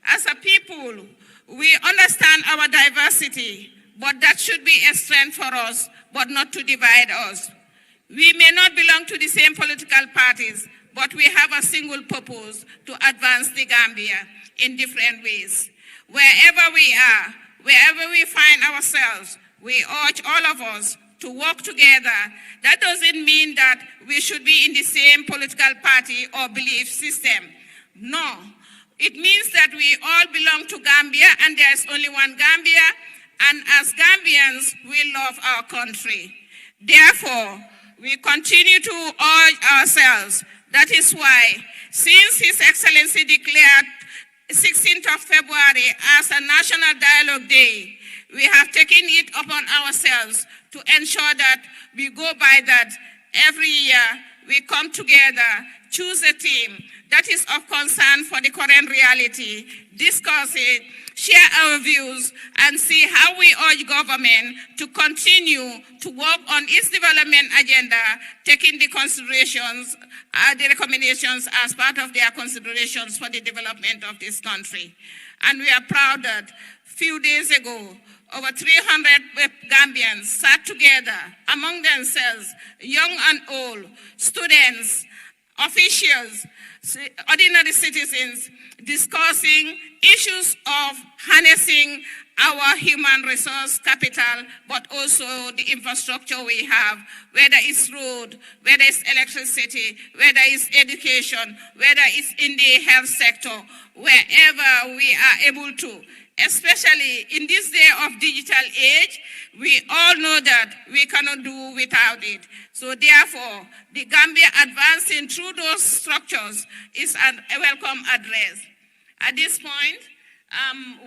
As a people, we understand our diversity, but that should be a strength for us, but not to divide us. We may not belong to the same political parties, but we have a single purpose: to advance the Gambia in different ways. Wherever we are, wherever we find ourselves, we urge all of us to work together. That doesn't mean that we should be in the same political party or belief system. No, it means that we all belong to Gambia, and there is only one Gambia, and as Gambians, we love our country. Therefore, we continue to urge ourselves. That is why, since His Excellency declared 16th of February as a National Dialogue Day, we have taken it upon ourselves to ensure that we go by that. Every year, we come together, choose a theme that is of concern for the current reality, discuss it, share our views, and see how we urge government to continue to work on its development agenda, taking the considerations, the recommendations as part of their considerations for the development of this country. And we are proud that a few days ago, over 300 Gambians sat together among themselves, young and old, students, officials, ordinary citizens, discussing issues of harnessing our human resource capital, but also the infrastructure we have, whether it's road, whether it's electricity, whether it's education, whether it's in the health sector, wherever we are able to. Especially in this day of digital age, we all know that we cannot do without it. So therefore, the Gambia advancing through those structures is a welcome address. At this point,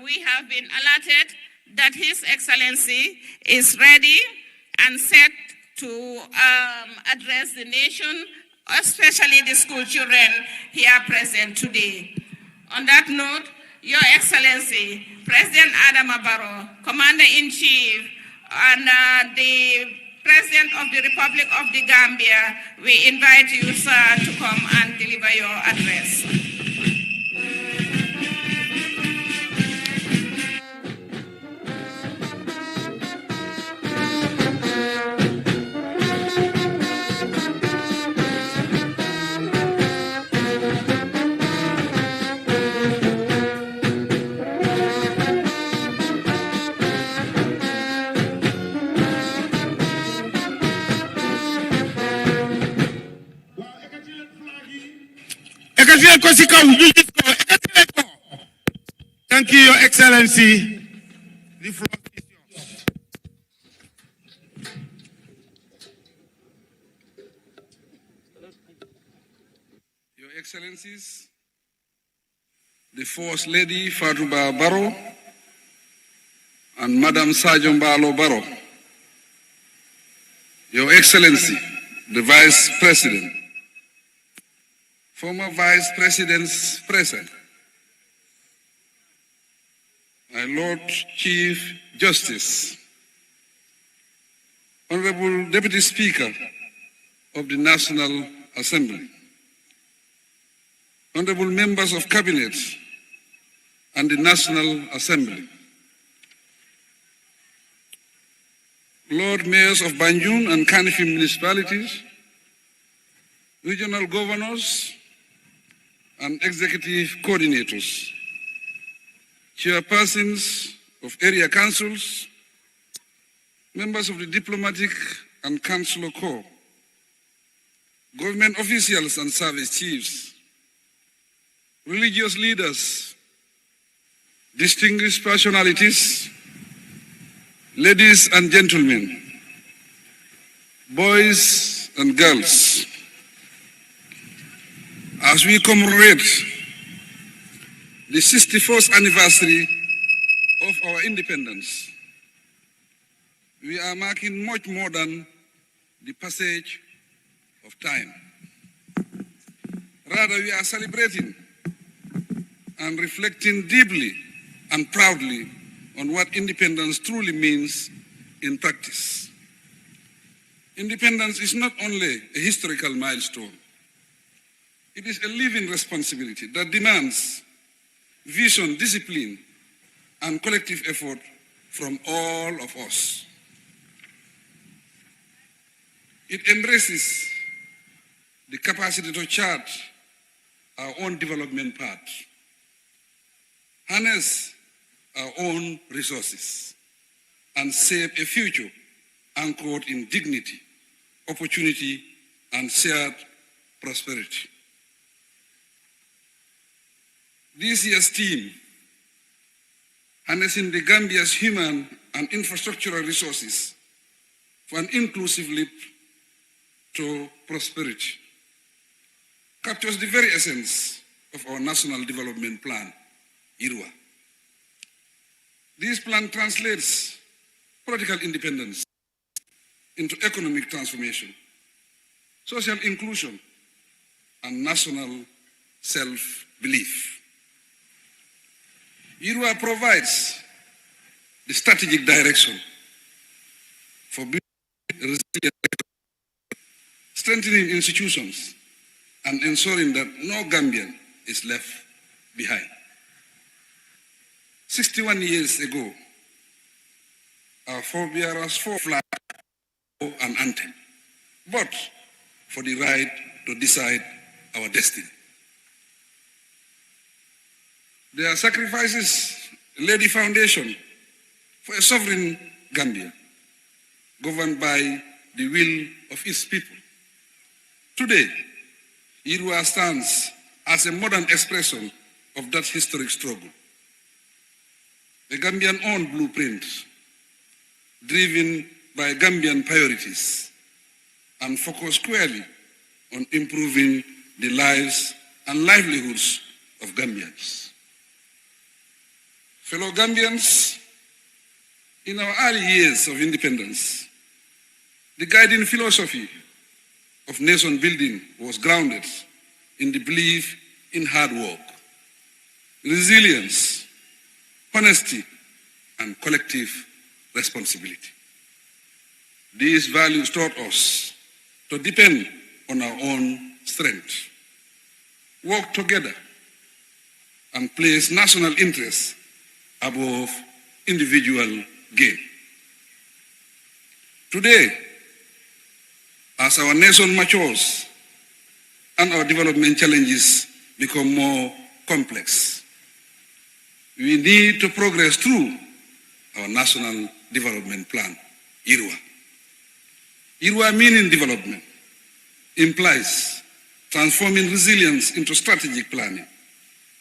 we have been alerted that His Excellency is ready and set to address the nation, especially the school children here present today. On that note, Your Excellency, President Adama Barrow, Commander-in-Chief, and the President of the Republic of the Gambia, we invite you, sir, to come and deliver your address. Thank you, Your Excellency. The floor is yours. Your Excellencies, the First Lady Fatouba Barrow and Madam Sajom Balo Barrow, Your Excellency, the Vice President, former Vice Presidents present, my Lord Chief Justice, Honorable Deputy Speaker of the National Assembly, Honorable Members of Cabinet and the National Assembly, Lord Mayors of Banjul and Kanifing municipalities, regional governors and executive coordinators, chairpersons of area councils, members of the diplomatic and consular corps, government officials and service chiefs, religious leaders, distinguished personalities, ladies and gentlemen, boys and girls, as we commemorate the 61st anniversary of our independence, we are marking much more than the passage of time. Rather, we are celebrating and reflecting deeply and proudly on what independence truly means in practice. Independence is not only a historical milestone, it is a living responsibility that demands vision, discipline, and collective effort from all of us. It embraces the capacity to chart our own development path, harness our own resources, and shape a future anchored in dignity, opportunity, and shared prosperity. This year's theme, harnessing the Gambia's human and infrastructural resources for an inclusive leap to prosperity, captures the very essence of our National Development Plan, IRUA. This plan translates political independence into economic transformation, social inclusion, and national self-belief. IRUA provides the strategic direction for building resilient, strengthening institutions, and ensuring that no Gambian is left behind. 61 years ago, our forebearers fought flag and anthem, but for the right to decide our destiny. Their sacrifices laid the foundation for a sovereign Gambia, governed by the will of its people. Today, IRUA stands as a modern expression of that historic struggle. A Gambian-owned blueprint, driven by Gambian priorities, and focused squarely on improving the lives and livelihoods of Gambians. Fellow Gambians, in our early years of independence, the guiding philosophy of nation building was grounded in the belief in hard work, resilience, honesty, and collective responsibility. These values taught us to depend on our own strength, work together, and place national interests above individual gain. Today, as our nation matures and our development challenges become more complex, we need to progress through our National Development Plan, IRUA. IRUA, meaning development, implies transforming resilience into strategic planning,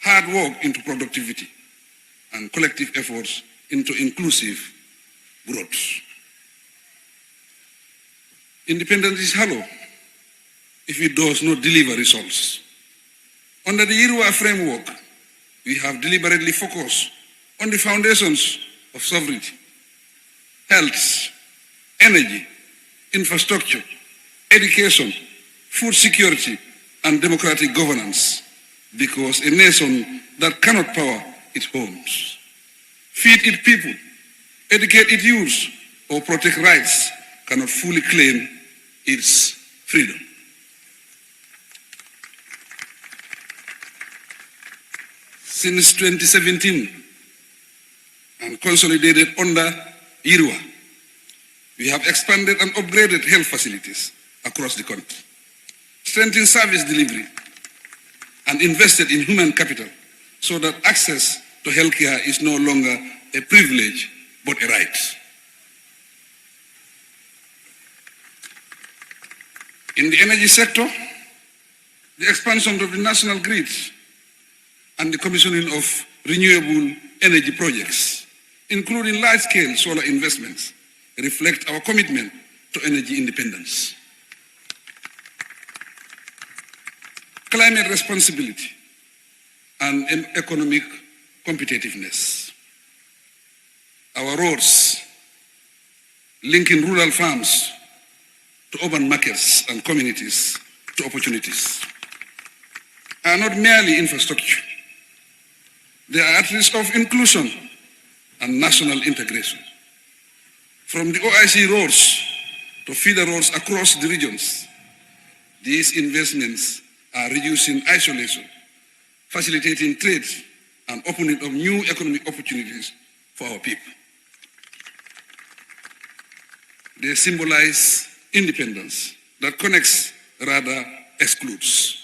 hard work into productivity, and collective efforts into inclusive growth. Independence is hollow if it does not deliver results. Under the IRUA framework, we have deliberately focused on the foundations of sovereignty, health, energy, infrastructure, education, food security, and democratic governance, because a nation that cannot power its homes, feed its people, educate its youth, or protect rights cannot fully claim its freedom. Since 2017, and consolidated under IRUA, we have expanded and upgraded health facilities across the country, strengthened service delivery, and invested in human capital so that access to healthcare is no longer a privilege but a right. In the energy sector, the expansion of the national grid and the commissioning of renewable energy projects, including large-scale solar investments, reflect our commitment to energy independence. Climate responsibility and economic competitiveness. Our roads, linking rural farms to urban markets and communities to opportunities, are not merely infrastructure. They are at risk of inclusion and national integration. From the OIC roads to feeder roads across the regions, these investments are reducing isolation, facilitating trade, and opening up new economic opportunities for our people. They symbolize independence that connects rather excludes.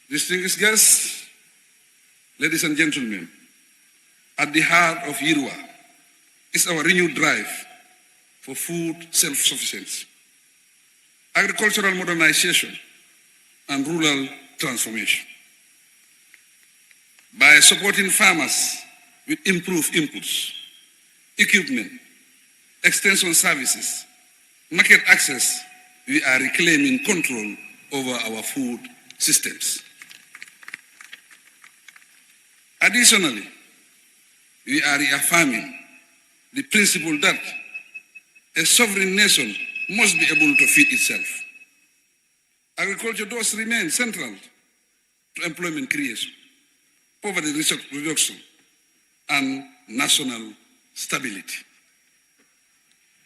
Distinguished guests, ladies and gentlemen, at the heart of Yirwa is our renewed drive for food self-sufficiency, agricultural modernization, and rural transformation. By supporting farmers with improved inputs, equipment, extension services, market access, we are reclaiming control over our food systems. Additionally, we are reaffirming the principle that a sovereign nation must be able to feed itself. Agriculture does remain central to employment creation, poverty reduction, and national stability.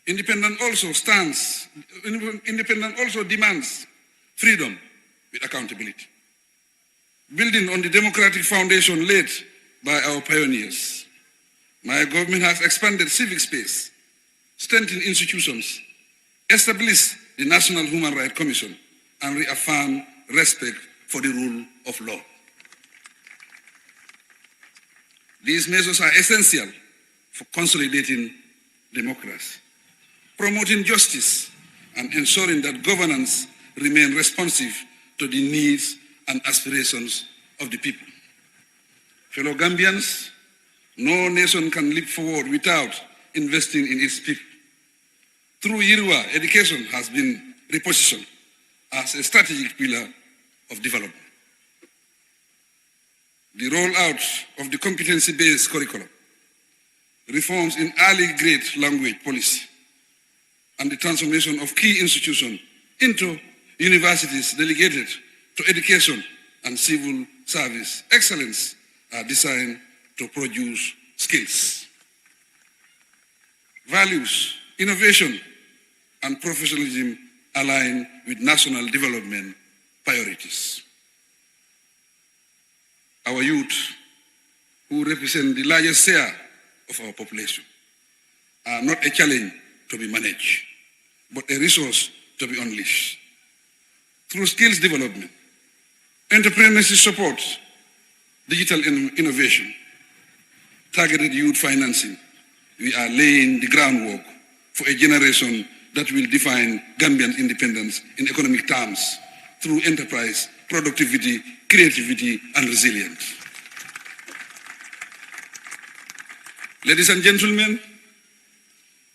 Independence also demands freedom with accountability. Building on the democratic foundation laid by our pioneers, my government has expanded civic space, strengthened institutions, established the National Human Rights Commission, and reaffirmed respect for the rule of law. These measures are essential for consolidating democracy, promoting justice, and ensuring that governance remains responsive to the needs and aspirations of the people. Fellow Gambians, no nation can leap forward without investing in its people. Through Yirwa, education has been repositioned as a strategic pillar of development. The rollout of the competency-based curriculum, reforms in early grade language policy, and the transformation of key institutions into universities delegated to education and civil service excellence are designed to produce skills, values, innovation, and professionalism align with national development priorities. Our youth, who represent the largest share of our population, are not a challenge to be managed, but a resource to be unleashed. Through skills development, entrepreneurship support, digital innovation, targeted youth financing, we are laying the groundwork for a generation that will define Gambian independence in economic terms through enterprise, productivity, creativity, and resilience. Ladies and gentlemen,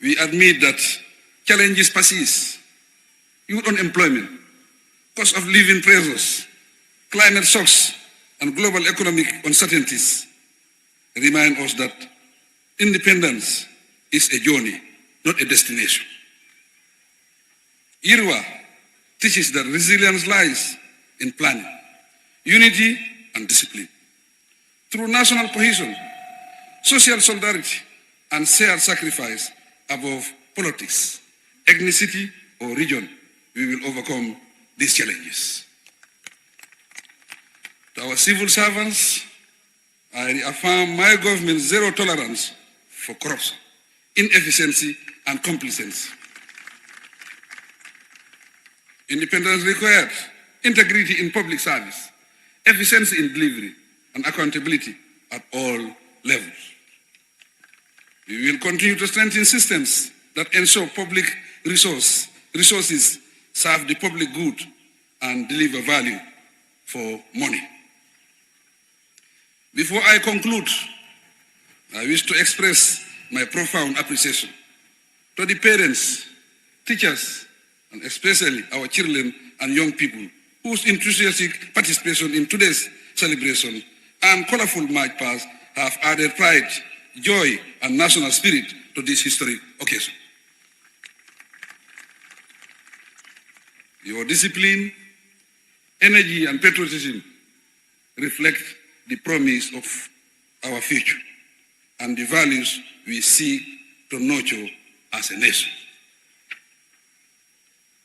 we admit that challenges persist. Youth unemployment, cost of living pressures, climate shocks, and global economic uncertainties remind us that independence is a journey, not a destination. Yirwa teaches that resilience lies in planning, unity, and discipline. Through national cohesion, social solidarity, and shared sacrifice above politics, ethnicity, or region, we will overcome these challenges. To our civil servants, I reaffirm my government's zero tolerance for corruption, inefficiency, and complacency. Independence required integrity in public service, efficiency in delivery, and accountability at all levels. We will continue to strengthen systems that ensure public resources serve the public good and deliver value for money. Before I conclude, I wish to express my profound appreciation to the parents, teachers, and especially our children and young people whose enthusiastic participation in today's celebration and colorful march past have added pride, joy, and national spirit to this historic occasion. Your discipline, energy, and patriotism reflect the promise of our future and the values we seek to nurture as a nation.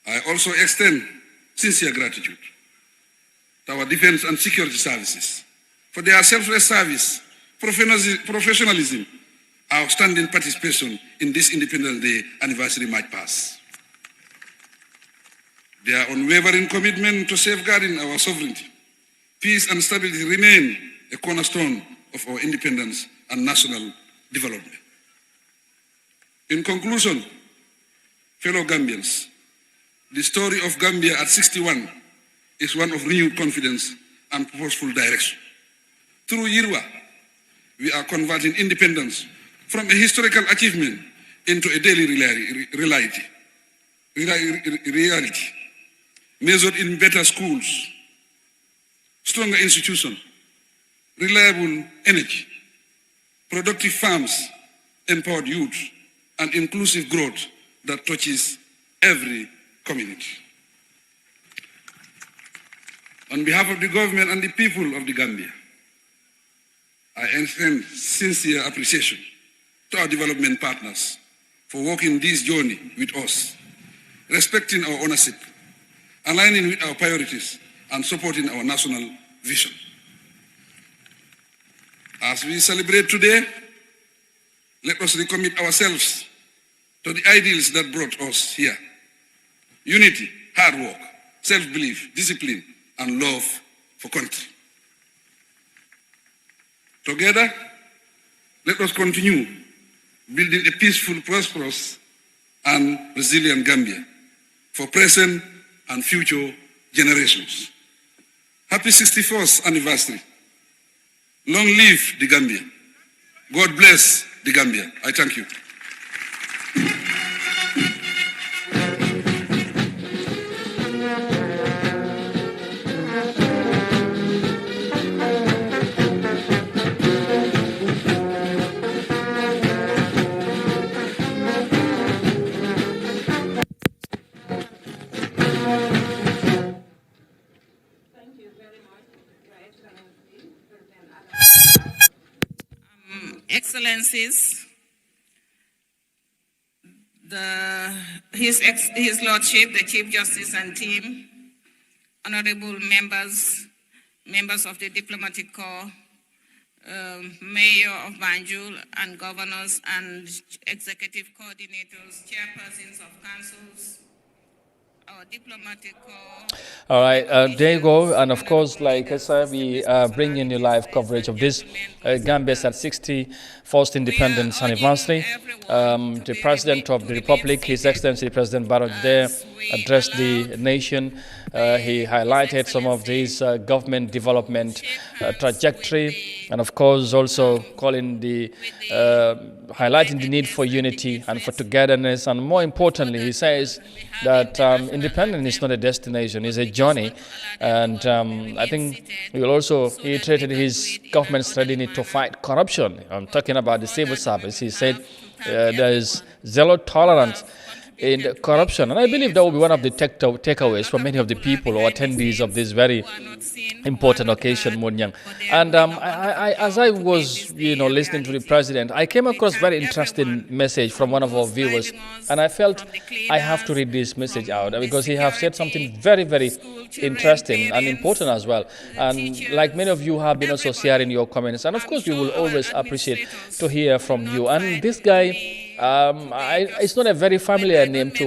I also extend sincere gratitude to our defense and security services for their selfless service, professionalism, outstanding participation in this Independence Day anniversary march past. Their unwavering commitment to safeguarding our sovereignty, peace and stability remain a cornerstone of our independence and national development. In conclusion, fellow Gambians, the story of Gambia at 61 is one of renewed confidence and purposeful direction. Through Yirwa, we are converting independence from a historical achievement into a daily reality, measured in better schools, stronger institutions, reliable energy, productive farms, empowered youth, and inclusive growth that touches every community. On behalf of the government and the people of the Gambia, I extend sincere appreciation to our development partners for walking this journey with us, respecting our ownership, aligning with our priorities, and supporting our national vision. As we celebrate today, let us recommit ourselves to the ideals that brought us here: unity, hard work, self-belief, discipline, and love for country. Together, let us continue building a peaceful, prosperous, and resilient Gambia for present and future generations. Happy 64th anniversary. Long live the Gambia. God bless the Gambia. I thank you. Excellencies, His Lordship, the Chief Justice and team, honorable members of the Diplomatic Corps, Mayor of Banjul, and governors and executive coordinators, chairpersons of councils, our diplomatic corps. All right, there you go. And of course, like I said, we bring in you live coverage of this Gambia's at 61st independence anniversary. The President of the Republic, His Excellency President Barrow, there addressed the nation. He highlighted some of these government development trajectory, and of course also calling the highlighting the need for unity and for togetherness. And more importantly, he says that independence is not a destination, it's a journey. And I think he will also reiterated his government's readiness to fight corruption. I'm talking about the civil service. He said there is zero tolerance in corruption, and I believe that will be one of the takeaways from many of the people or attendees of this very important occasion, Munyang. And as I was, listening to the president, I came across very interesting message from one of our viewers, and I felt I have to read this message out because he has said something very, very interesting and important as well. And like many of you have been also sharing your comments, and of course we will always appreciate to hear from you. And this guy, it's not a very familiar name to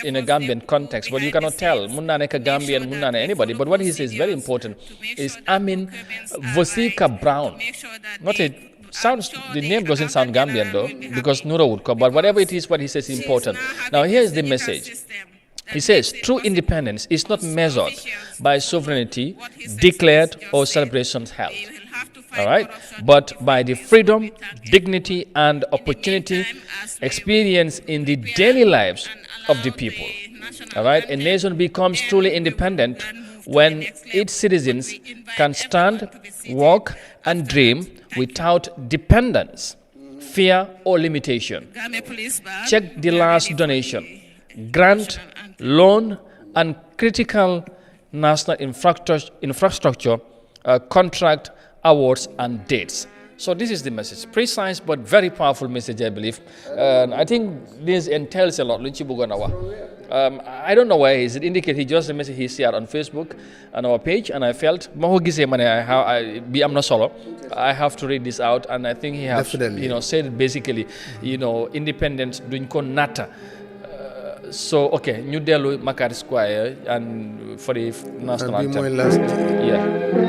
in a Gambian context, but you cannot tell. Munna neka Gambian, munna ne anybody. But what he says is very important. Is Amin Vosika Brown. Not a sounds. The name doesn't sound Gambian though, because Nura would come. But whatever it is, what he says is important. Now here is the message. He says, true independence is not measured by sovereignty declared or celebrations held. All right, but by the freedom, dignity, and opportunity experienced in the daily lives of the people. All right, a nation becomes truly independent when its citizens can stand, walk, and dream without dependence, fear, or limitation. Check the last donation, grant, loan, and critical national infrastructure contract, awards, and dates. So this is the message. Precise but very powerful message, I believe. I think this entails a lot. I don't know why it indicates he just a message he shared on Facebook on our page, and I felt I'm not solo. I have to read this out, and I think he has said it basically, independence doing nata. So okay, ñu dellu Makati Square and for the national And anthem. last.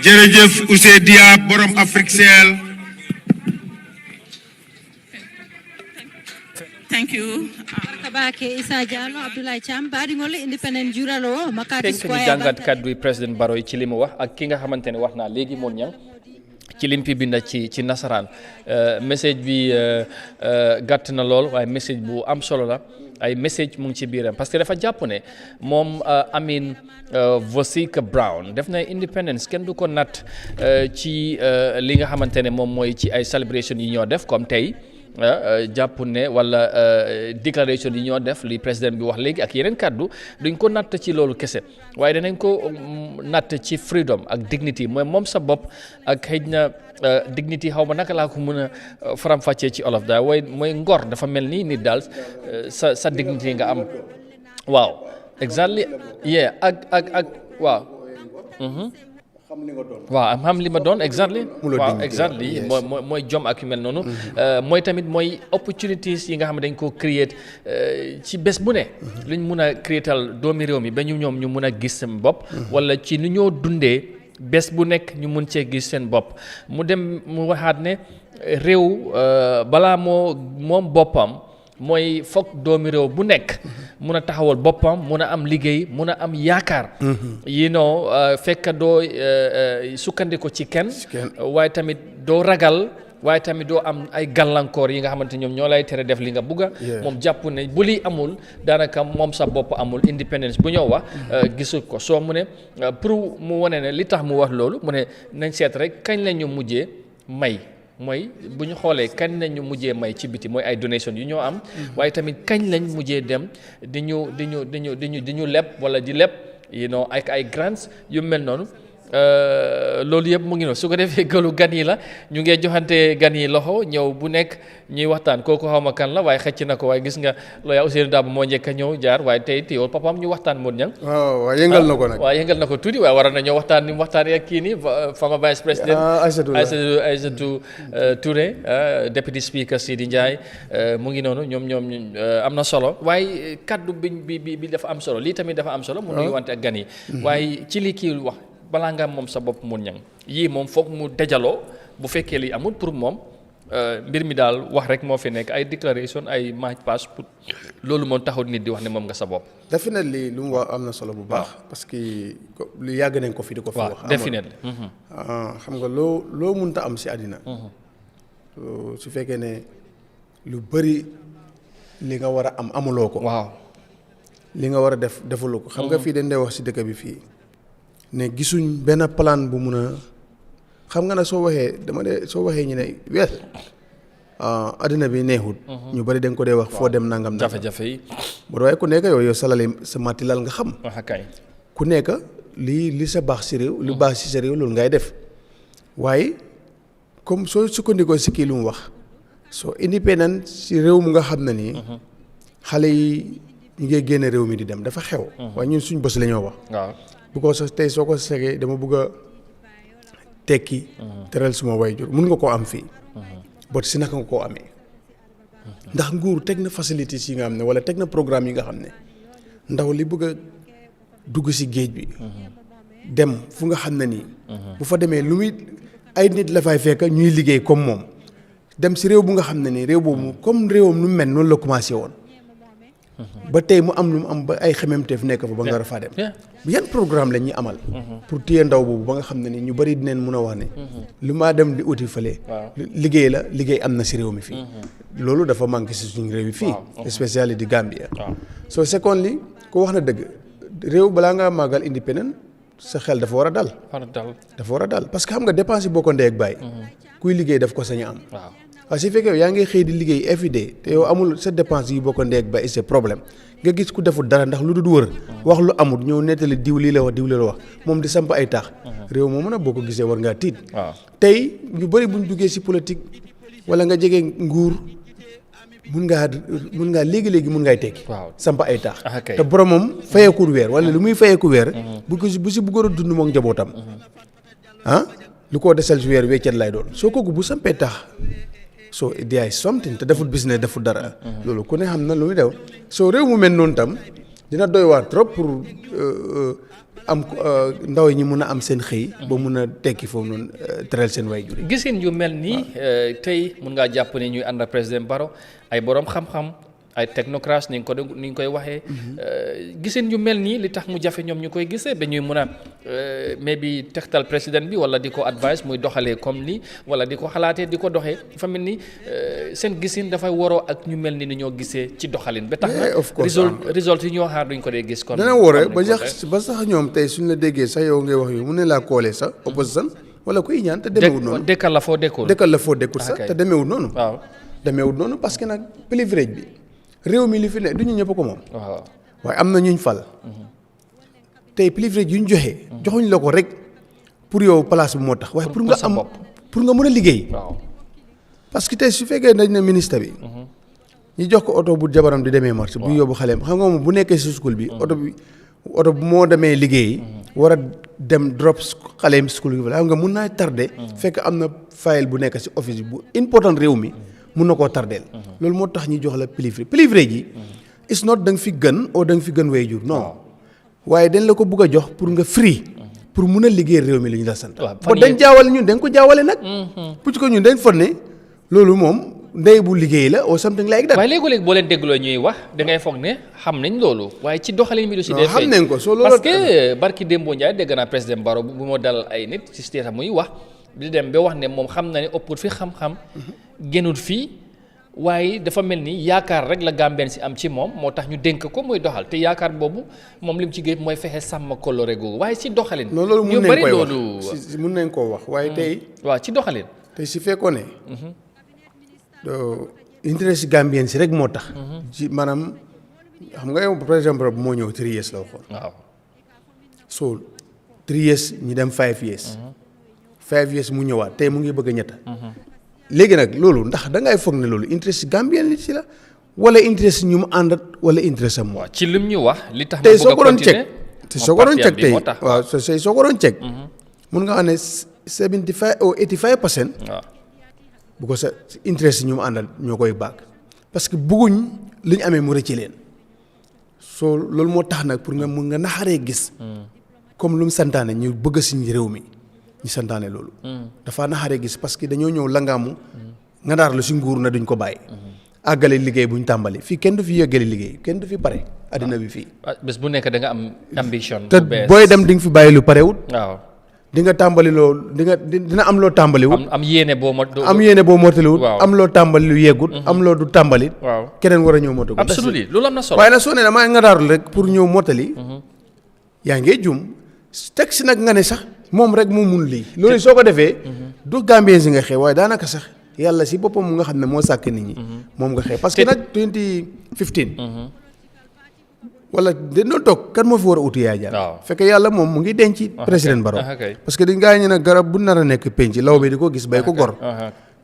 jërëjëf Ousseyn Dia borom Africell. Thank you. Kabake Isa Jallo Abdoulaye Cham badi ngol independent juralo Makati Square. Jàngat kaddu président Barrow ci li mu wax ak ki nga xamante ne wax naa léegi moon ñang ci lim fi binda ci nasaraan message bi gàtt na lool waaye message bu am solo la ay message mu ngi ci biiram parce que dafa jàpp ne moom Amin Vosika Brown def na independence kenn du ko nat ci li nga xamante ne moom mooy ci ay celebration yi ñoo def comme tey jàpp ne wala déclaration yi ñoo def li président bi wax léegi ak yeneen kàddu duñ ko natt ci loolu kese waaye danañ ko natt ci freedom ak dignity mooy moom sa bopp ak xëy na dignity xaw ma naka laa ko mën a faram-fàccee ci olof daal mooy ngor dafa mel ni nit daal sa dignity nga am waaw exactly yeah ak waaw waaw xam li ma doon exactly waaw exactly mooy jom ak yu mel noonu mooy tamit mooy opportunities yi nga xam ne dañ ko create ci bés bu ne luñ mun a créatal doomi réew mi ba ñoom ñu mun a gis seen bopp wala ci nu ñoo dundee bés bu nekk ñu mun cee gis seen bopp mu dem mu waxaat ne réew balaa moom boppam mooy foog doomi réew bu nekk mun a taxawal boppam mun a am liggéey mun a am yaakaar fekk doo sukkandiku ci kenn waaye tamit doo ragal waaye tamit doo am ay gàllankoor yi nga xamante ñoom ñoo lay tere def li nga bugga moom jàpp ne bu lii amul daanaka moom sa bopp amul independence bu ñëw wax gisul ko soo mu ne pour mu wane ne li tax mu wax loolu mu ne nañ seet rek kañ la ñu mujjee may mooy bu ñu xoolee kañ lañ ñu mujjee may ci biti mooy ay donation yu ñoo am waaye tamit kañ lañ mujjee dem di ñu leb wala di leb ak ay grants yu mel noonu loolu yëpp mu ngi noonu su ko defee gëlu gan yi la ñu ngee joxante gan yi loxo ñëw bu nekk ñuy waxtaan kooku xaw ma kan la waaye xëcc na ko waaye gis nga looya Ousseynou Dabo moo njëkk a ñëw jaar waaye tey teewul papaam ñu waxtaan moon ñang waaw yëngal na ko nag waaw yëngal na ko tuuti waaye waroon na ñëw waxtaan ni mu waxtaan ak kii nii former vice président Aïssatou Touré deputy speaker Sidi Ndiaye mu ngi noonu ñoom am na solo waaye kaddu bi dafa am solo lii tamit dafa am solo mu nuy wante ak gan yi waaye ci li kii wax balaa nga moom sa bopp mun ñang yii moom foog mu dajaloo bu fekkee li amul pour moom mbir mi daal wax rek moo fi nekk ay déclaration ay match pass pour loolu moom taxul nit di wax ne moom nga sa bopp. definitely lu mu wax am na solo bu baax. parce que lu yàgg nañ ko fi di ko fi wax. definitely xam nga loo mënta am si àddina. su fekkee ne lu bëri li nga war a am amuloo ko. waaw li nga war a def defuloo ko. xam nga fii dañ lay wax si dëkk bi fii. ne gisuñ benn plan bu mun a xam nga nag soo waxee ñu ne weer addina bi neexut. ñu bari dañ ko dee wax foo dem nangam. jafe-jafe yi. bu waaye ku nekk yow salale sa matilal nga xam. ku nekk li sa baax si réew. lu baax si sa réew loolu ngay def waaye comme soo sukkandikoo si kii lu mu wax soo indépendant si réew mu nga xam ne nii. xale yi ñu ngi génne réew mi di dem dafa xew. waaye ñun suñ bës la ñoo wax. waaw bu ko tey soo ko segee dama bëgg a tekki. teral suma waajur mun nga koo am fii. bot si naka nga koo amee. ndax nguur teg na facilités yi nga xam ne wala teg na programme yi nga xam ne ndaw li bëgg a dugg si géej bi. dem fu nga xam ne nii. bu fa demee lu muy ay nit la fay fekk ñuy liggéey comme moom dem si réew bu nga xam ne ni réew boobu comme réewam nu mel noonu la commencé woon ba tey mu am lu mu am ba ay xememteef nekk fa ba nga war a faa dem yan programme la ñuy amal pour téye ndaw boobu ba nga xam ne ni ñu bëri dinañ mun a wax ne lu maa dem di uti fële liggéey am na si réew mi fii loolu dafa manqué si suñu réew yi fii spécially di Gambia so secondly ko wax na dëgg réew balaa nga màggal independent sa xel dafa war a dal dafa war a dal parce que xam nga dépense boo ko ndey ak bàyyi kuy liggéey daf ko sañ a am waaw su fekkee yaa ngi xëy di liggéey every day te yow amul sa dépense yi boo ko ndey ak bàyyi c'est problème nga gis ku deful dara ndax lu dul wër wax lu amul ñëw nettali diw lii la wax moom di samp ay taax réew moo mën a boo ko gisee war ngaa tiit tey ñu bëri buñ duggee si politique wala nga jege nguur mun ngaa léegi-léegi mun ngay tekki samp ay taax te boromam fayeekul weer wala lu muy fayeeku weer bu si bëggoon a dund moom njabootam lu ko desal si weer weccet lay doon soo kooku bu sampee taax so there is something te deful business deful dara loolu ku ne xam na lu muy dew soo réew mu mel noonu tam dina doy waar trop pour am ndaw yi ñi mun a am seen xëy ba mun a tekki foofu noonu teral seen waajur yi gisin yu mel nii tey mun ngaa jàpp ne ñuy ànd ak président Barrow ay borom xam-xam ay technocrates ni ñu koy waxee gisin yu mel nii li tax mu jafe ñoom ñu koy gisee ba ñuy mun a maybe tegtal président bi wala di ko advice muy doxalee comme nii wala di ko xalaatee di ko doxee dafa mel ni seen gisin dafay waroo ak ñu mel ni ñoo gisee ci doxalin ba tax na result yi ñoo xaar duñ ko dee gis kon dana waree ba sax ñoom tey suñ la déggee sax yow ngay wax yow mu ne laa koolee sax opposition wala kuy ñaan te demeewul noonu dekkal la foo dekkul sax te demeewul noonu demeewul noonu parce que nag privilège bi réew mi li fi ne du ñu ñëpp ko moom waaye am na ñuñ fal tey privilège yu ñu joxuñ la ko rek pour yow place bi moo tax waaye pour nga am pour nga mën a liggéey parce que tey su fekkee dañ ne ministre bi ñu jox ko oto bu jabaram di demee marché bu yóbbu xaleem xam nga moom bu nekkee si school bi oto bu moo demee liggéey war a dem drop xaleem school bi xam nga mun naa tardé fekk am na file bu nekk si office bu important réew mi mun na koo tardeel loolu moo tax ñu jox la privilège yi it's not da nga fi gën oo da nga fi gën waajur non waaye dañ la ko bugg a jox pour nga free pour mun a liggéey réew mi li ñu la sant ba dañ jaawale ñun dañ ko jaawale nag pucc ko ñun dañ fon ne loolu moom ndey bu liggéey la or something like that waaye léegi-léegi boo leen dégloo ñuy wax dangay foog ne xam nañ loolu waaye ci doxalin mi du si dee xam nañ ko soo loolu parce que barki Dembo Ndiaye dégg naa président Barrow bu moo dal ay nit ci state muy wax di dem ba wax ne moom xam na ne ëppul fi xam-xam génnul fii waaye dafa mel ni yaakaar rek la Gambien si am ci moom moo tax ñu dénk ko muy doxal te yaakaar boobu moom li mu ci géej mooy fexe sàmm coloré googu waaye ci doxalin. non loolu mun nañ koy wax mun nañ koo wax waaye tey. waaw ci doxalin. tey si fekkoon ne. intérêt si Gambien si rek moo tax. ci maanaam xam nga yow par exemple moo ñëw 3 years la waxoon. waaw so 3 years ñu dem 5 years. 5 years mu ñëwaat tey mu ngi bëgg a ñetta. léegi nag loolu ndax da ngay foog ne loolu intérêt si Gambien li ci la wala intérêt si ñu mu àndat wala intérêt sa moom. waaw ci lim ñu wax li tax. tey soo ko doon cek te soo ko doon cek tey waaw soo ko doon cek. mun nga xam ne 75 ou 85%. waaw bu ko sa intérêt si ñu mu àndal ñoo koy bàgg parce que bëgguñ li ñu amee mu rëcc leen soo loolu moo tax nag pour nga mun nga naxaree gis. comme lu mu santaane ñu bëgg si réew mi. ñu santaane loolu. dafa naxaree gis parce que dañoo ñëw langaamu. nga daar la si nguur na duñ ko bàyyi. àggale liggéey bu ñu tàmbali fii kenn du fi yëggale liggéey kenn du fi pare. addina bi fii. bés bu nekk da nga am ambition. te booy dem di nga fi bàyyi lu parewut. waaw di nga tàmbali loo dina am loo tàmbaliwut. am yéene boo mot. am yéene boo motaliwut. am loo tàmbali lu yeggut. am loo du tàmbali. waaw keneen war a ñëw motali. absolument loolu am na solo. waaye nag soo ne damaa nga daarul rek pour ñëw motali. yaa ngi jum teg si nag nga ne sax. moom rek moo mun lii loolu soo ko defee du Gambien si nga xew waaye daanaka sax yàlla si boppam mu nga xam ne moo sàkk nit ñi moom nga xew parce que nag 2015 wala dañoo toog kan moo fi war a uti Yahya Jammeh fekk yàlla moom mu ngi denc président Barrow parce que dañ gaa ñi nag garab bu nar a nekk penc law bi di ko gis bay ko gor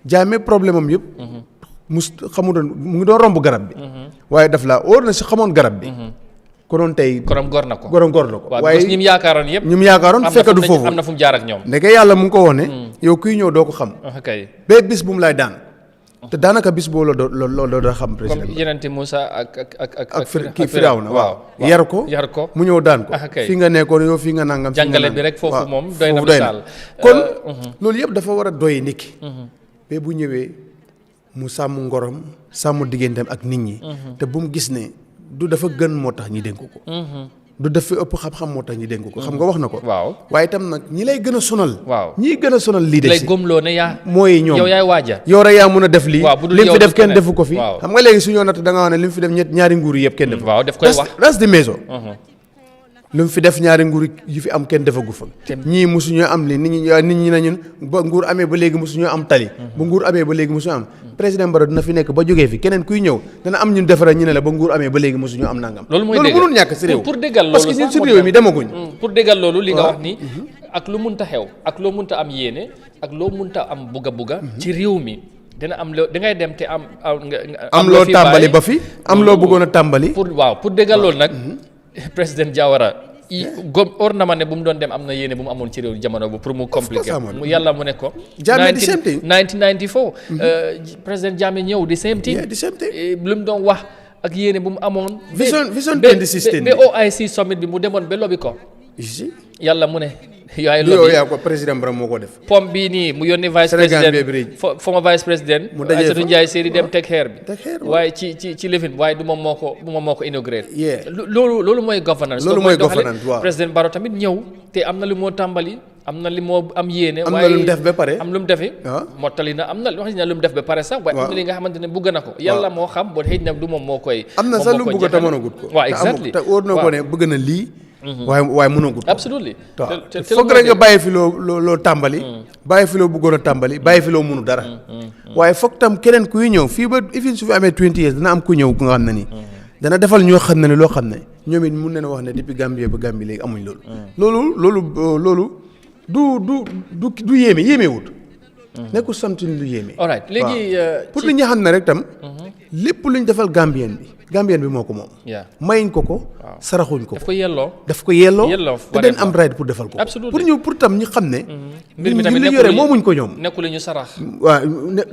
Jammeh problème am yëpp xamu doon mu ngi doon romb garab bi waaye daf laa óor na si xamoon garab bi konoon tey korom gor na ko waaye ñi mu yaakaaroon yëpp ñi mu yaakaaroon fekk du foofu am na fu mu jaar ak ñoom ndeke yàlla mu ngi ko woon ne yow kuy ñëw doo ko xam ba bis bu mu lay daan te daanaka bis boo loolu doo xam président comme yenente Moussa ak kii Firawna waaw yar ko mu ñëw daan ko fi nga nekkoon yow fi nga nangam jàngale bi rek foofu moom doy na misaal kon loolu yëpp dafa war a doy nit ki ba bu ñëwee mu sàmm ngorom sàmm digganteem ak nit ñi te bu mu gis ne du dafa gën moo tax ñi dénk ko du def fi ëpp xam-xam moo tax ñi dénk ko xam nga wax na ko waaye itam nag ñi lay gën a sonal ñii gën a sonal lii de si lay gomloo ne yaa mooy ñoom yow yaay waaja yow rek yaa mun a def lii li mu fi def kenn defu ko fi xam nga léegi suñoo natt da nga wax ne li mu fi def ñaari nguur yi yëpp kenn defu waaw daf koy wax that's the maison lu mu fi def ñaari nguur yu fi am kenn defagu fa ñii mosuñoo am li nit ñi na ñun ba nguur amee ba léegi mosuñoo am tali ba nguur amee ba léegi mosuñoo am président Barrow dina fi nekk ba jógee fi keneen kuy ñëw dana am ñun defara ñu ne la ba nguur amee ba léegi mosuñoo am nangam loolu mënul ñàkk si réew pour déggal loolu parce que ñun si réew mi demaguñ pour déggal loolu li nga wax ni ak lu munta xew ak loo munta am yéene ak loo munta am bugga ci réew mi dina am loo da ngay dem te am loo tàmbali ba fi am loo bëggoon a tàmbali pour déggal loolu nag président Jawara or na ma ne bu mu doon dem am na yéene bu mu amoon ci réew jamono bu pour mu compliqué yàlla mu ne ko 1994 président Jammeh ñëw di same thing lu mu doon wax ak yéene bu mu amoon vision 2016 ba OIC summit bi mu demoon ba lobby ko yàlla mu ne yaay lobby yaa ko président Barrow moo ko def pom bii nii mu yónni vice président former vice président Aïssatou Ndiaye Seydi dem teg xeer bi waaye ci lifin waaye du moom moo ko inauguré loolu mooy governance loolu mooy governance waaw président Barrow tamit ñëw te am na li moo tàmbali am na li moo am yéene am na lu mu def ba pare am lu mu defi mottali na am na wax na lu mu def ba pare sax waaye am na li nga xamante ne bugg na ko yàlla moo xam boo xëy na du moom moo koy am na sax lu mu bugg te mënagut ko waaw exactly te wóor na ko ne bëgg na lii waaye mënagut ko absolutely foog rek nga bàyyi fi loo tàmbali bàyyi fi loo bëggoon a tàmbali bàyyi fi loo mënu dara waaye foog tam keneen kuy ñëw fii ba even su fi amee 20 years dana am ku ñëw ku nga xam ne nii dana defal ñoo xam ne loo xam ne ñoom it mun nañu wax ne depuis Gambie ba Gambie léegi amuñ loolu du yéemewut nekkul something lu yéeme all right léegi pour nit ñi xam ne rek tam lépp luñ defal Gambien bi moo ko moom mayuñ ko saraxuñ ko daf ko yelloo te den am right pour defal ko pour tam ñu xam ne mbir mi tamit ñu yore moomuñ ko ñoom nekkul ñu sarax waaw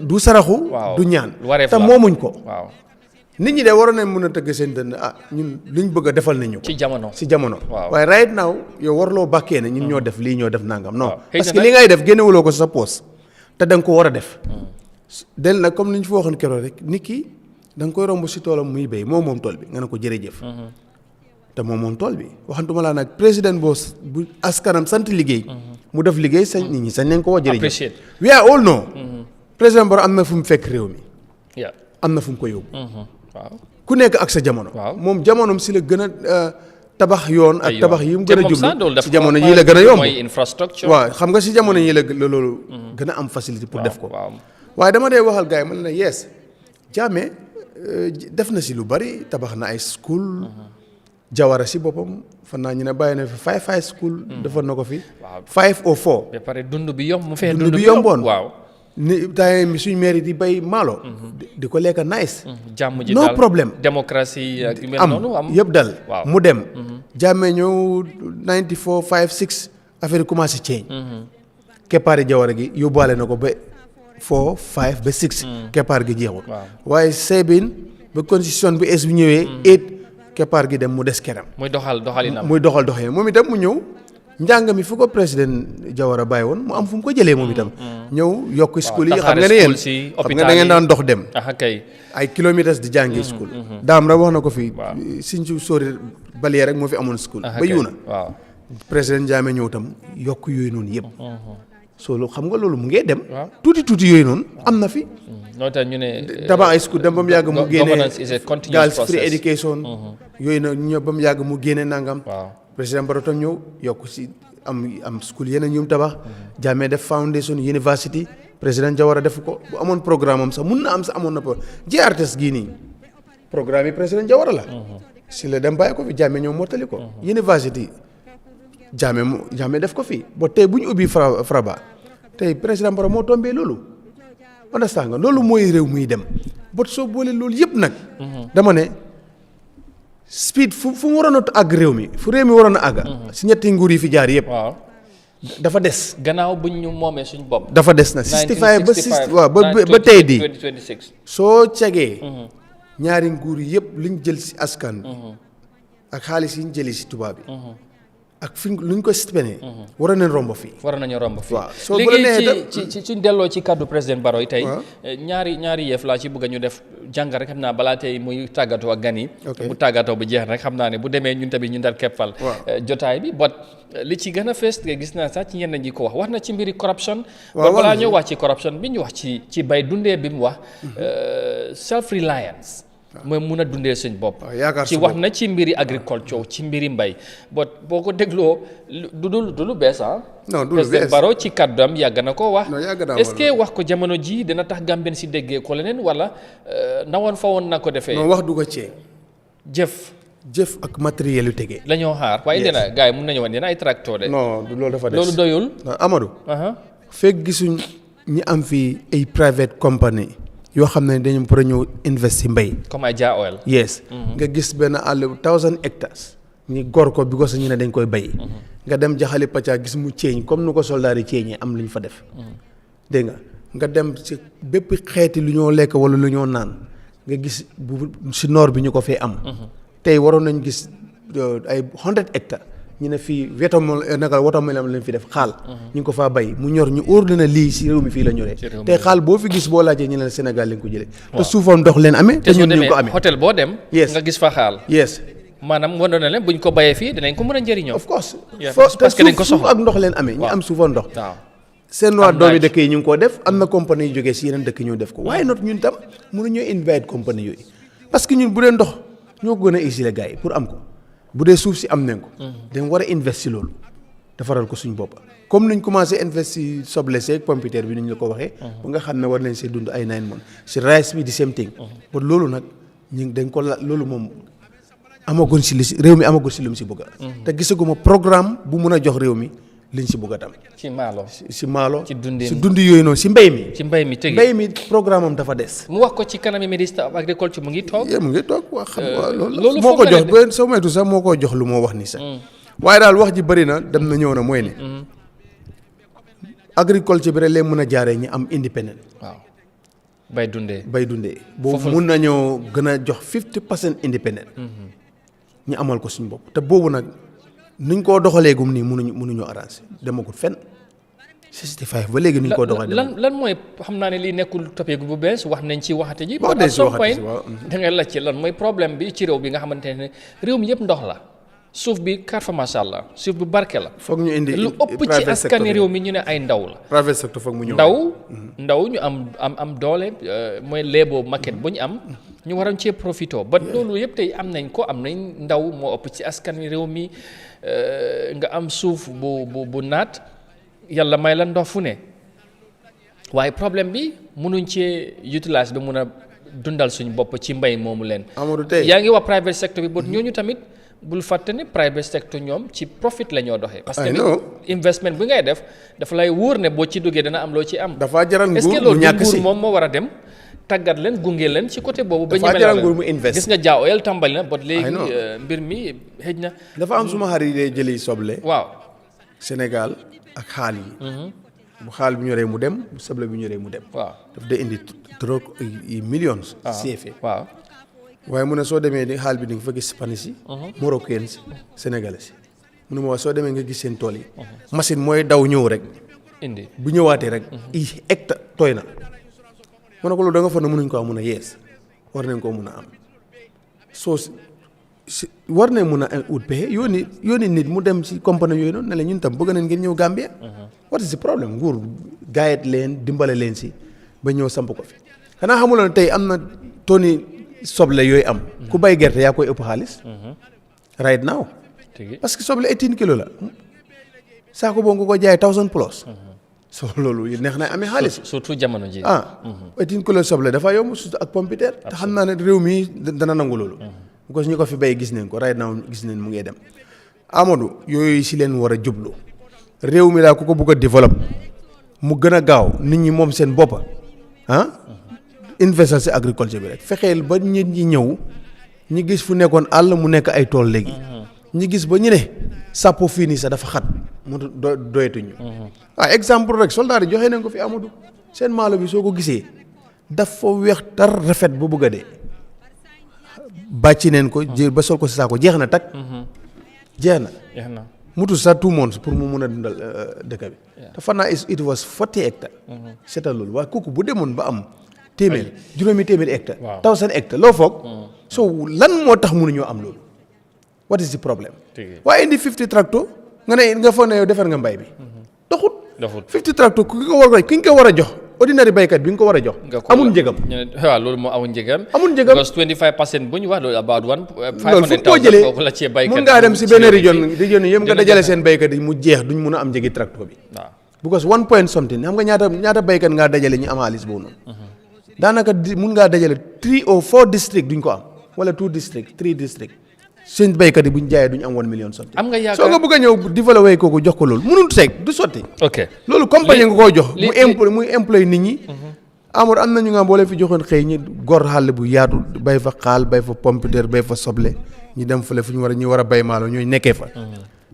du saraxu du ñaan te moomuñ ko nit ñi de waroon nañ mën a tëgg seen dënn ñun liñ bëgg a defal nañu ko ci jamono waaye right now yow warloo bàkkee ne ñun ñoo def lii ñoo def nangam non parce que li ngay def génnewuloo ko sa poos te da nga ko war a def del nag comme li ñu fi waxoon keroog rek nit ki da nga koy romb si toolam muy béy moom tool bi nga ne ko jërëjëf te moom tool bi waxantuma laa nag président bu askanam sant liggéey mu def liggéey sañ nit ñi sañ nañ ko wax jërëjëf we are all know président Barrow am na fu mu fekk réew mi am na fu mu ko yóbbu ku nekk ak sa jamono moom jamonoom si la gën a tabax yoon ak tabax yi mu gën a jublu si jamono yii la gën a yomb waaw xam nga si jamono yii la loolu gën a am facilité pour def ko waaye dama dee waxal gars yi ma ne yes Jammeh def na si lu bari tabax na ay school Jawara si boppam fan naa ñu ne bàyyi na fi 5 high school defoon na ko fi 5 or 4 ba pare dund bi yomboon ni temps mi suñ mairie di bay maalo di ko lekka nice jàmm ji no problème démocratie ak yu mel noonu am yëpp dal mu dem Jammeh ñëw 94 5 6 affaire yi commencé change keppaari Jawara gi yóbbaale na ko ba 4 5 ba 6 keppaar gi jeexul waaye 7 ba constitution bu es bi ñëwee 8 keppaar gi dem mu des keram muy doxal moom itam mu ñëw njàng mi fu ko président Jawara bàyyi woon mu am fu mu ko jëlee moom itam ñëw yokk school yi xam nga ne yéen xam nga da ngeen daan dox dem ay kilomètres di jàngi school daam ra wax na ko fi siñ ci sóori balier rek moo fi amoon school ba yuuna président Jammeh ñëw tam yokk yooyu noonu yëpp soo xam nga loolu mu ngee dem tuuti yooyu noonu am na fi tabax ay school dem ba mu yàgg mu génne girls free education yooyu na ñëw ba mu yàgg mu génne nangam président Barrow tam ñëw yokk si am school yeneen yu mu tabax Jammeh def foundation university président Jawara def ko bu amoon programme am sax mun na am sax amoon na ko GRTS gii nii programme yi président Jawara la si la dem bàyyi ko fi Jammeh ñëw mottali ko university Jammeh def ko fi ba tey bu ñu ubbi Faraba tey président Barrow moo tombee loolu understand nga loolu mooy réew muy dem bot soo boole loolu yëpp nag dama ne speed fu mu waroon a àgg réew mi fu réew mi waroon a àgg si ñetti nguur yi fi jaar yëpp dafa des gannaaw buñ ñu moomee suñ bopp dafa des na 65 ba tey di soo cagee ñaari nguur yëpp liñ jël si askan bi ak xaalis yi ñu jëlee si tubaab bi ak fi luñ ko spéné war nañ romb fii war nañu romb fii waaw soo bu la léegi ci suñ delloo ci kaddu président Barrow yi tey ñaari yëf laa ci bëgg ñu def jàngat rek xam naa balaa tey muy tàggatoo ak gan yi bu tàggatoo bu jeex rek xam naa ne bu demee ñun tamit ñu ndar keppal jotaay bi but li ci gën a fees gis naa sax ci ñenn ñi ko wax na ci mbiri corruption ba balaa ñoo wax ci corruption bi ñu wax ci bay dundee bi mu wax self reliance mooy mun a dundee suñ bopp ci wax na ci mbiri agriculture ci mbiri mbay boo ko dégloo du lu bees non du lu bees président Barrow ci kàddoom yàgg na koo wax est-ce que wax ko jamono ji dina tax Gambien si déggee ko leneen wala na woon fa woon na ko defee non wax du ko cee jëf ak matériel yu tegee la ñoo xaar waaye dina gars yi mun nañu wan dina ay tracteur de non loolu dafa des loolu doyul Amadou fekk gisuñ ñi am fii ay private company yoo xam ne dañu pour ñëw invest ci mbay comme ay Jah Oil yes nga gis benn àll 1000 hectares ñi gor ko bi ko sa ñu ne dañ koy bay nga dem jaxali pacca gis mu ceeñ comme nu ko soldaar yi ceeñee am lu ñu fa def dégg nga dem ci bépp xeeti lu ñoo lekk wala lu ñoo naan nga gis bu ci noor bi ñu ko fee am tey waroon nañ gis ay 100 hectares ñu ne fii watermelon lañ fi def xaal ñu ngi ko faa bay mu ñor ñu ordonné lii si réew mi fii la ñoree tey xaal boo fi gis boo laajee ñu ne Sénégal lañ ko jëlee te suufam ndox leen amee te ñun ñu ko amee hôtel boo dem nga gis fa xaal maanaam wane na leen buñ ko bayee fii dinañ ko mën a njëriñoo of course parce que dañ ko soxla suuf ak ndox leen amee ñu am suufam ndox seen waa doomi dëkk yi ñu ngi koo def am na compagnie yu jógee si yeneen dëkk ñoo def ko waaye not ñun tam mënuñoo invite compagnie yooyu parce que ñun bu dee ndox ñoo ko gën a easy gars yi pour am ko bu dee suuf si am nañ ko dañ war a investi loolu defaral ko suñ bopp comme niñ commencé investi soble seeg pompiteer bi ni ñu la ko waxee ba nga xam ne war nañ see dund ay 9 months si rice bi di same thing pour loolu nag ñu dañ ko loolu moom amagoon si li si réew mi amagoon si lu mu si bëgg te gisaguma programme bu mun a jox réew mi liñ si bëgg a tam si maalo ci dund yooyu noonu si mbay mi tegi mbay mi programme am dafa des mu wax ko ci kanami ministre of agriculture mu ngi toog waa xam nga loolu moo ko jox ba soo moytu sax moo ko jox lu moo wax ni sax waaye daal wax ji bëri na dem na ñëw na mooy ne agriculture bi rek leen mën a jaaree ñi am independent waaw bay dundee boobu mun nañoo gën a jox 50% independent ñu amal ko suñu bopp te boobu nag nuñ koo doxalee gum nii mënuñoo arrangé demagul fenn 65 ba léegi nuñ koo doxalee lan mooy xam naa ne lii nekkul topic bu bees wax nañ ci waxate ji at some point da ngay laaj ci lan mooy problème bi ci réew bi nga xamante ne réew mi yëpp ndox la suuf bi karfa macha allah suuf bu barke la foog ñu indi lu ëpp ci askani réew mi ñu ne ay ndaw la private sector foog mu ñëw ndaw ñu am doole mooy leeboo maquette bu ñu am ñu waroon cee profito ba loolu yëpp tey am nañ ko am nañ ndaw moo ëpp ci askani réew mi nga am suuf bu naat yàlla may la ndox fu ne waaye problème bi mënuñ cee utilise bi mun a dundal suñ bopp ci mbay moomu leen yaa ngi wax private sector bi bot ñooñu tamit bul fàtte ne private sector ñoom ci profit la ñoo doxee parce que investment bi ngay def dafa lay wóor ne boo ci duggee dana am loo ci am dafa jaral nguur est-ce que loolu nguur moom moo war a dem tàggat leen gunge leen ci côté boobu ba ñeme la gis nga Jah Oil tàmbali na bot léegi mbir mi xëj na dafa am suma xarit yi jëli soble waaw Sénégal ak xaal yi bu xaal bi ñoree mu dem bu soble bi ñoree mu dem waaw daf day indi trop millions CFA waaw waaye mu ne soo demee di xaal bi di nga fa gis Spanish yi Marocains yi Sénégalais yi mu ne ma wax soo demee nga gis seen tool yi machine mooy daw ñëw rek indi bu ñëwaatee rek i hectare tooy na mu ne ko loolu da nga fa ne mënuñ ko mun a yees war nañ koo mun a am soo si war nañ mun a ut pexe yooni nit mu dem si compagnie yooyu noonu ne la ñun tam bëgg nañ ngeen ñëw Gambia what is the problème nguur gaayet leen dimbale leen si ba ñëw samp ko fi xanaa xamuloon tey am na toni soble yooyu am ku bay gerte yaa koy ëpp xaalis right now parce que soble 18 kilos la saako boo nga ko jaay 1000 plus so loolu neex na amee xaalis surtout jamono ji 18 kilos soble dafa yomb surtout ak pompiteer te xam naa ne réew mi dana nangu loolu because ñu ko fi bay gis nañ ko right now gis nañ mu ngee dem Amadou yooyu si leen war a jublu réew mi daal ku ko bëgg a développe mu gën a gaaw nit ñi moom seen boppa investir si agriculture bi rek fexeel ba nit ñi ñëw ñi gis fu nekkoon àll mu nekk ay tool léegi ñi gis ba ñu ne sàppo fii nii sax dafa xat mu doyetuñu exemple rek soldat yi joxe nañ ko fi Amadou seen maalo bi soo ko gisee dafa weex tar rafet ba bëgg a dee bàcci neen ko jël ba sol ko si saako jeex na takk jeex na mutu sax 2 months pour mu mun a dundal dëkk bi te fan naa it was 40 hectares seetal loolu waaye kooku bu demoon ba am juróomi téeméeri hectares 1000 hectares loo foog so lan moo tax mënuñoo am loolu what is the problem waaye indi 50 tractor nga foog ne yow defar nga mbay bi doxut 50 tractor ki nga ko war a jox ordinary baykat bi nga ko war a jox amul njëgam waaw loolu moo amul njëgam because 25% bu ñu wax loolu about 500,000 foofu la ci baykat mun ngaa dem si benn région yëpp nga dajale seen baykat yi mu jeex duñ mun a am njëgi tractor bi because 1 point something xam nga ñaata baykat ngaa dajale ñu am xaalis boobu noonu daanaka mun ngaa dajale 3 or 4 district duñ ko am wala 2 district 3 district seen baykat yi buñ jaayee duñ am 1 million something am nga yaakaar soo nga bëgg a ñëw développé kooku jox ko loolu mënul seeg du sotti loolu compagnie nga koo jox muy employé nit ñi amul am na ñu nga boo leen fi joxoon xëy ñi gor xàll bu yaatu bay fa xaal bay fa pompiteer bay fa soble ñu dem fële fu ñu war a bay maalo ñooy nekkee fa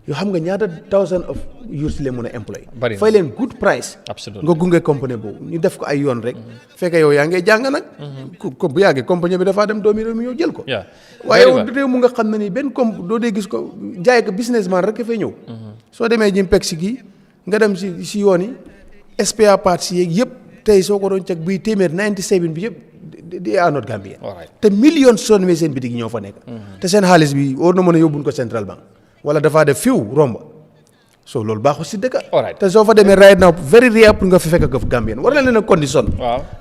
yoo xam nga ñaata thousand of youths leen mën a employé fay leen good price nga gunge compagnie boobu ñu def ko ay yoon rek fekk yow yaa ngay jàng nag ko bu yàggee compagnie bi dafaa dem doomi réew mi ñëw jël ko waaye yow réew mu nga xam ne ni benn doo dee gis ko jaay ko businessman rek fay ñëw soo demee jim peg si gii nga dem si yoon yi SPA parts yeeg yëpp tey soo ko doon cag buy téeméer 97 bi yëpp di not Gambia te millions soo demee seen bitig ñoo fa nekk te seen xaalis bi war na mën a yóbbuñ ko central bank wala dafaa def fiw romba so loolu baaxul si dëkk te soo fa demee right now very rare pour nga fi fekk ko Gambien war na leen a condition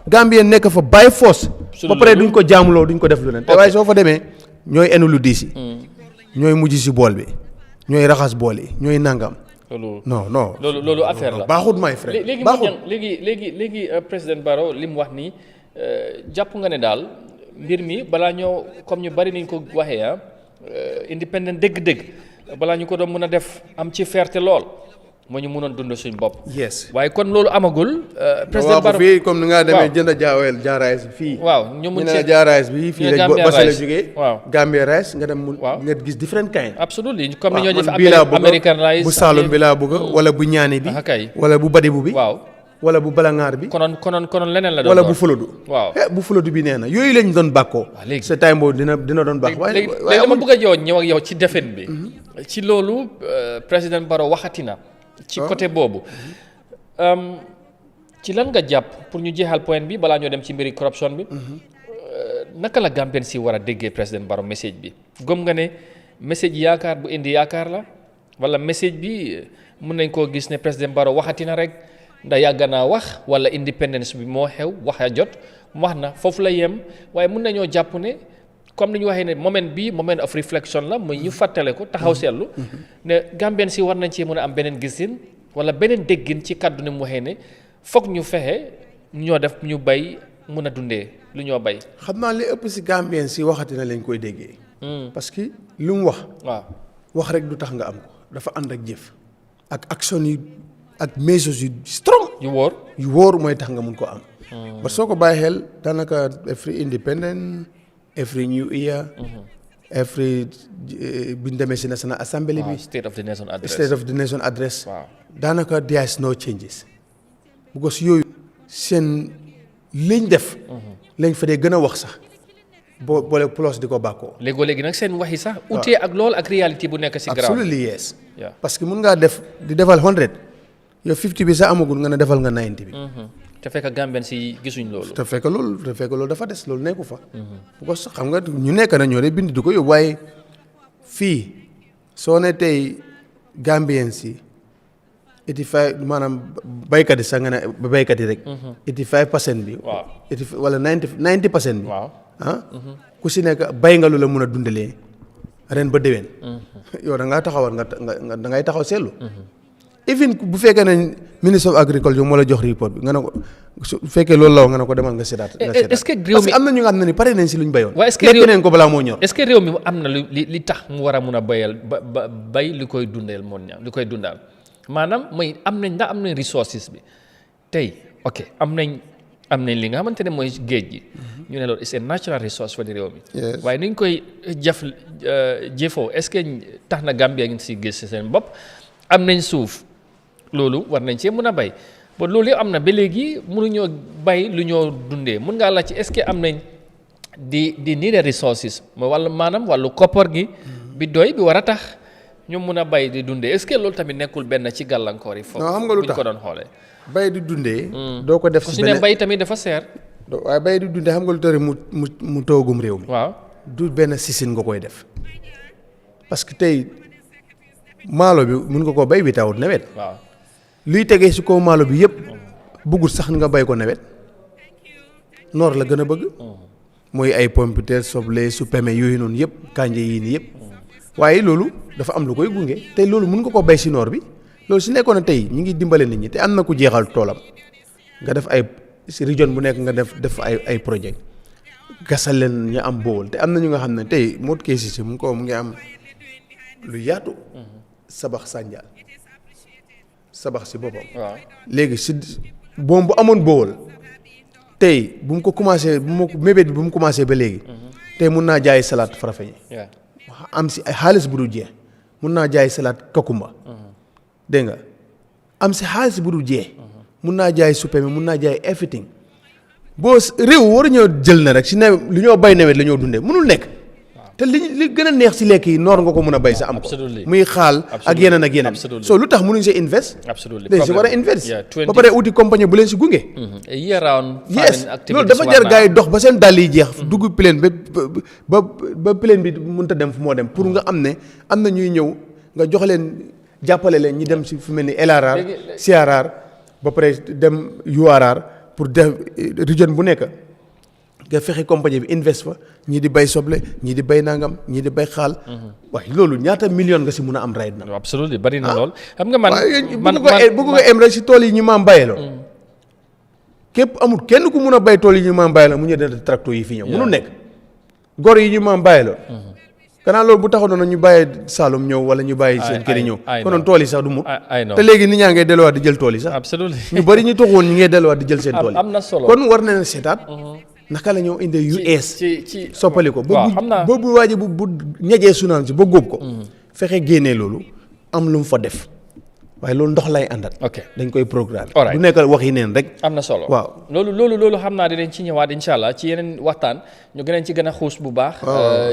Gambien nekk fa by force ba pare duñ ko jaamuloo duñ ko def lu leen te waaye soo fa demee ñooy enu lu diis yi ñooy mujj si bool bi ñooy raxas bool yi ñooy nangam non loolu affaire la baaxut my friend léegi président Barrow li mu wax nii jàpp nga ne daal mbir mi balaa ñoo comme ñu bari niñ ko waxee independent dëgg-dëgg balaa ñu ko doon mën a def am ci fierté lool moo ñu mënoon dund suñ bopp. waaye kon loolu amagul. président Barrow fii comme ni nga demee jënd jaaraayis fii. waaw ñu mun ci jaaraayis bi fii la basa la jógee. waaw Gambia rice nga dem nga gis different kind. absolutely comme ni ñoo def American rice bu Saalum bi laa bëgg wala bu ñaani bi. wala bu badibu bi. waaw wala bu balangaar bi. konoon leneen la doon wala bu fuladu. waaw bu fuladu bi nee na yooyu lañ doon bàkkoo. léegi sa time boobu dina doon bàkk. waaye léegi dama bëgg a ñëw ak yow ci defet bi. ci loolu président Barrow waxati na. ci côté boobu. ci lan nga jàpp pour ñu jeexal point bi balaa ñoo dem ci mbiri corruption bi. naka la Gambien si war a déggee président Barrow message bi gëm nga ne message yaakaar bu indi yaakaar la wala message bi mën nañ koo gis ne président Barrow waxati na rek. ndax yàgg naa wax wala independence bi moo xew wax a jot wax na foofu la yem waaye mun nañoo jàpp ne comme ni ñu waxee ne moment of reflection la muy ñu fàttale ko taxaw seetlu ne Gambien si war nañ ci mën a am beneen gisin wala beneen déggin ci kàddu ni mu waxee ne foog ñu fexe ñoo def ñu bay mun a dundee lu ñoo bay. xam naa li ëpp si Gambien si waxati na lañ koy déggee. parce que lu mu wax. waaw wax rek du tax nga am ko dafa ànd ak jëf ak action yi. ak measures yu strong. yu wóor mooy tax nga mun ko am. ba soo ko bàyyi xel daanaka every independent every new year. every bi ñu demee si National Assembly bi. State of the Nation address. daanaka there is no changes. because yooyu seen liñ def. lañ fa dee gën a wax sax. boole plus di ko bàkkoo. léegi nag seen wax yi sax. utee ak lool ak réalité bu nekk si. ground absolutely yes. parce que mun ngaa di defal 100. yow 50 bi sax amagul nga ne defal nga 90 bi. te fekk Gambien si gisuñ loolu. te fekk loolu dafa des loolu nekku fa. bu ko xam nga ñu nekk na ñoo de bind du ko yóbbu waaye fii soo ne tey Gambien si 85 maanaam baykat yi sax nga ne baykat yi rek. 85% bi. waaw wala 90% bi. waaw ku si nekk bay nga lu la mun a dundalee ren ba déwén. yow da ngaa taxawal nga da ngay taxaw seetlu. even bu fekkee ne ministre of agriculture moo la jox report bi nga ne ko su fekkee loolu la wax nga ne ko demal nga séddaat. est-ce que réew mi parce que am na ñu nga xam ne ni pare nañ si luñ bayoon. waaye est-ce que réew nañ ko balaa moo ñor. est-ce que réew mi am na li tax mu war a mun a bayal bay li koy dundeel moom ñaar li koy dundaal maanaam mooy am nañ resources bi tey ok am nañ li nga xamante ne mooy géej gi. ñu ne loolu c'est a natural resource fa di réew mi. waaye ni ñu koy jëfoo est-ce que tax na Gambia ngi si gis seen bopp am nañ suuf. loolu war nañ cee mën a bay ba loolu yëpp am na ba léegi mënuñoo bay lu ñoo dundee mën ngaa laaj ci est-ce que am nañ di needed resources mooy wàllu maanaam wàllu koppar gi bi doy bi war a tax ñu mun a bay di dundee est-ce que loolu tamit nekkul benn ci gàllankoor yi. foofu non xam nga lu tax ko doon xoolee. bay di dundee. doo ko def si benn bay tamit dafa seer. waaye bay di dundee xam nga lu tari mu toogum réew mi. waaw du benn sisin nga koy def parce que tey maalo bi mun nga koo bay bi tawut nawet. waaw luy tegee si kaw maalo bi yëpp bëggul sax nga bay ko nawet noor la gën a bëgg. mooy ay pompiteer soble supame yooyu noonu yëpp kànja yii nii yëpp. waaye loolu dafa am lu koy gunge tey loolu mun nga ko bay si noor bi loolu si nekkoon na tey ñu ngi dimbale nit ñi te am na ku jeexal toolam nga def ay si région bu nekk nga def ay projet gasal leen ñu am bool te am na ñu nga xam ne tey Modou Kaysi si mu ngi am lu yaatu. sabax sànjaal sabax si boppam. waaw léegi si boom bu amoon bool tey bu mu ko commencé mébét bi bu mu commencé ba léegi. tey mun naa jaay salade farafeñe am si ay xaalis bu dul jeex mun naa jaay salade kakumba. dégg nga am si xaalis bu dul jeex. mun naa jaay supame mun naa jaay everything boo réew war a ñoo jël na rek si nawet lu ñoo bay nawet la ñoo dundee mënul nekk. te li gën a neex si lekk yi noor nga ko mën a bay sa am ko. muy xaal ak yeneen ak yeneen. so lu tax mënuñ see invest. dañ si war a invest. ba pare uti compagnie bu leen si gunge. yes loolu dafa jar gars yi dox ba seen dàll yi jeex. dugg plaine ba plaine bi mënut a dem fu moo dem pour nga am ne am na ñuy ñëw nga jox leen jàppale leen ñi dem si fu mel ni LRR CRR ba pare dem URR pour def région bu nekk. nga fexe compagnie bi invest fa ñii di bay soble ñii di bay nangam ñii di bay xaal. waaye loolu ñaata million nga si mun a am right na. absolument bari na lool. xam nga man bëgg nga em rek si tool yi ñu maam bayaloon. képp amul kenn ku mun a bay tool yi ñu maam bayaloon mu ñëw dina tracteur yi fi ñëw. munul nekk gor yi ñu maam bayaloon. kanaa loolu bu taxawoon na ñu bàyyi Saloum ñëw wala ñu bàyyi seen kër yi ñëw. konoon tool yi sax du mut. te léegi nit ñaa ngay delluwaat di jël tool yi sax. absolument ñu bari ñu toxoon ñu ngay delluwaat di jël seen tool yi. am na solo kon war na leen seetaat. naka la ñoo indee US soppali ko ba bu waaji bu ñejee sunaan si ba góob ko fexe génnee loolu am lu mu fa def waaye loolu ndox lay àndat dañ koy programme du nekk wax yi neen rek am na solo waaw loolu xam naa dinañ ci ñëwaat incha allah ci yeneen waxtaan ñu gënañ ci gën a xuus bu baax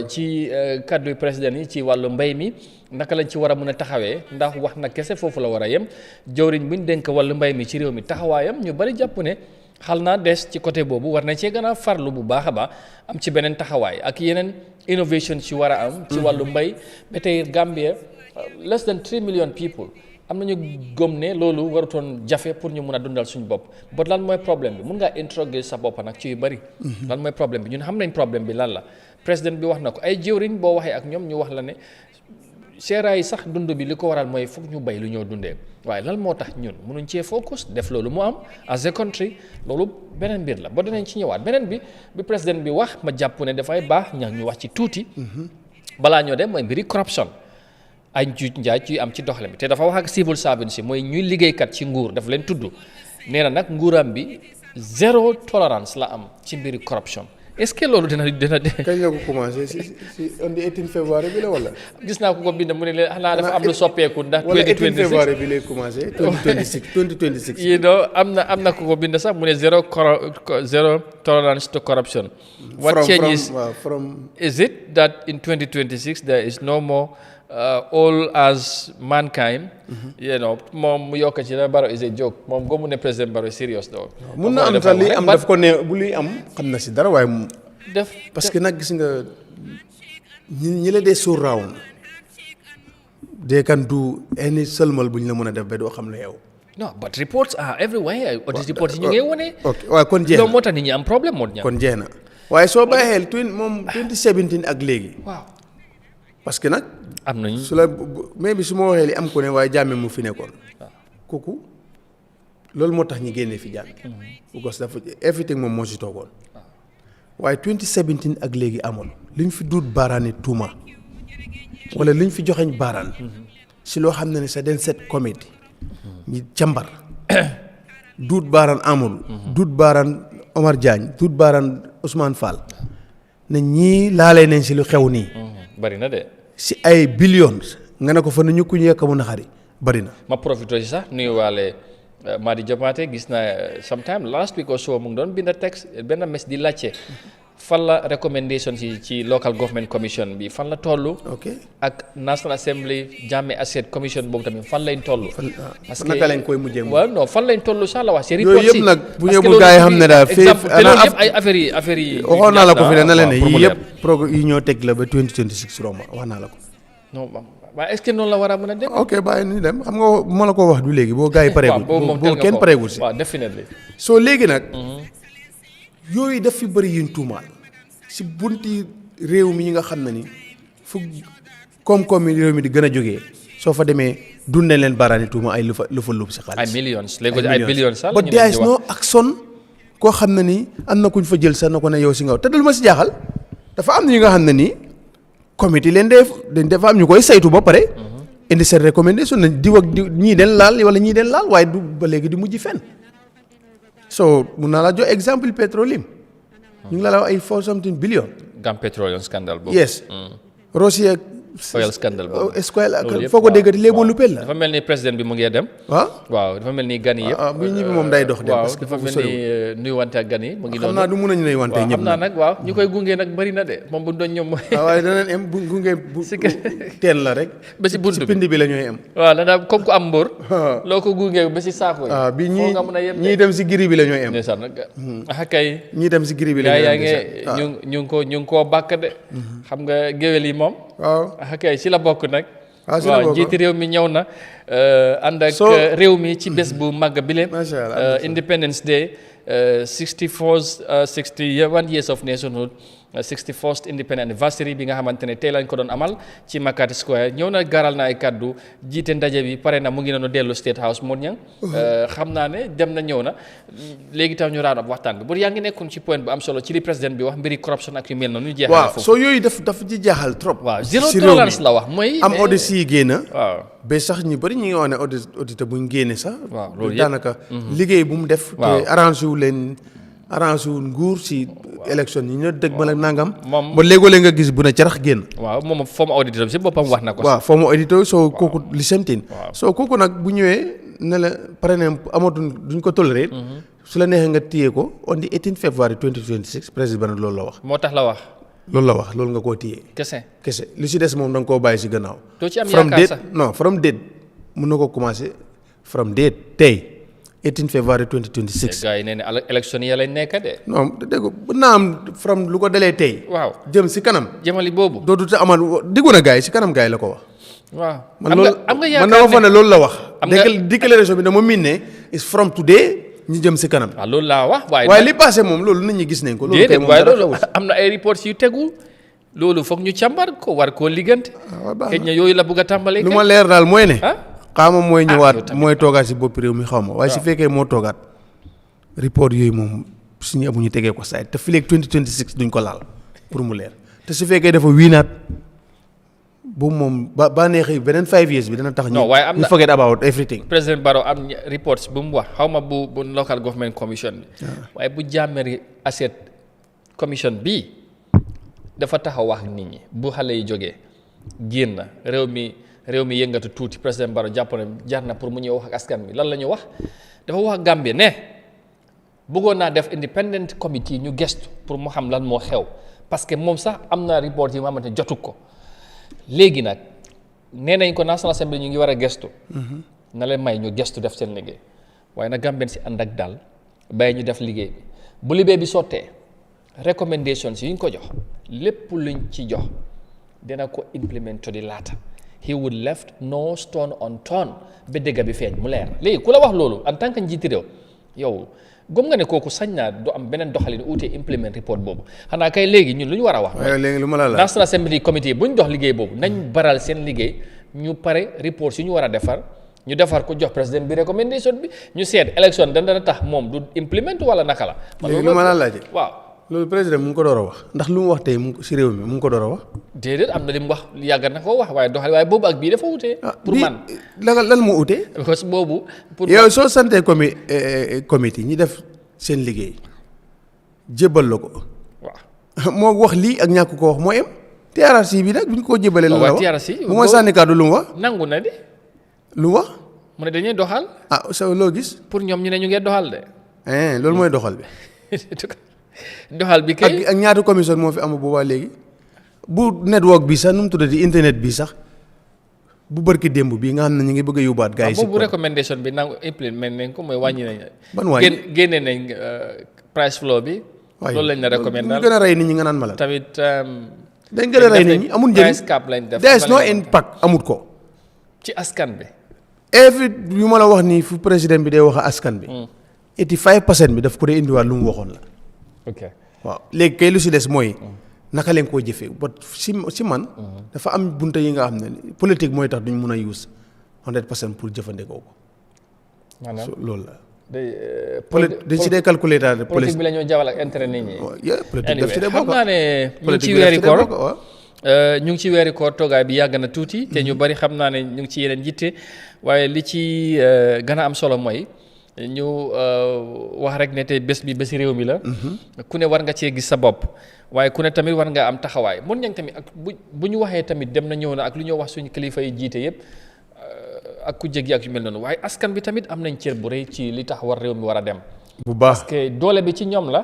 ci kaddu président yi ci wàllu mbay mi naka lañ ci war a mën a taxawee ndax wax na kese foofu la war a yem jawriñ buñ dénk wàllu mbay mi ci réew mi taxawaayam ñu bari jàpp ne xal naa des ci côté boobu war na cee gën a farlu bu baax a baax am ci beneen taxawaay ak yeneen innovation ci war a am ci wàllu mbay ba tey Gambia less than 3 million people am nañu gëm ne loolu warutoon jafe pour ñu mun a dundal suñu bopp but lan mooy problème bi mun ngaa interroger sa bopp nag ci yu bëri lan mooy problème bi ñun xam nañ problème bi lan la président bi wax na ko ay jëwriñ boo waxee ak ñoom ñu wax la ne seeraay sax dund bi li ko waral mooy foog ñu bay lu ñoo dundee waaye lan moo tax ñun mënuñ cee focus def loolu mu am as a country loolu beneen mbir la ba dinañ ci ñëwaat beneen bi président bi wax ma jàpp ne dafay baax ña ñu wax ci tuuti balaa ñoo dem mooy mbiri corruption ay njuuj njaaj yu am ci doxalin bi te dafa wax ak civil servants si mooy ñuy liggéeykat ci nguur dafa leen tudd nee na nag nguuram bi zéro tolérance la am ci mbiri corruption est-ce que loolu dina kañ la ko commencé si on the 18 février bi la wala. gis naa ko bind mu ne leen xanaa dafa am lu soppeeku ndax. 2026 wala 18 février bi lay commencé 2026. you know am na ku ko bind sax mu ne zero tolerance to corruption. What changes is it that in 2026 there is no more all as mankind. you know moom mu yokk ci na Barrow is a joke moom gomu ne président Barrow serious though. mun na am sax li am daf ko ne bu luy am xam na si dara waaye mu def parce que nag gis nga ñi la dee suur raawoon they can do any sëlmal bu ñu la mën a def ba doo xam ne yow. no but reports are everywhere. audit reports yi ñu ngi wone. ok waaye kon jeex na loolu moo tax nit ñi am problème moo ñaan. kon jeex na waaye soo bàyyi xel moom 2017 ak léegi. waaw parce que nag. am nañu su la mais bi su ma waxee li am ko ne waaye Jammeh mu fi nekkoon. kooku loolu moo tax ñu génnee fi Jammeh. because dafa everything moom moo si toogoon. waaye 2017 ak léegi amoon liñ fi duut baaraani tuuma wala liñ fi joxeñ baaraan. si loo xam ne sa den set committee. ñi càmbar. duut baaraan amul. duut baaraan Omar Diagne duut baaraan Ousmane Fall. ne ñii laalee nañ si lu xew nii. bari na de. si ay billions nga ne ko fa ñu ku ñeek mu naxari bari na. ma profité si sax nuyuwaale Madi Jobaate gis naa sometime last week or so mu ngi doon bind texte benn mes di laajte fan la recommendation ci local government commission bi fan la toll. ak National Assembly Jammeh Asset Commission boobu tamit fan lañ toll. parce que naka lañ koy mujjee waaw non fan lañ toll sax la wax. ci report yooyu yëpp nag bu yóbbu gars yi xam ne daal fii yëpp ay affaires yi. waxoon naa la ko fi ne na leen ne yii yëpp programme yi ñoo teg la ba 2026 Roma wax naa la ko. non waaye est-ce que noonu la war a mën a dem. ok bàyyi ni dem xam nga ma la ko wax du léegi boo gars yi pareegul. boo kenn pareegul si. waaw definitely. soo léegi nag. yooyu daf fi bëri yuñ tuumaal si bunti réew mi yi nga xam ne ni fu koom-koom yi réew mi di gën a jógee soo fa demee dundee leen baraani tuuma ay lu fa lub si xaalis. ay millions léegi ay billions sax but there is no action koo xam ne ni am na kuñ fa jël sax na ko ne yow si ngaw te dal ma si jaaxal dafa am ñi nga xam ne nii comité leen dafa am ñu koy saytu ba pare. indi seen recommandation nañ diw ak diw ñii den laal wala ñii den laal waaye du ba léegi di mujj fenn. so mun naa la jox exemple pétrolier ñu ngi la wax ay 4 billion. Gam petroleum scandal boobu. yes. Russia oil scandal boobu. foo ko déggati léegi lu pel la. dafa mel ni président bi mu ngi dem. waaw dafa mel ni gan yi yëpp. bu ñibbi moom day dox dem. parce que dafa mel ni nuyuwante ak gan yi mu ngi doon. xam naa du mun a ñu nuy wante ñëpp. xam naa nag waaw ñu koy gunge nag bëri na de moom bu doon ñoom mooy. waaye danañ am bu gunge bu teen la rek. ba si bunt bi pind bi la ñooy am. waaw da comme ku am mbóor. loo ko gunge ba si saako yi. bi ñii dem si giri bi la ñooy am. ndeysaan nag kay. ñii dem si giri bi la ñooy am. ñu ngi koo bàkk de. xam nga géwél yi moom. waaw kay si la bokk nag. waaw njiiti réew mi ñëw na ànd ak réew mi ci bés bu màgg bi le Independence Day 61 years of nationhood 61st independent anniversary bi nga xamante ne tey lañ ko doon amal ci Makati Square ñëw na garal na ay kaddu jiite ndaje bi pare na mu ngi noonu dellu State House moo ñang xam naa ne dem na ñëw na léegi tam ñu raadu ab waxtaan bi bu yaa ngi nekkoon ci point bu am solo ci li président bi wax mbiri corruption ak yu mel noonu ñu jeexal waaw soo yooyu dafa ci jaaxal trop. waaw zero tolerance la wax mooy am audit yi génn. waaw ba sax ñu bëri ñu ngi wax ne audit bu ñu génne sax. waaw loolu yëpp daanaka liggéey bu mu def. te arrangé wu leen arrangé wu nguur si élection yi ñu dëgg ma la nangam. moom ba léegoo-léeg nga gis bu ne carax génn. waaw moom former auditeur si boppam wax na ko. waaw former auditeur soo kooku li semtin. soo kooku nag bu ñëwee ne la pare ne amatuñ duñ ko toléré. su la neexee nga téye ko on the 18 February 2026 président loolu la wax. moo tax la wax. loolu la wax loolu nga koo téye. kese li si des moom da nga koo bàyyi si gannaaw. doo ci am yaakaar sax from date mun na ko commencé from date tey 18 February 2026. gars yi nee na élection yi lañ nekk de. non dégg nga mën naa am from lu ko dalee tey. waaw jëm si kanam. jëmali boobu. dootu te amal diggu na gars yi si kanam gars yi la ko wax. waaw am nga yaakaar man dama fa ne loolu la wax. am nga déclaration bi dama miin ne is from today ñu jëm si kanam. waaw loolu laa wax waaye li passé moom loolu nit ñi gis nañ ko. loolu kay moom dara xewul am na ay reports yu tegu loolu foog ñu càmbar ko war koo liggante. xëy na yooyu la bëgg a tàmbalee. lu ma leer daal mooy ne. xaama mooy ñëwaat mooy toogaat si bopp réew mi xaw ma waaye su fekkee moo toogaat report yooyu moom suñu amuñu tegee ko saay te fileeg 2026 duñ ko laal pour mu leer te su fekkee dafa wiinaat boobu moom ba neexee beneen 5 years bi dana tax ñu forget about everything. président Barrow am reports bu mu wax xaw ma bu local government commission bi waaye bu Jammeh asset commission bi dafa taxaw wax nit ñi bu xale yi jógee génn réew mi yëngatu tuuti président Barrow jàpp ne jar na pour mu ñëw wax ak askan bi lan la ñu wax dafa wax Gambie ne bëggoon naa def independent committee ñu gestu pour mu xam lan moo xew parce que moom sax am na report yi nga xamante ne jotu ko léegi nag nee nañ ko National Assembly ñu ngi war a gestu na leen may ñu gestu def seen liggéey waaye nag Gambien si ànd ak daal bàyyi ñu def liggéey bi bu liggéey bi sottee recommendations yi ñu ko jox lépp luñ ci jox dina ko implement to di laata he would left no stone unturned ba dëgg bi feeñ mu leer léegi ku la wax loolu en tant que njiiti réew yow gëm nga ne kooku sañ naa du am beneen doxalin uute implement report boobu xanaa kay léegi ñun lu ñu war a wax. léegi lu ma la laaj National Assembly committee bu ñu dox liggéey boobu nañ baral seen liggéey ñu pare report si ñu war a defar ñu defar ko jox président bi recommendation bi ñu seet élection dana tax moom du implement wala naka la. léegi lu ma la laaj waaw. loolu président mu ngi ko door a wax ndax lu mu wax tey si réew mi mu ngi ko door a wax. déedéet am na li mu wax yàgg na koo wax waaye doxal waaye boobu ak bii dafa wutee. pour man lan moo utee. parce que boobu. pour yow soo santee comité ñi def seen liggéey jébbal la ko. waaw moo wax lii ak ñàkk ko wax mooy am. TRRC bi nag bu ñu ko jébbalee. la wax TRRC bu ma sànni kàddu lu mu wax. nangu na de. lu mu wax. mu ne dañuy doxal. sa loo gis. pour ñoom ñu ne ñu ngee doxal de. loolu mooy doxal bi. doxal bi kay ak ñaata commission moo fi am boobaa léegi bu network bi sax nu mu tuddati internet bi sax bu barki démb bii nga xam ne ñu ngi bëgg a yóbbaat gars yi si boobu recommendation bi nangu implement nañ ko mooy wàññi nañ ban wàññi génne nañ price floor bi loolu lañ la recommend daal gën a rey nit ñi nga naan ma la tamit dañ gën a rey nit ñi amul njëriñ price cap lañ def there is no impact amut ko ci askan bi every yu ma la wax nii fu président bi day wax askan bi 85% bi daf ko dee indiwaat lu mu waxoon la ok waaw léegi kay lu si des mooy naka leen koo jëfee ba si man dafa am bunta yi nga xam ne politique mooy tax duñ mun a use 100% pour jëfandikoo ko maanaam loolu la dañ si dee calculer daal politique bi la ñoo jawal ak intérêt nit ñi politique daf si dee bokk xam naa ne ñu ngi ci weeri koor ñu ngi ci weeri koor toogaay bi yàgg na tuuti te ñu bari xam naa ne ñu ngi ci yeneen yitte waaye li ci gën a am solo mooy ñu wax rek ne tey bés bi bési réew mi la ku ne war nga cee gis sa bopp waaye ku ne tamit war nga am taxawaay mun ñang tamit ak bu ñu waxee tamit dem na ñëw na ak lu ñoo wax suñu kilifa yi jiite yëpp ak ku jéggi ak yu mel noonu waaye askan bi tamit am nañ cër bu rëy ci li tax war réew mi war a dem bu baax parce que doole bi ci ñoom la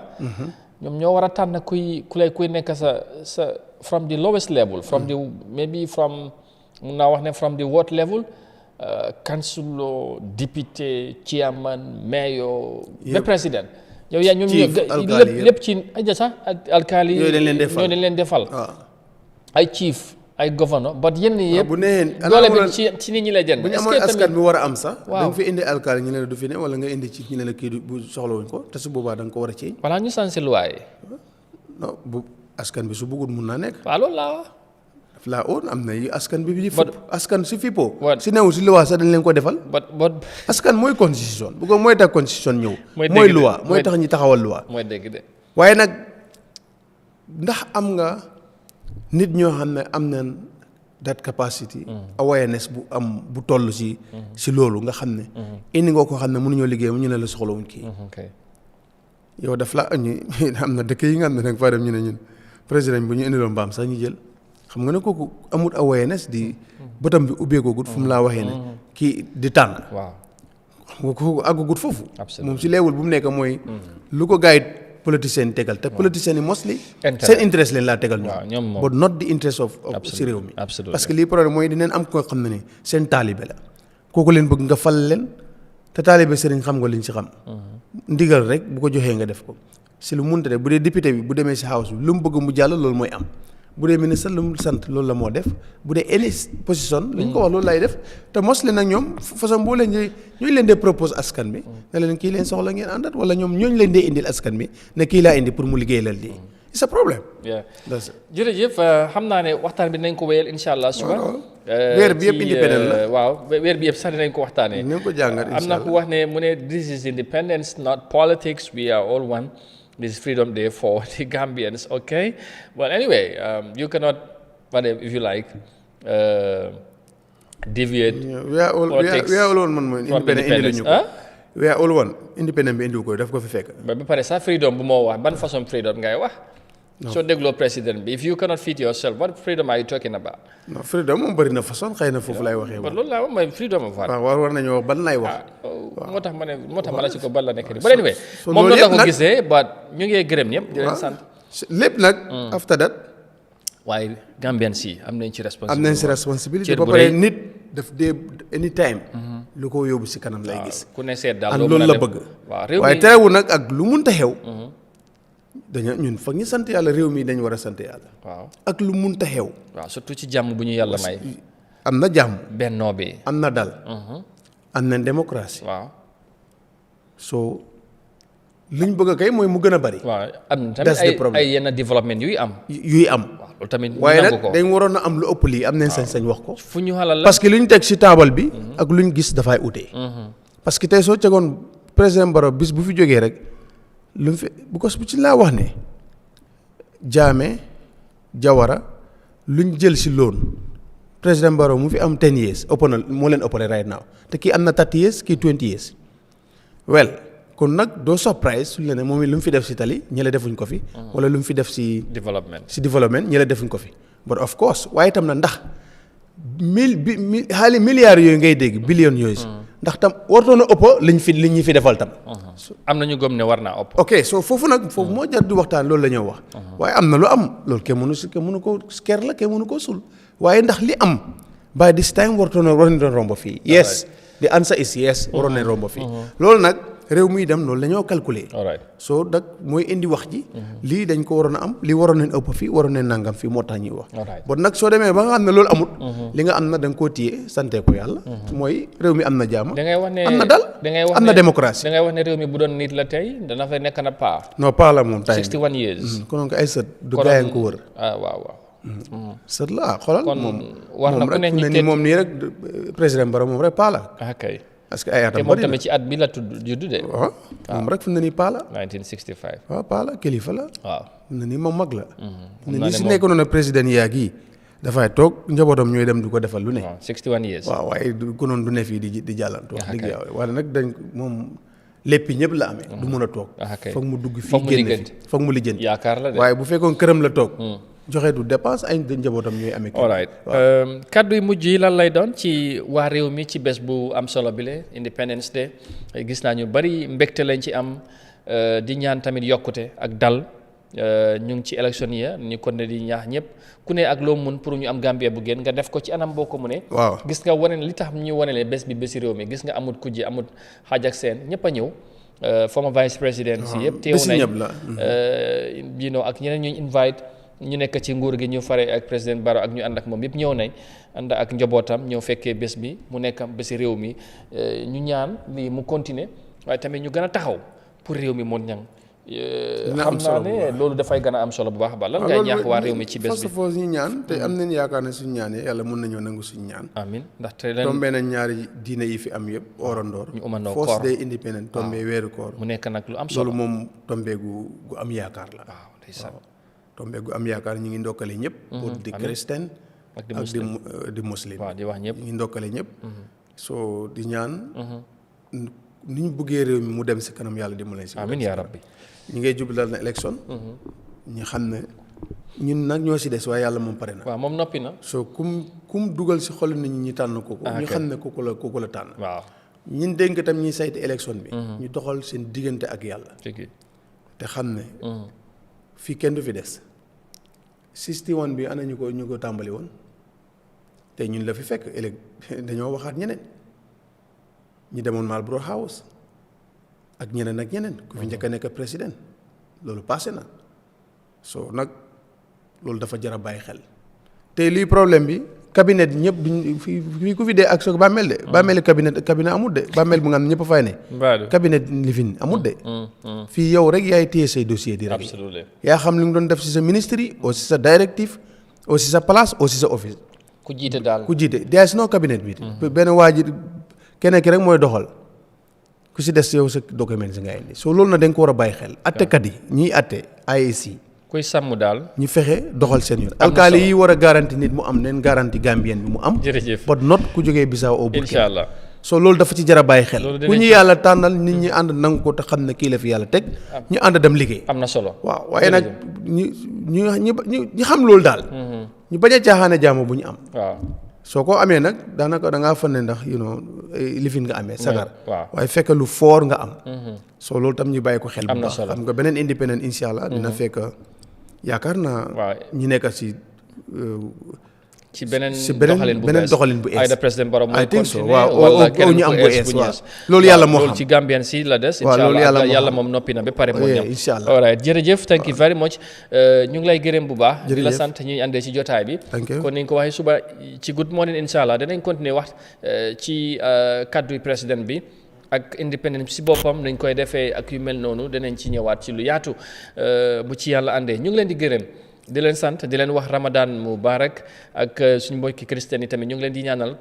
ñoom ñoo war a tànn kuy nekk sa from the lowest level from the maybe from mun naa wax ne from the ward level councilor député chairman mayor ba président yow yaa ñoom lépp ci aja sax alkaali ñoo dañ leen defal ay chief ay governor but yenn yëpp doole bi ci nit ñi la jënd bu ñu amoon askan bi war a am sax da nga fi indi alkaali ñu ne la du fi ne wala nga indi ci ñu ne la kii bu soxlawuñ ko te su boobaa da nga ko war a ceeñ voilà ñu sansi luwaay non bu askan bi su bëggul mun naa nekk waaw loolu laa daf laa oon am na yi askan bi di fipp askan si fippoo si newul si luwaa sax dañ leen ko defal askan mooy constitution bu ko mooy tax constitution ñëw mooy luwaa mooy tax ñi taxawal luwaa mooy dégg de waaye nag ndax am nga nit ñoo xam ne am nañ that capacity awareness bu am bu toll si loolu nga xam ne indi nga ko xam ne mënuñoo liggéey mu ñu ne la soxlawuñ kii yow daf la ñu am na dëkk yi nga xam ne danga faa dem ñu ne ñun président bu ñu indiloon mbaam sax ñu jël xam nga ne kooku amul awareness di bëtam bi ubbeekoogut fu mu laa waxee ne kii di tànn waaw xam nga kooku àggagut foofu moom si leewul bu mu nekk mooy lu ko gars yi politicien yi tegal te politicien yi mostly seen interest leen laa tegal ñoom but not the interest of si réew mi parce que lii problème mooy dineen am ko xam ne ni seen taalibe la kooku leen bëgg nga fal leen te taalibe sëriñ xam nga liñ si xam ndigal rek bu ko joxee nga def ko si lu munte de bu dee député bi bu demee si house bi lu mu bëgg mu jàll loolu mooy am bu dee ministre lu mu sant loolu la moo def bu dee any position lu ñu ko wax loolu lay def te mos leen nag ñoom façon boo leen ñooñu leen dee propose askan bi ne leen kii leen soxla ngeen àndat wala ñoom ñooñu leen dee indil askan bi ne kii laa indi pour mu liggéey lal lii c'est un problème. jërëjëf xam naa ne waxtaan bi nañ ko wéyal incha allah suba. weer bi yëpp indépendant la waaw weer bi yëpp sax dinañ ko waxtaanee. nañ ko jàngat incha allah am na ku wax ne mu ne this is independence not politics we are all one. This is Freedom Day for the Gambians, okay? Well, anyway, you cannot, whatever, if you like, deviate. Yeah, we are all one, man. Independent. We are all one. Independent bi indi ko daf ko fi fekk. Ba pare sa freedom bu moo wax ban façon freedom ngay wax? So dégloo président bi if you cannot fit yourself, what freedom are you talking about? No, freedom moom bëri na façon xëy na foofu lay waxee. Loolu laa mooy freedom of what? waaw war nañoo wax ban lay wax. moo tax ma la ci ko ban la nekk nii. But anyway, moom noonu la ko gisee but ñu ngi gërëm ñëpp di leen sant. lépp nag. after that. waaye Gambian si am nañ ci responsabilité. am nañ ci responsabilité ba pare nit daf dee anytime. lu ko yóbbu si kanam lay gis. ku ne seet daal loolu la bëgg. waaye teewul nag ak lu munta xew. dañu ñun foog ñu sant yàlla réew mi dañu war a sant yàlla. waaw ak lu munta xew. waaw surtout ci jàmm bu ñu yàlla may. am na jàmm. bennoo bi. am na dal. am na démocratie. waaw. soo liñ bëgg a kay mooy mu gën a bari. waaw am na tamit ay yenn développement yuy am. waaw loolu tamit waaye nag dañ waroon a am lu ëpp lii am nañ sañ-sañ wax ko. fu ñu xalal la parce que lu ñu teg si taabal bi. ak lu ñu gis dafay ute. parce que tey soo tegoon président Barrow bis bu fi jógee rek. lu mu fi bu ko ci laa wax ne Jammeh Jawara luñ jël si loon président Barrow mu fi am 10 years ëpp na moo leen ëppale right now te kii am na 30 years kii 20 years well kon nag doo surprise suñ la ne moom it lu mu fi def si tali ñële defuñ ko fi. wala lu mu fi def si développement ñële defuñ ko fi but of course waaye itam na ndax milliards yooyu ngay dégg billions yooyu ndax tam wartoon na ëpp liñ ñu fi defal tam. am na ñu gëm ne war naa ëpp. ok so foofu moo jar di waxtaan loolu la ñoo wax. waaye am na lu am loolu kenn mënu ko sker la kenn mënu ko sul waaye ndax li am by this time waroon na romb fii. yes the answer is yes waroon nañ romb fii. loolu nag réew muy dem loolu la ñoo calculer. soo nag mooy indi wax ji. lii dañ ko waroon a am lii waroon nañ ëpp fii waroon nañ nangam fii moo tax ñuy wax. bon nag soo demee ba nga xam ne loolu amut. li nga am na da nga koo téye sante ko yàlla. mooy réew mi am na jàmm. da ngay wax ne am na dal am na démocratie. da ngay wax ne réew mi bu doon nit la tey dana fa nekk na paa. non paa la moom. 61 years. konoon ko ay sët du gaay ko wër. waaw. sët la xoolal moom war na ku ne ñu moom nii rek président Barrow moom rek paa la. parce que ay atam moom tamit ci at bi la juddu de. waaw moom rek fi mu ne nii paa la. 1965. waaw paa la kilifa la. waaw fi mu ne nii moom mag la. ni si nekkoon na président yaa gi dafay toog njabootam ñooy dem du ko defal lu ne. 61 years. waaw waaye du ko noonu du ne fii di jàllantu. wax dëgg yàlla waaye nag dañ moom léppi ñëpp la amee. du mun a toog. foog mu dugg fii génn fi foog mu lijjanti. yaakaar la de waaye bu fekkoon këram la toog. joxe du dépense ay njabootam ñooy amee. all right kaddu yu mujj yi lan lay doon ci waa réew mi ci bés bu am solo bile Independence Day gis naa ñu bari mbégte lañ ci am di ñaan tamit yokkute ak dal ñu ngi ci élection yi ñu kon ne di ñaax ñëpp ku ne ak loo mun pour ñu am Gambia bu gën nga def ko ci anam boo ko mu ne. waaw gis nga wane li tax ñu wane le bés bi bési réew mi gis nga amut kujje amut xaaj ak seen ñëpp a ñëw. former vice président si yëpp teew nañ ak ñeneen ñu invite ñu nekk ci nguur gi ñu fare ak président Barrow ak ñu ànd ak moom yëpp ñëw nañ ànd ak njabootam ñëw fekkee bés bi mu nekk bési réew mi ñu ñaan lii mu continuer waaye tamit ñu gën a taxaw pour réew mi moon ñang xam naa ne loolu dafay gën a am solo bu baax a baax lan ngay ñaax waa réew mi ci bés bi first ñu ñaan te am nañ yaakaar ne suñu ñaanee yàlla mën nañoo nangu suñu ñaan amiin ndaxte leen tombee nañ ñaari diine yi fi am yëpp orandoor ñu umandoo koor first day independent tombee weeru koor mu nekk nag lu am solo loolu moom tombee gu am yaakaar la waaw ndeysaan tombee gu am yaakaar ñu ngi ndokkale ñëpp pour di chrétien ak di muslim waaw di wax ñëpp ñu ngi ndokkale ñëpp soo di ñaan ni ñu bëggee réew mi mu dem si kanam yàlla di mu leen si amiin yaa rabbi ñi ngay jubilal na élection ñu xam ne ñun nag ñoo si des waaye yàlla moom pare na waaw moom noppi na soo kum dugal si xol nit ñi tànn kooku ñu xam ne kooku la tànn waaw ñun dénk tam ñuy saytu élection bi ñu doxal seen diggante ak yàlla te xam ne fii kenn du fi des 61 bi ana ñu ko tàmbali woon te ñun la fi fekk ëllëg dañoo waxaat ñeneen ñi demoon Marlborough House ak ñeneen ku fi njëkk a nekk président loolu passé na soo nag loolu dafa jar a bàyyi xel te lii problème bi cabinet ñëpp duñ fii ku fi dee ak so bàmmeel de bàmmeeli cabinet amut de bàmmeel bu nga xam ne ñëpp fay ne cabinet living amut de fii yow rek yaay téye say dossier di rek yaa xam li nga doon def si sa ministre yi ou si sa directive ou si sa place ou si sa office ku jiite there is no cabinet bi benn waa ji keneen ki rek mooy doxal ku si des yow sa document si nga indi soo loolu na dañ ko war a bàyyi xel attekat yi ñiy atte IAC kuy sàmm daal ñu fexe doxal seen yoon alkaali yi war a garanti nit mu am neen garanti Gambien bi mu am jërëjëf but not ku jógee Bissau au Burkina incha allah soo loolu dafa ci jar a bàyyi xel ku ñu yàlla tànnal nit ñi ànd nangu ko te xam ne kii la fi yàlla teg ñu ànd dem liggéey am na solo waaw waaye nag ñu xam loolu daal ñu bañ a caaxaane jàmm bu ñu am waaw soo ko amee nag daanaka da ngaa fan ne ndax lifin nga amee sagar waaye fekk lu foor nga am soo loolu tam ñu bàyyi ko xel bu baax xam nga beneen indépendant incha allah dina fekk yaakaar naa ñi nekk ci beneen doxalin bu ees ay da président Barrow mooy continuer waaw wala keneen ñu am bu ees bu ñaas loolu yàlla moo xam loolu ci Gambien si la des waaw loolu yàlla moom noppi na ba pare moo ñam incha allah all right jërëjëf thank you very much ñu ngi lay gërëm bu baax di la sant ñuy àndee ci jotaay bi kon ni nga ko waxee suba ci good morning incha allah danañ continuer wax ci kaddu président bi ak indépendant si boppam nañ koy defee ak yu mel noonu danañ ci ñëwaat ci lu yaatu bu ci yàlla àndee ñu ngi leen di gërëm di leen sant di leen wax Ramadan mubarak ak suñu mbokki chrétien yi tamit ñu ngi leen di ñaanal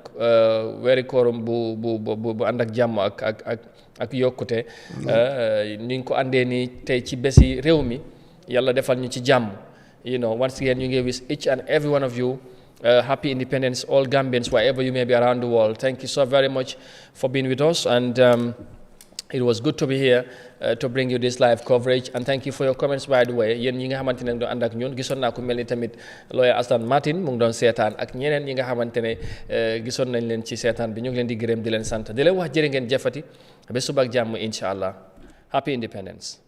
weeri kooram bu ànd ak jàmm ak yokkute ni ñu ko àndee nii tey ci bési réew mi yàlla defal ñu ci jàmm once again ñu ngi wish each and every one of you happy independence, all Gambians, wherever you may be around the world. Thank you so very much for being with us, and It was good to be here to bring you this live coverage, and thank you for your comments by the way. Yéen ñi nga xamante ne doon ànd ak ñun gisoon naa ko mel ni tamit lawyer Aston Martin mu ngi doon seetaan ak ñeneen ñi nga xamante ne gisoon nañ leen ci seetaan bi ñu ngi leen di gërëm di leen sant di leen wax jërë ngeen jëfati ba suba ak jàmm incha allah. Happy Independence.